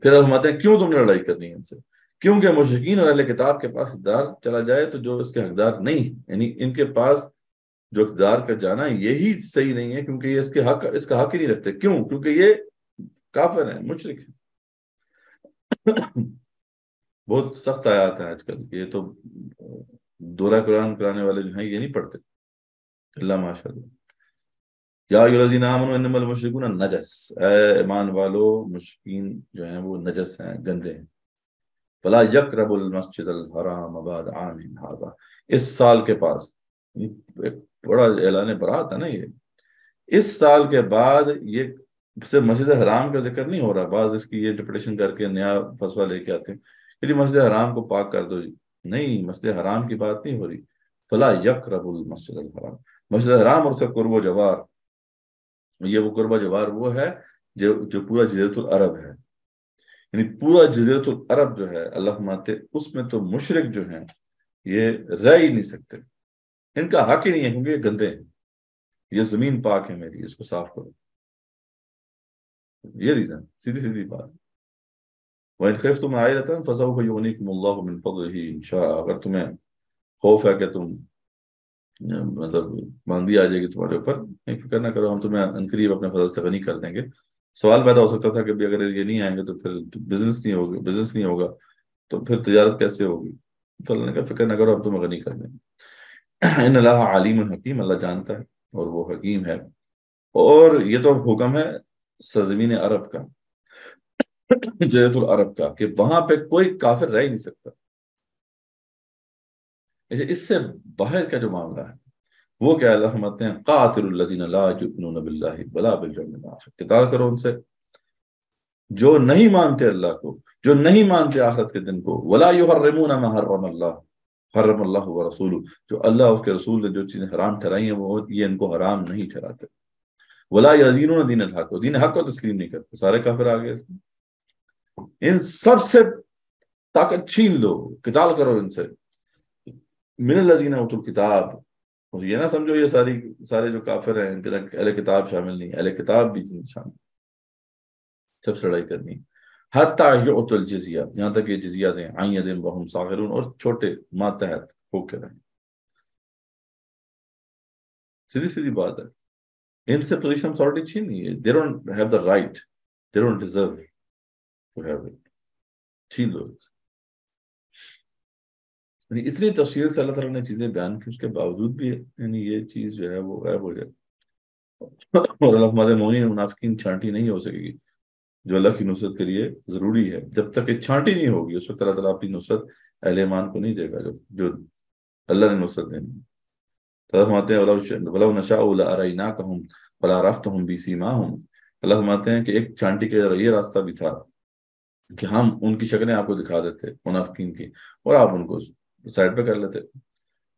پھر اللہ فرماتے ہیں کیوں تم نے لڑائی کرنی ہے ان سے؟ کیونکہ مشرکین اور اہل کتاب کے پاس اقتدار چلا جائے تو جو اس کے حقدار نہیں، یعنی ان کے پاس جو اقتدار کا جانا یہی صحیح نہیں ہے، کیونکہ یہ اس کا حق ہی نہیں رکھتے. کیوں؟ کیونکہ یہ کافر ہیں، مشرک ہیں. بہت سخت آیات ہیں آج کل، یہ تو دورہ قرآن کرانے والے جو ہیں یہ نہیں پڑھتے، اللہ ماشاء اللہ. یا ایھا الذین آمنوا انما المشرکون نجس، اے ایمان والو مشرکین جو ہیں وہ نجس ہیں، گندے ہیں. فلا یقربوا المسجد الحرام بعد عامہم ھذا، اس سال کے پاس، ایک بڑا اعلان برات ہے نا یہ، اس سال کے بعد یہ صرف مسجد حرام کا ذکر نہیں ہو رہا. بعض اس کی یہ انٹرپریٹیشن کر کے نیا فسوہ لے کے آتے ہیں کہ مسجد حرام کو پاک کر دو. نہیں، مسجد حرام کی بات نہیں ہو رہی. فلا یقربوا المسجد الحرام، مسجد حرام اور اس کا قرب و جوار، یہ وہ قرب و جوار وہ ہے جو پورا جزیرۃ العرب ہے، یعنی پورا جزیرۃ العرب جو ہے، اللہ فرماتے اس میں تو مشرک جو ہیں یہ رہ ہی نہیں سکتے، ان کا حق ہی نہیں ہے، کیونکہ یہ گندے ہیں. یہ زمین پاک ہے میری، اس کو صاف کرو. یہ ریزن، سیدھی بات. وَإِنْ خِفْتُمْ عَائِلَةً فَسَوْفَ يُغْنِيكُمُ اللَّهُ مِنْ فَضْلِهِ إِنْ شَاءَ. اگر تمہیں خوف ہے کہ تم مطلب ماندی آ جائے گی تمہارے اوپر، نہیں فکر نہ کرو، ہم تمہیں عنقریب اپنے فضل سے غنی کر دیں گے. سوال پیدا ہو سکتا تھا کہ اگر یہ نہیں آئیں گے تو پھر بزنس نہیں ہوگا تو پھر تجارت کیسے ہوگی؟ تو اللہ نے کہا فکر نہ کرو، ہم تمہیں غنی کر دیں گے. ان اللہ علیم حکیم، اللہ جانتا ہے اور وہ حکیم ہے. اور یہ تو حکم ہے سرزمین عرب کا، جزیرۃ العرب کا، کہ وہاں پہ کوئی کافر رہ ہی نہیں سکتا. اس سے باہر کا جو معاملہ ہے وہ کیا؟ اللہ فرماتے ہیں قاتل الذین لا یؤمنون باللہ ولا بالیوم الآخر، قتال کرو ان سے جو نہیں مانتے اللہ کو، جو نہیں مانتے آخرت کے دن کو. ولا یحرمون ما حرم اللہ، حرم اللہ و رسول، جو اللہ اور اس کے رسول نے جو چیزیں حرام ٹھہرائی ہیں وہ یہ ان کو حرام نہیں ٹھہراتے. ولا یدینون دین الحق، دین حق کو تسلیم نہیں کرتے. سارے کافر آ گئے اس میں. ان سب سے طاقت چھین لو، قتال کرو ان سے. من الذین اوتوا الکتاب، اور یہ نہ سمجھو یہ سارے جو کافر ہیں ان کے اندر اہل کتاب شامل نہیں، اہل کتاب بھی شامل، سب سے لڑائی کرنی. حتیٰ یعطوا الجزیہ، یہاں تک یہ جزیہ دیں، عن ید وہم صاغرون، اور چھوٹے ماتحت ہو کے رہیں. سیدھی بات ہے. ان سے پوزیشن اتھارٹی چھین نہیں ہے. they don't have the right, they don't deserve to have it. چھین لو. یعنی اتنی تفصیل سے اللہ تعالیٰ نے چیزیں بیان کی، اس کے باوجود بھی یعنی یہ چیز جو ہے وہ غائب ہو جائے. اور اللہ فرماتے ہیں مومنین منافقین چھانٹی نہیں ہو سکے گی جو اللہ کی نصرت کے لیے ضروری ہے. جب تک کہ چھانٹی نہیں ہوگی اس وقت اللہ تعالیٰ اپنی نصرت اہل ایمان کو نہیں دے گا جو اللہ نے نصرت دینی. تو اللہ فرماتے ہیں وَلَوْ نَشَاءُ لَأَرَيْنَاكَهُمْ فَلَعَرَفْتَهُمْ بِسِيمَاهُمْ. اللہ فرماتے ہیں کہ ایک چھانٹی کا یہ راستہ بھی تھا کہ ہم ان کی شکلیں آپ کو دکھا دیتے منافقین کی، اور آپ ان کو سائڈ پہ کر لیتے.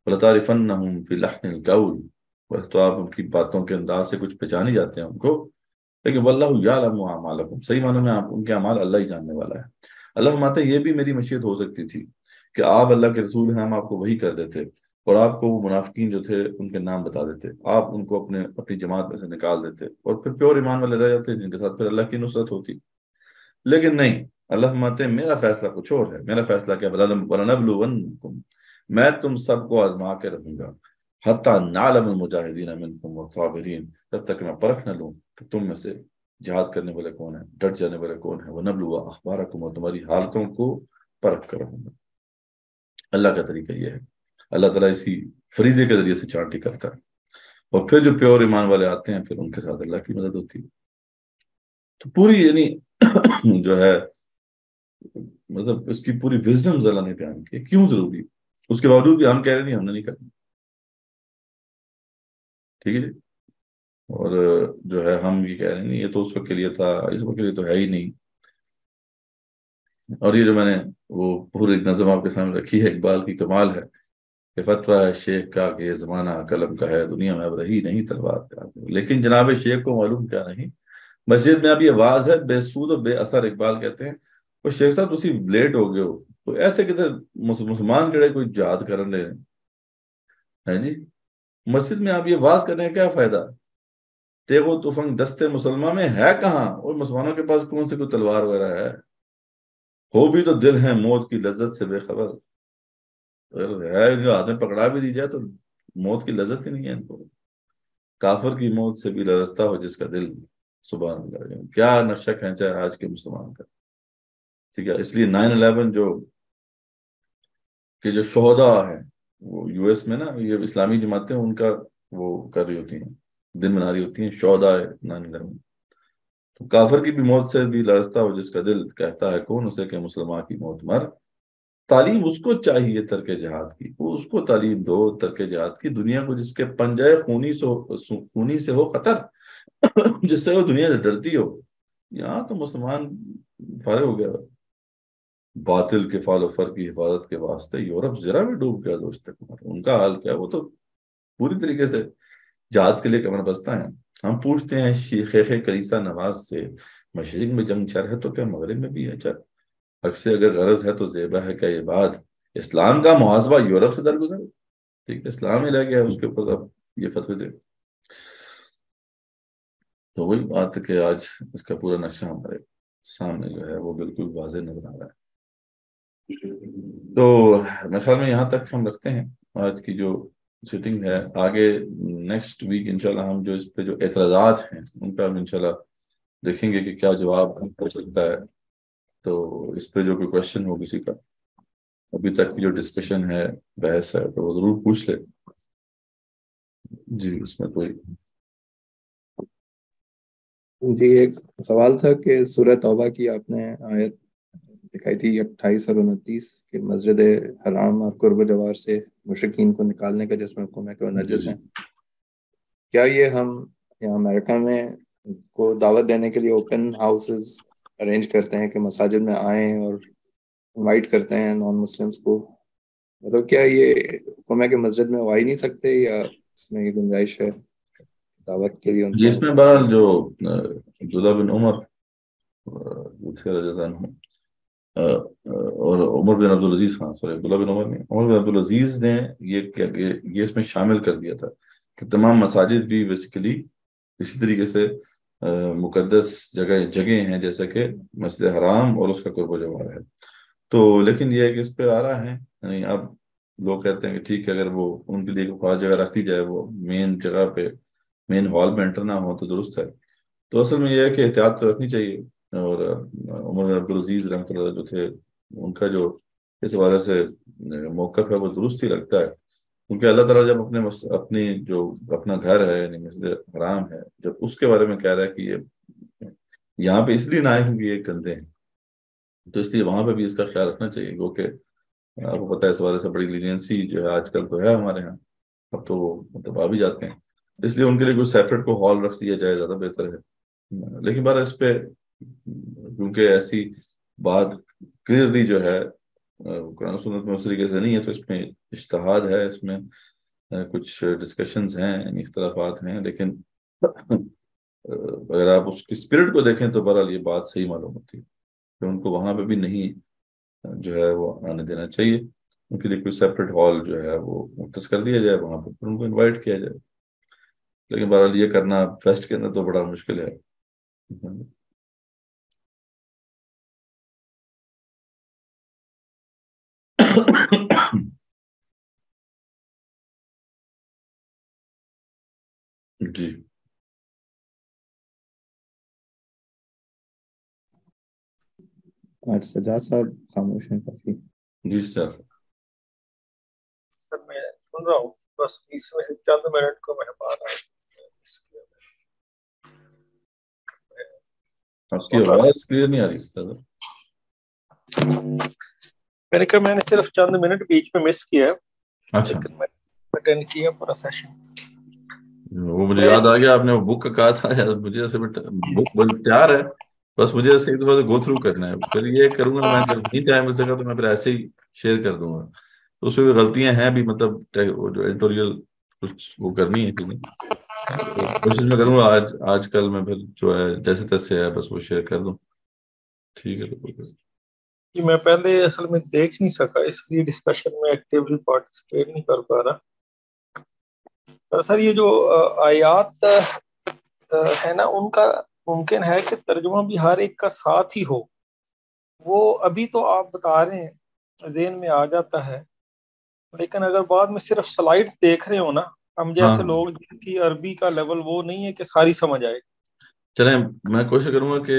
وَلَتَعْرِفَنَّهُمْ فِي لَحْنِ الْقَوْلِ، تو آپ ان کی باتوں کے انداز سے کچھ پہچان ہی جاتے ہیں ان کو. لیکن وَاللَّهُ يَعْلَمُ أَعْمَالَكُمْ، صحیح معنوں میں آپ ان کے اعمال اللہ ہی جاننے والا ہے. اللہ فرماتے ہیں یہ بھی میری مشیت ہو سکتی تھی کہ آپ اللہ کے رسول ہیں، ہم آپ کو وحی کر دیتے اور آپ کو وہ منافقین جو تھے ان کے نام بتا دیتے، آپ ان کو اپنی جماعت میں سے نکال دیتے اور پھر پیور ایمان والے رہ جاتے جن کے ساتھ پھر اللہ کی نصرت ہوتی. لیکن نہیں، اللہ فرماتے ہیں میرا فیصلہ کچھ اور ہے. میرا فیصلہ کیا؟ وَلَنَبْلُوَنَّكُمْ، میں تم سب کو آزما کے رکھوں گا. حَتَّى نَعْلَمَ الْمُجَاهِدِينَ مِنْكُمْ وَالصَّابِرِينَ، تب تک میں پرکھ نہ لوں کہ تم میں سے جہاد کرنے والے کون ہیں، ڈٹ جانے والے کون ہیں. وَنَبْلُوَ أَخْبَارَكُمْ، اور تمہاری حالتوں کو پرکھ کر رہوں گا. اللہ کا طریقہ یہ ہے. اللہ تعالیٰ اسی فریضے کے ذریعے سے چارٹی کرتا ہے، اور پھر جو پیور ایمان والے آتے ہیں پھر ان کے ساتھ اللہ کی مدد ہوتی ہے. تو پوری یعنی جو ہے مطلب اس کی پوری وزڈم اللہ نے بیان کی کیوں ضروری، اس کے باوجود بھی ہم کہہ رہے نہیں، ہم نے نہیں کرنا. ٹھیک ہے جی. اور جو ہے ہم یہ کہہ رہے ہیں یہ تو اس وقت کے لیے تھا، اس وقت کے لیے تو ہے ہی نہیں. اور یہ جو میں نے وہ پوری نظم آپ کے سامنے رکھی ہے، اقبال کی کمال ہے کہ فتویٰ ہے شیخ کا کہ یہ زمانہ قلم کا ہے، دنیا میں اب رہی نہیں تلوار کا. لیکن جناب شیخ کو معلوم کیا نہیں، مسجد میں اب یہ آواز ہے بے سود و بے اثر. اقبال کہتے ہیں وہ شیخ صاحب تسی لیٹ ہو گئے ہو تو ایسے کہ مسلمان جڑے کوئی جہاد کرنے ہیں جی، مسجد میں آپ یہ آواز کرنے کا کیا فائدہ؟ تیغو تفنگ دستے مسلمان میں ہے کہاں، اور مسلمانوں کے پاس کون سے کوئی تلوار وغیرہ ہے؟ ہو بھی تو دل ہے موت کی لذت سے بے خبر. اگر ہے جو ہاتھ میں پکڑا بھی دی جائے تو موت کی لذت ہی نہیں ہے ان کو. کافر کی موت سے بھی لرزتا ہو جس کا دل، سبحان اللہ. کیا نقشہ کھینچا ہے آج کے مسلمان کا. ٹھیک ہے، اس لیے 9/11 جو شہداء ہیں وہ یو ایس میں نا یہ اسلامی جماعتیں ان کا وہ کر رہی ہوتی ہیں، دن منا رہی ہوتی ہیں شہداء 9/11. تو کافر کی بھی موت سے بھی لرزتا ہو جس کا دل، کہتا ہے کون اسے کہ مسلمان کی موت مر. تعلیم اس کو چاہیے ترک جہاد کی، وہ اس کو تعلیم دو ترک جہاد کی. دنیا کو جس کے پنجے خونی سے ہو خطر، جس سے وہ دنیا سے ڈرتی ہو. یہاں تو مسلمان فارغ ہو گیا باطل کے فال و فر کی حفاظت کے واسطے. یورپ ذرا بھی ڈوب گیا دوست، ان کا حال کیا؟ وہ تو پوری طریقے سے جہاد کے لیے کمر بستہ ہیں. ہم پوچھتے ہیں شیخ کلیسا نواز سے، مشرق میں جنگ چر ہے تو کیا مغرب میں بھی ہے چر؟ اکثر اگر غرض ہے تو زیبا ہے کیا یہ بات، اسلام کا محاسبہ یورپ سے درگزر. ٹھیک ہے، اسلام ہی رہ گیا اس کے اوپر اب یہ فتوی دے. تو وہی بات ہے کہ آج اس کا پورا نقشہ ہمارے سامنے جو ہے وہ بالکل واضح نظر آ رہا ہے. تو میرے خیال میں یہاں تک ہم رکھتے ہیں آج کی جو سیٹنگ ہے. آگے نیکسٹ ویک انشاءاللہ ہم جو اس پہ جو اعتراضات ہیں ان پہ ہم انشاءاللہ دیکھیں گے کہ کیا جواب ہو سکتا ہے. تو اس پہ جو کوئی کوشچن ہو کسی کا، ابھی تک کی جو ڈسکشن ہے، بحث ہے، تو وہ ضرور پوچھ لے. جی اس میں کوئی جی ایک سوال تھا کہ سورہ توبہ کی آپ نے آیت دکھائی تھی 28 اور 29 کہ مسجد حرام اور قرب جوار سے مشرکین کو نکالنے کا جس میں حکم ہے کہ وہ نجس ہیں. کیا یہ ہم یہاں امریکہ میں کو دعوت دینے کے لیے اوپن ہاؤسز ارینج کرتے ہیں کہ مساجد میں آئیں اور انوائٹ کرتے ہیں نان مسلمس کو مطلب کیا یہ حکم ہے کہ مسجد میں وہ آ ہی نہیں سکتے، یا اس میں یہ گنجائش ہے دعوت کے لیے ان یہ کو؟ اس میں بہرحال جو عبداللہ بن عمر رضی اللہ عنہ اور عمر بن عبدالعزیز، ہاں سوری عبداللہ بن عمر نہیں، عمر بن عبدالعزیز نے یہ کیا کہ یہ اس میں شامل کر دیا تھا کہ تمام مساجد بھی بیسیکلی اسی طریقے سے مقدس جگہیں ہیں جیسا کہ مسجد حرام اور اس کا قرب و جوار ہے. تو لیکن یہ ہے کہ اس پہ آ رہا ہے، یعنی اب لوگ کہتے ہیں کہ ٹھیک ہے اگر وہ ان کے لیے کوئی خاص جگہ رکھ دی جائے، وہ مین جگہ پہ مین ہال میں انٹر نہ ہو تو درست ہے. تو اصل میں یہ ہے کہ احتیاط تو رکھنی چاہیے. اور عمر بن عبدالعزیز رحمۃ اللہ جو تھے، ان کا جو اس حوالے سے موقف ہے وہ درست ہی لگتا ہے، کیونکہ اللہ تعالیٰ جب اپنی جو اپنا گھر ہے یعنی مسجد حرام ہے، جب اس کے بارے میں کہہ رہا ہے کہ یہ یہاں پہ اس لیے نہ آئے کیونکہ یہ گندے ہیں، تو اس لیے وہاں پہ بھی اس کا خیال رکھنا چاہیے. کیونکہ آپ کو پتہ ہے اس حوالے سے بڑی لینینسی جو ہے آج کل تو ہے ہمارے یہاں، اب تو وہ مطلب آ بھی جاتے ہیں، اس لیے ان کے لیے کوئی سیپریٹ کو ہال رکھ دیا جائے زیادہ بہتر ہے. لیکن بار اس پہ کیونکہ ایسی بات کلیئرلی جو ہے قرآن و سنت میں اس طریقے سے نہیں ہے، تو اس میں اجتہاد ہے، اس میں کچھ ڈسکشنز ہیں، یعنی اختلافات ہیں. لیکن اگر آپ اس کی اسپرٹ کو دیکھیں تو بہرحال یہ بات صحیح معلوم ہوتی ہے کہ ان کو وہاں پہ بھی نہیں جو ہے وہ آنے دینا چاہیے. ان کے لیے کوئی سیپریٹ ہال جو ہے وہ مختص کر دیا جائے، وہاں پہ پھر ان کو انوائٹ کیا جائے. لیکن بہرحال یہ کرنا فیسٹ کے اندر تو بڑا مشکل ہے. جی آج سجاد صاحب خاموش ہیں کافی. جی سر میں سن رہا ہوں، بس اس میں سے چند منٹ کو مہمان آئے، آپ کی آواز کلیئر نہیں آ رہی سر. میں نے کہا میں نے صرف چند منٹ بیچ میں مس کیا، اچھا، لیکن میں اٹینڈ کیا پورا سیشن. وہ مجھے یاد آ گیا آپ نے وہ بک کا کہا تھا یار، مجھے ایسے بک تیار ہے، بس مجھے ایسے ایک دفعہ گو تھرو کرنا ہے. پھر یہ کروں گا میں جب نہیں ٹائم مل سکا تو میں پھر ایسے ہی شیئر کر دوں گا. تو اس میں بھی غلطیاں ہیں بھی، مطلب جو ایڈیٹوریل کچھ وہ کرنی ہے چیزیں، کوشش میں کروں گا آج کل میں پھر جو ہے جیسے تیسے ہے بس وہ شیئر کر دوں. ٹھیک ہے. کہ میں پہلے اصل میں دیکھ نہیں سکا، اس لیے ڈسکشن میں ایکٹیولی پارٹیسپیٹ نہیں کر پا رہا. سر یہ جو آیات ہے نا، ان کا ممکن ہے کہ ترجمہ بھی ہر ایک کا ساتھ ہی ہو، وہ ابھی تو آپ بتا رہے ہیں ذہن میں آ جاتا ہے، لیکن اگر بعد میں صرف سلائڈ دیکھ رہے ہو نا، ہم جیسے لوگ جن کی عربی کا لیول وہ نہیں ہے کہ ساری سمجھ آئے. چلیں میں کوشش کروں گا کہ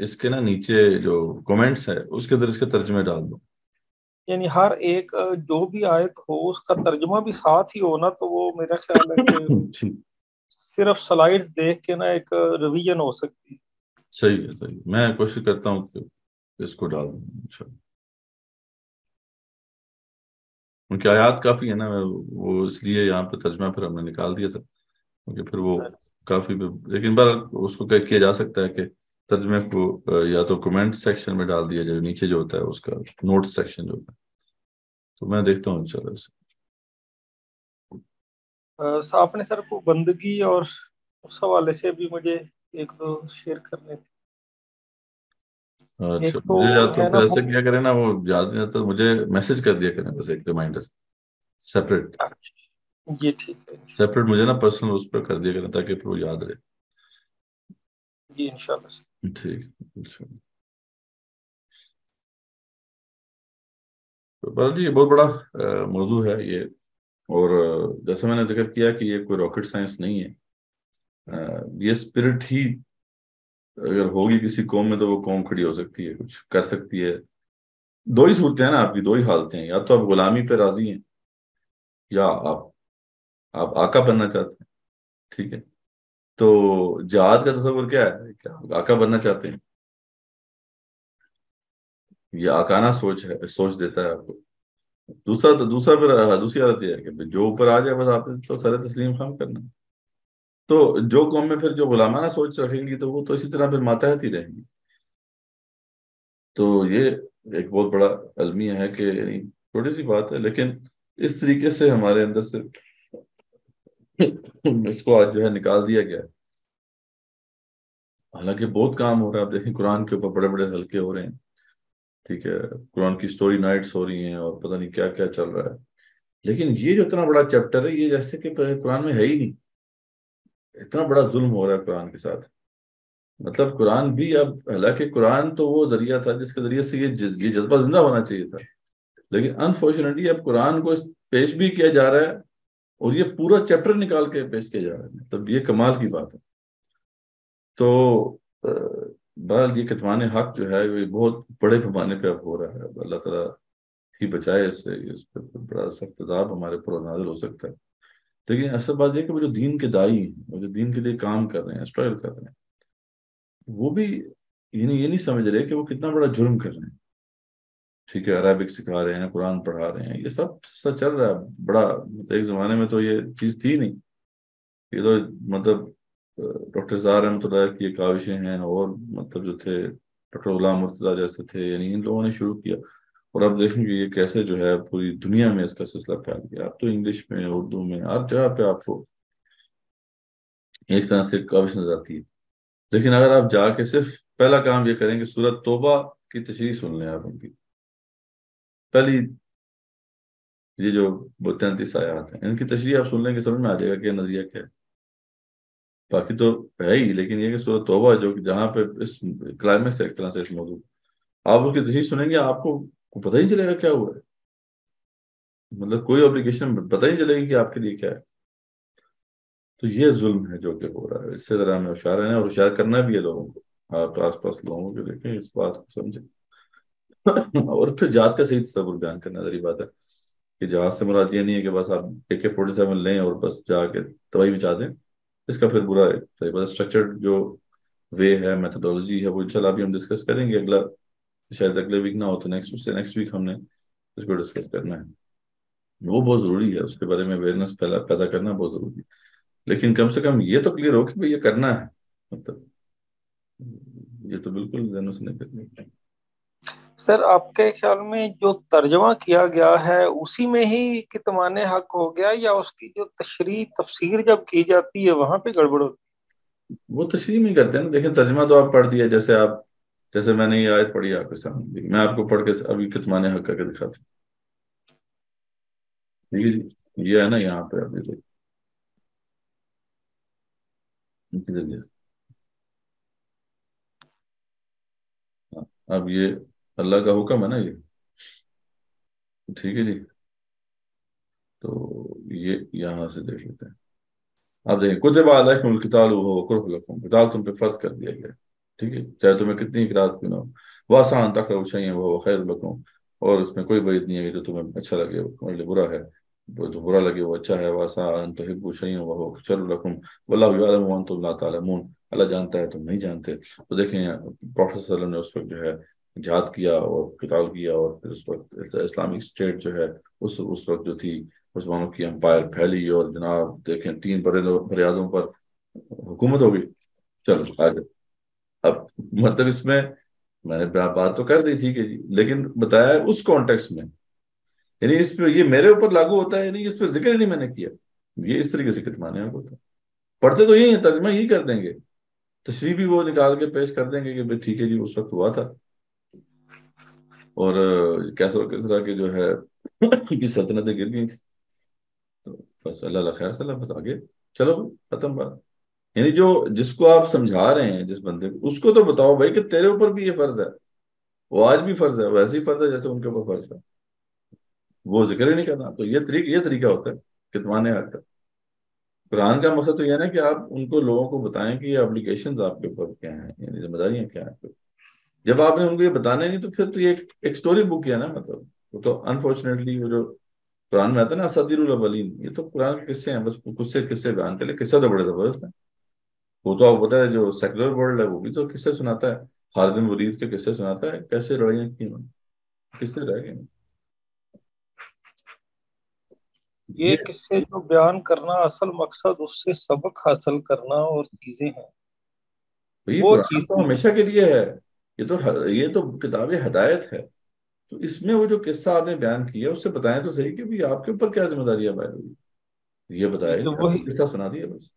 اس کے نا نیچے جو کومنٹس ہے اس کے اندر اس کے ترجمے ڈال دوں، یعنی ہر ایک جو بھی آیت ہو اس کا ترجمہ بھی ساتھ ہی ہونا، تو وہ میرا خیال ہے کہ صرف سلائڈ دیکھ کے نا ایک ریویژن ہو سکتی. صحیح ہے. میں کوشش کرتا ہوں کہ اس کو ڈال دوں انشاءاللہ. ان کی آیات کافی ہے نا، وہ اس لیے یہاں پہ ترجمہ پھر ہم نے نکال دیا تھا کیونکہ پھر وہ کافی، لیکن بار اس کو کیا جا سکتا ہے کہ ترجمے کو یا تو کمنٹ سیکشن میں ڈال دیا جائے، نیچے جو ہوتا ہے اس کا نوٹ سیکشن جو ہوتا ہے. تو میں دیکھتا ہوں انشاءاللہ اسے. آپ نے سر کو بندگی اور اس حوالے سے بھی مجھے ایک دو شیئر کرنے تھے. اچھا، مجھے یا تو پھر ایسا کیا کریں نا، وہ یاد نہیں آتا مجھے میسج کر دیا کریں بس ایک ریمائنڈر سیپریٹ. یہ ٹھیک ہے، سیپریٹ مجھے نا پرسنل اس پہ کر دیا کریں تاکہ پھر وہ یاد رہے. جی انشاءاللہ. ٹھیک انشاءاللہ. تو جی یہ بہت بڑا موضوع ہے یہ، اور جیسے میں نے ذکر کیا کہ یہ کوئی راکٹ سائنس نہیں ہے. یہ اسپرٹ ہی اگر ہوگی کسی قوم میں تو وہ قوم کھڑی ہو سکتی ہے، کچھ کر سکتی ہے. دو ہی صورتیں ہیں نا آپ کی، دو ہی حالتیں ہیں، یا تو آپ غلامی پہ راضی ہیں یا آپ آقا بننا چاہتے ہیں. ٹھیک ہے، تو جہاد کا تصور کیا ہے کہ آپ آقا بننا چاہتے ہیں، یہ آقانہ سوچ دیتا ہے آپ کو. دوسرا پھر دوسری حالت یہ ہے کہ جو اوپر آ جائے بس آپ نے تو سر تسلیم خام کرنا. تو جو قوم میں پھر جو غلامانہ سوچ رکھیں گی تو وہ تو اسی طرح پھر ماتحت ہی رہیں گی. تو یہ ایک بہت بڑا المیہ ہے کہ چھوٹی سی بات ہے، لیکن اس طریقے سے ہمارے اندر سے اس کو آج جو ہے نکال دیا گیا ہے۔ حالانکہ بہت کام ہو رہا ہے، آپ دیکھیں قرآن کے اوپر بڑے بڑے حلقے ہو رہے ہیں، ٹھیک ہے، قرآن کی سٹوری نائٹس ہو رہی ہیں اور پتہ نہیں کیا کیا چل رہا ہے، لیکن یہ جو اتنا بڑا چیپٹر ہے، یہ جیسے کہ قرآن میں ہے ہی نہیں۔ اتنا بڑا ظلم ہو رہا ہے قرآن کے ساتھ۔ مطلب قرآن بھی اب، حالانکہ قرآن تو وہ ذریعہ تھا جس کے ذریعے سے یہ جذبہ زندہ ہونا چاہیے تھا، لیکن انفارچونیٹلی اب قرآن کو پیش بھی کیا جا رہا ہے اور یہ پورا چیپٹر نکال کے پیش کیا جا رہا ہے، مطلب یہ کمال کی بات ہے۔ تو بہرحال یہ کتمان حق جو ہے یہ بہت بڑے پیمانے پہ اب ہو رہا ہے، اب اللہ تعالیٰ ہی بچائے اس سے، اس پہ بڑا سخت عذاب ہمارے پر نازل ہو سکتا ہے۔ لیکن اصل بات یہ کہ وہ جو دین کے دائی ہیں، وہ جو دین کے لیے کام کر رہے ہیں، اسٹرگل کر رہے ہیں، وہ بھی یہ نہیں سمجھ رہے کہ وہ کتنا بڑا جرم کر رہے ہیں، ٹھیک ہے، عربک سکھا رہے ہیں، قرآن پڑھا رہے ہیں، یہ سب سچ چل رہا ہے بڑا۔ ایک زمانے میں تو یہ چیز تھی نہیں، یہ تو مطلب ڈاکٹر زار احمد اللہ کی یہ کاوشیں ہیں، اور مطلب جو تھے ڈاکٹر غلام مرتضیٰ جیسے تھے، یعنی ان لوگوں نے شروع کیا، اور اب دیکھیں گے یہ کیسے جو ہے پوری دنیا میں اس کا سلسلہ پھیل گیا۔ اب تو انگلش میں، اردو میں، ہر جگہ پہ آپ کو ایک طرح سے کاوش نظر آتی ہے۔ لیکن اگر آپ جا کے صرف پہلا کام یہ کریں کہ سورۃ توبہ کی تشریح سن لیں، آپ ان کی پہلی یہ جو 33 آیات ہیں، ان کی تشریح آپ سن لیں کہ سمجھ میں آ جائے گا کہ نظریہ کیا ہے۔ باقی تو ہے ہی، لیکن یہ کہ سورۃ توبہ جو کہ جہاں پہ اس کلائمیکس ہے ایک طرح سے اس موضوع، آپ اس کی تشریح سنیں گے، آپ کو پتہ ہی چلے گا کیا ہوا ہے، مطلب کوئی اپلیکیشن پتہ ہی چلے گی کہ آپ کے لیے کیا ہے۔ تو یہ ظلم ہے جو کہ ہو رہا ہے، اس سے ذرا ہمیں ہوشیار رہنا ہے، اور ہوشیار کرنا بھی ہے لوگوں کو، آپ آس پاس لوگوں کو دیکھیں، اس بات کو سمجھیں اور پھر جہاد کا صحیح تصور بیان کرنا ضروری بات ہے کہ جہاد سے مراد یہ نہیں ہے کہ بس آپ AK-47 لیں اور بس جا کے تباہی مچا دیں، اس کا پھر برا ہے۔ بس اسٹرکچرڈ جو وے ہے، میتھڈولوجی ہے، وہ انشاءاللہ ابھی ہم ڈسکس کریں گے، اگلا شاید اگلے ویک نہ ہو تو نیکسٹ، اس سے نیکسٹ ویک ہم نے اس کو ڈسکس کرنا ہے۔ وہ بہت ضروری ہے، اس کے بارے میں اویئرنیس پیدا کرنا بہت ضروری ہے، لیکن کم سے کم یہ تو کلیئر ہو کہ بھئی یہ کرنا ہے، مطلب یہ تو بالکل ذہنوں سے نکلنے ہے۔ سر آپ کے خیال میں جو ترجمہ کیا گیا ہے اسی میں ہی کتمان حق ہو گیا، یا اس کی جو تشریح تفسیر جب کی جاتی ہے وہاں پہ گڑبڑ ہوتی وہ تشریح نہیں کرتے نا، دیکھیں ترجمہ تو آپ پڑھ دیا، جیسے میں نے یہ آیت پڑھی آپ کے سامنے، میں آپ کو پڑھ کے ابھی کتمان حق کر کے دکھاتا ہوں، یہ ہے نا یہاں پہ ابھی تو اب یہ اللہ کا حکم ہے نا، یہ ٹھیک ہے جی، تو یہ یہاں سے دیکھ لیتے ہیں۔ آپ دیکھیں کتب علیکم القتال وہو کرہ لکم، قتال تم پہ فرض کر دیا گیا، ٹھیک ہے، چاہے تمہیں کتنی اقرار کیوں نہ ہو، وعسیٰ ان تکرہوا شیئا وہو خیر لکم، اور اس میں کوئی بعید نہیں ہے کہ جو تمہیں اچھا لگے وہ تمہارے لیے برا ہے، جو برا لگے وہ اچھا ہے، وعسیٰ ان تحبوا شیئا وہو شر لکم واللہ یعلم وانتم لا تعلمون، اللہ جانتا ہے تم نہیں جانتے۔ تو دیکھیں پروفیسر صلی اللہ علیہ وسلم نے اس وقت جو ہے جہاد کیا اور قتال کیا، اور پھر اس وقت اسلامک اسٹیٹ جو ہے اس وقت جو تھی، مسلمانوں کی امپائر پھیلی، اور جناب دیکھیں 3 بر اعظموں پر حکومت ہو گئی۔ چلو آگے، اب مطلب اس میں نے بات تو کر دی تھی کہ جی، لیکن بتایا اس کانٹیکس میں، یعنی اس پہ یہ میرے اوپر لاگو ہوتا ہے، یعنی اس پہ ذکر ہی نہیں میں نے کیا، یہ اس طریقے سے کتمان حق ہوتا ہے۔ پڑھتے تو یہی ہیں، ترجمہ یہی کر دیں گے، تشریح بھی وہ نکال کے پیش کر دیں گے کہ بھائی ٹھیک ہے جی اس وقت ہوا تھا، اور کیسا کہ جو ہے کی سلطنتیں گر گئی تھی، تو بس اللہ خیر صلی اللہ، بس آگے چلو ختم بات۔ یعنی جس کو آپ سمجھا رہے ہیں، جس بندے کو، اس کو تو بتاؤ بھائی کہ تیرے اوپر بھی یہ فرض ہے، وہ آج بھی فرض ہے، ویسے ہی فرض ہے جیسے ان کے اوپر فرض ہے، وہ ذکر ہی نہیں کرنا۔ تو یہ طریقہ ہوتا ہے کتمان حق کا۔ قرآن کا مقصد تو یہ ہے نا کہ آپ ان کو لوگوں کو بتائیں کہ یہ اپلیکیشنز آپ کے اوپر کیا ہیں، یعنی ذمہ داریاں کیا ہیں۔ جب آپ نے ان کو یہ بتانا نہیں تو پھر تو یہ ایک سٹوری بک ہے نا، مطلب وہ تو انفارچونیٹلی وہ جو قرآن میں آتا ہے نا اساطیر الاولین، یہ تو قرآن کے قصے ہیں، بس کچھ سے قصے بیان کر لے، قصہ تو بڑے زبردست ہیں، وہ تو آپ پتا ہے جو سیکولر ورلڈ ہے وہ بھی تو قصے سناتا ہے، خالد بن ولید کے قصے سناتا ہے، کیسے لڑائیاں کی انہوں نے، قصے رہ گئے یہ قصے جو بیان کرنا اصل مقصد اس سے سبق حاصل کرنا اور چیزیں ہیں، یہ وہ قرآن چیز تو ہمیشہ کے لیے ہے، یہ تو کتاب ہدایت ہے، تو اس میں وہ جو قصہ آپ نے بیان کیا اس سے بتائیں تو صحیح کہ بھی آپ کے اوپر کیا ذمہ داریاں بائر ہوئی، یہ بتائے تو کہ آپ وہی، نے قصہ سنا دیا بس.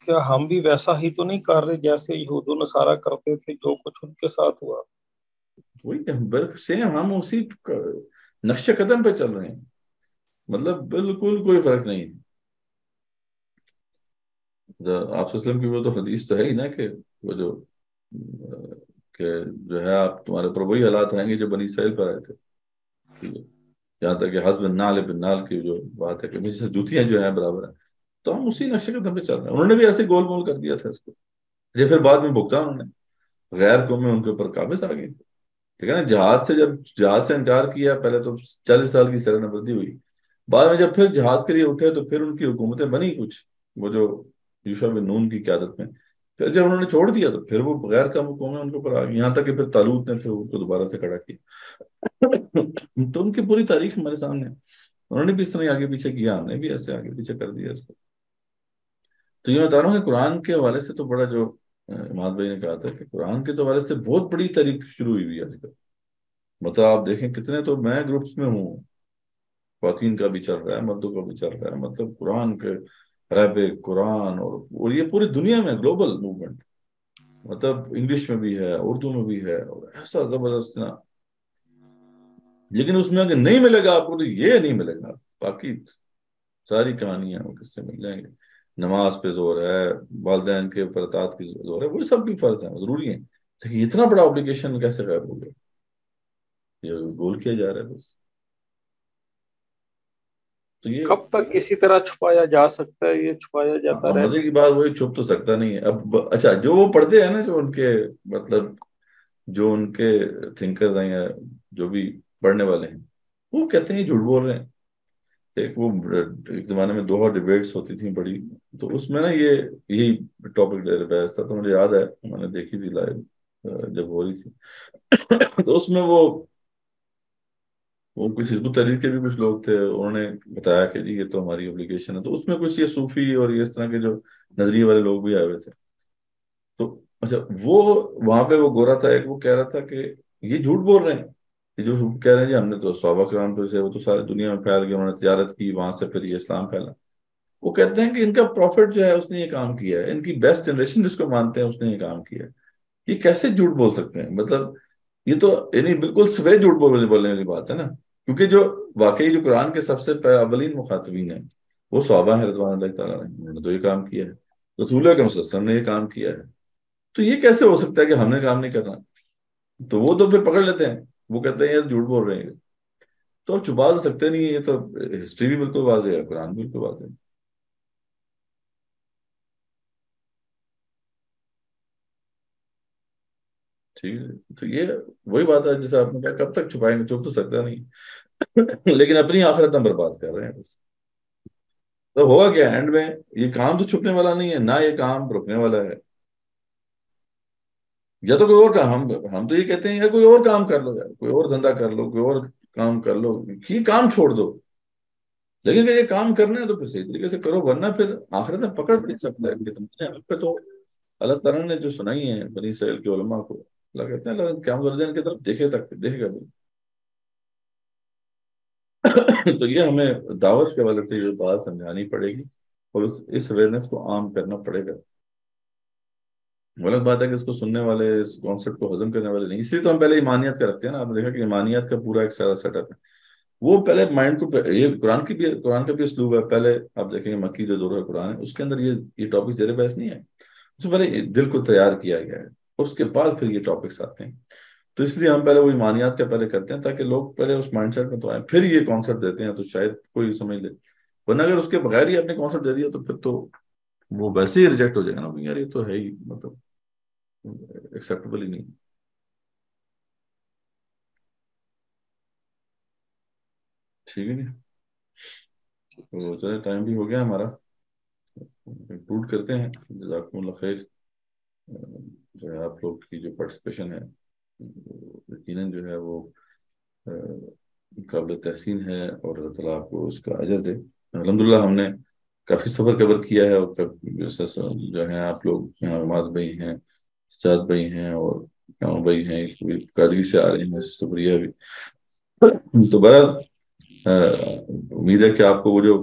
کیا ہم بھی ویسا ہی تو نہیں کر رہے جیسے یہود و نصارہ کرتے تھے جو کچھ ان کے ساتھ ہوا؟ وہی سیم ہم اسی نقش قدم پہ چل رہے ہیں، مطلب بالکل کوئی فرق نہیں. آپ صلی اللہ علیہ وسلم کی وہ تو حدیث تو ہے ہی نا کہ وہ جو کہ جو ہے آپ تمہارے اوپر وہی حالات آئیں گے جو بنی اسرائیل پر آئے تھے. ٹھیک ہے، یہاں تک کہ حسب النعل بالنعل کی جو بات ہے کہ جیسے جوتیاں جو ہیں برابر ہیں، تو ہم اسی نقشے قدم پہ چل رہے ہیں. انہوں نے بھی ایسے گول مول کر دیا تھا اس کو، یہ پھر بعد میں بھگتا انہوں نے، غیر قومیں ان کے اوپر قابض آ گئی. ٹھیک ہے نا، جب جہاد سے انکار کیا پہلے تو 40 سال کی سرحد نبردی ہوئی، بعد میں جب پھر جہاد کے لیے اٹھے تو پھر ان کی حکومتیں بنی کچھ، وہ جو یوشع بن نون کی قیادت میں. پھر جب انہوں نے چھوڑ دیا تو پھر وہ غیر قوم حکومتیں ان کے اوپر آ گئی، یہاں تک کہ پھر طالوت نے پھر ان کو دوبارہ سے کھڑا کیا. تو ان کی پوری تاریخ ہمارے سامنے ہے، انہوں نے بھی اس طرح آگے پیچھے کیا، ہم نے بھی ایسے آگے پیچھے کر دیا اس کو. تو یہ بتا رہا ہوں کہ قرآن کے حوالے سے تو بڑا جو اماد بھائی نے کہا تھا کہ قرآن کے تو حوالے سے بہت بڑی تاریخ شروع ہوئی ہے آج کل. مطلب آپ دیکھیں کتنے، تو میں گروپس میں ہوں، خواتین کا بھی چل رہا ہے، مردوں کا بھی چل رہا ہے، مطلب قرآن کے رہب قرآن، اور یہ پوری دنیا میں گلوبل موومنٹ، مطلب انگلش میں بھی ہے، اردو میں بھی ہے، اور ایسا زبردست نا. لیکن اس میں اگر نہیں ملے گا آپ کو تو یہ نہیں ملے گا، باقی ساری کہانیاں وہ کس سے مل جائیں گے. نماز پہ زور ہے، والدین کے اوپر اطاعت کی زور ہے، وہ سب بھی فرض ہیں، ضروری ہیں، لیکن اتنا بڑا اوبلیگیشن کیسے غائب ہو گیا، یہ گول کیا جا رہا ہے بس. تو یہ کب تک کسی طرح چھپایا جا سکتا ہے؟ یہ چھپایا جاتا رہ مزے کی سکتا بات، وہی چھپ تو سکتا نہیں ہے. اب اچھا جو وہ پڑھتے ہیں نا، جو ان کے مطلب جو ان کے تھنکرز ہیں یا جو بھی پڑھنے والے ہیں، وہ کہتے ہیں یہ جھوٹ بول رہے ہیں. ایک زمانے میں 2 ڈیبیٹس ہوتی تھیں بڑی، تو اس میں نا یہی ٹاپک بحث تھا. تو مجھے یاد ہے میں نے دیکھی تھی لائیو جب ہو رہی تھی. تو اس میں وہ کچھ حزب التحریر کے بھی کچھ لوگ تھے، انہوں نے بتایا کہ جی یہ تو ہماری اوبلیگیشن ہے. تو اس میں کچھ یہ صوفی اور یہ اس طرح کے جو نظریے والے لوگ بھی آئے ہوئے تھے. تو اچھا وہ وہاں پہ وہ گورا تھا ایک، وہ کہہ رہا تھا کہ یہ جھوٹ بول رہے ہیں، یہ جو کہہ رہے ہیں جی ہم نے تو صحابہ کرام پہ سے وہ تو ساری دنیا میں پھیل گیا، انہوں نے تجارت کی وہاں سے پھر یہ اسلام پھیلا. وہ کہتے ہیں کہ ان کا پروفٹ جو ہے اس نے یہ کام کیا ہے، ان کی بیسٹ جنریشن جس کو مانتے ہیں اس نے یہ کام کیا ہے. یہ کیسے جھوٹ بول سکتے ہیں؟ مطلب یہ تو یعنی بالکل سوے جھوٹ بولنے والی بات ہے نا، کیونکہ جو واقعی جو قرآن کے سب سے اولین مخاطبین ہیں وہ صحابہ ہیں رضوان اللہ تعالیٰ عنہ، انہوں نے تو یہ کام کیا ہے، رسول اکرم صلی اللہ علیہ وسلم نے یہ کام کیا ہے. تو یہ کیسے ہو سکتا ہے کہ ہم نے کام نہیں کرنا؟ تو وہ تو پھر پکڑ لیتے ہیں، وہ کہتے ہیں یہ جھوٹ بول رہے ہیں. تو چھپا تو سکتے نہیں، یہ تو ہسٹری بھی بالکل واضح ہے، قرآن بھی بالکل واضح ہے. ٹھیک ہے، تو یہ وہی بات ہے جیسے آپ نے کہا کب تک چھپائیں گے، چھپ تو سکتا نہیں. لیکن اپنی آخرت ہم برباد کر رہے ہیں بس. تو ہوگا کیا اینڈ میں؟ یہ کام تو چھپنے والا نہیں ہے، نہ یہ کام رکنے والا ہے. یا تو کوئی اور کام، ہم تو یہ کہتے ہیں یا کوئی اور کام کر لو، یار کوئی اور دھندا کر لو، کوئی اور کام کر لو، یہ کام چھوڑ دو. لیکن اگر یہ کام کرنا ہے تو پھر صحیح طریقے سے کرو، ورنہ پھر آخرت میں پکڑ نہیں سکتا ہے کہ تمہارے حق پہ تو اللہ تعالیٰ نے جو سنائی ہے بنی اسرائیل کے علماء کو، اللہ کہتے ہیں اللہ قیامت والے دن کی طرف دیکھے تک دیکھے گا بھی. تو یہ ہمیں دعوت کے حوالے سے یہ بات سمجھانی پڑے گی اور اس اویئرنیس کو عام کرنا پڑے گا. غلط بات ہے کہ اس کو سننے والے اس کانسیپٹ کو ہضم کرنے والے نہیں، اس لیے تو ہم پہلے ایمانیات کا رکھتے ہیں نا. آپ نے دیکھا کہ ایمانیات کا پورا ایک سارا سیٹ اپ ہے، وہ پہلے مائنڈ کو یہ قرآن کا بھی اسلوب ہے. پہلے آپ دیکھیں گے مکی جو دور قرآن ہے اس کے اندر یہ ٹاپک زیر بحث نہیں ہے، اس میں پہلے دل کو تیار کیا گیا ہے، اس کے بعد پھر یہ ٹاپکس آتے ہیں. تو اس لیے ہم پہلے وہ ایمانیات کا پہلے کرتے ہیں تاکہ لوگ پہلے اس مائنڈ سیٹ میں تو آئیں، پھر یہ کانسیپٹ دیتے ہیں تو شاید کوئی سمجھ لے. ورنہ اگر اس کے بغیر ہی آپ نے کانسیپٹ دے دیا تو پھر تو وہ ویسے ہی ریجیکٹ ہو جائے گا نا، یار یہ تو ہے ہی مطلب ایکسیپٹیبل ہی نہیں. ٹھیک ہے نہیں، تو چلے ٹائم بھی ہو گیا ہمارا، کنکلوڈ کرتے ہیں. جزاکم اللہ خیر. جو ہے آپ لوگ کی جو پارٹیسپیشن ہے یقیناً جو ہے وہ قابل تحسین ہے، اور اللہ تعالیٰ آپ کو اس کا اجر دے. الحمدللہ ہم نے کافی سفر کور کیا ہے، اور جو ہیں آپ لوگ یہاں عماد بھائی ہیں، سجاد بھائی ہیں، اور کیوں بھائی ہیں، قادری سے آ رہے ہیں، شکریہ بھی. تو بہرحال امید ہے کہ آپ کو وہ جو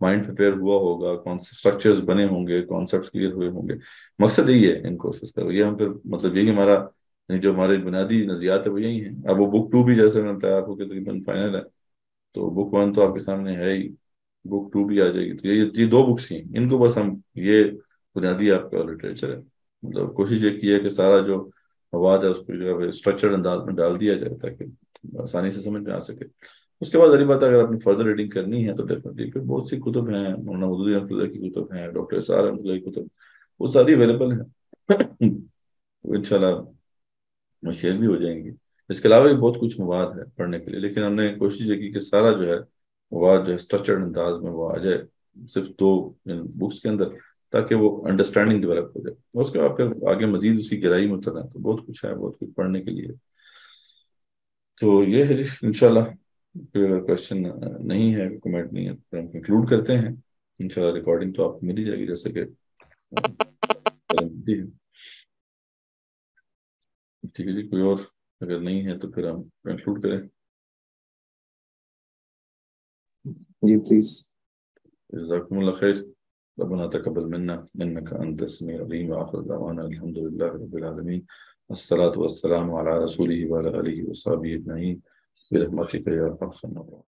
مائنڈ پریپیئر ہوا ہوگا، اسٹرکچرز بنے ہوں گے، کانسیپٹس کلیئر ہوئے ہوں گے. مقصد یہی ہے ان کورسز کا. یہ ہم پھر مطلب یہی ہمارا جو ہمارے بنیادی نظریات ہے وہ یہی ہیں. اب وہ بک 2 بھی جیسے میں تیار ہو کے تقریباً فائنل ہے، تو بک 1 تو آپ کے سامنے ہے ہی، بک 2 بھی آ جائے گی. تو یہ 2 بکس ہی ہیں، ان کو بس ہم یہ بنیادی آپ کا لٹریچر ہے. مطلب کوشش یہ کی ہے کہ سارا جو مواد ہے اس کو جو ہے اسٹرکچرڈ انداز میں ڈال دیا جائے تاکہ آسانی سے سمجھ میں آ سکے. اس کے بعد ذریعہ بات ہے اگر اپنی فردر ریڈنگ کرنی ہے تو ڈیفینیٹلی پھر بہت سی کتب ہیں، مولانا مودودی رحمۃ اللہ کی کتب ہیں، ڈاکٹر اسرار رحمۃ اللہ کی کتب، وہ ساری اویلیبل ہیں. ان شاء اللہ شیئر بھی ہو جائیں گی. اس کے علاوہ بھی بہت کچھ مواد ہے پڑھنے کے لیے، لیکن ہم نے کوشش یہ کی کہ سارا جو ہے مواد جو ہے اسٹرکچرڈ انداز میں وہ آ جائے صرف 2 بکس کے اندر، تاکہ وہ انڈرسٹینڈنگ ڈیولپ ہو جائے. اس کے بعد پھر آگے مزید اسی گہرائی میں اترنا ہے تو بہت کچھ ہے، بہت کچھ پڑھنے کے لیے. تو یہ ہے جی انشاءاللہ. کوئی اگر کوشچن نہیں ہے، کمنٹ نہیں ہے تو ہم کنکلوڈ کرتے ہیں. انشاءاللہ ریکارڈنگ تو آپ کو مل ہی جائے گی جیسے کہ ملتی ہے. ٹھیک ہے جی، کوئی اور اگر نہیں ہے تو پھر ہم کنکلوڈ کریں. جی پلیز. جزاکم اللہ خیر. ربنا تقبل منا انك انت السميع العليم واخر دعوانا الحمد لله رب العالمين. الصلاة والسلام على رسوله وعلى اله وصحبه اجمعين برحمتك يا ارحم الراحمين.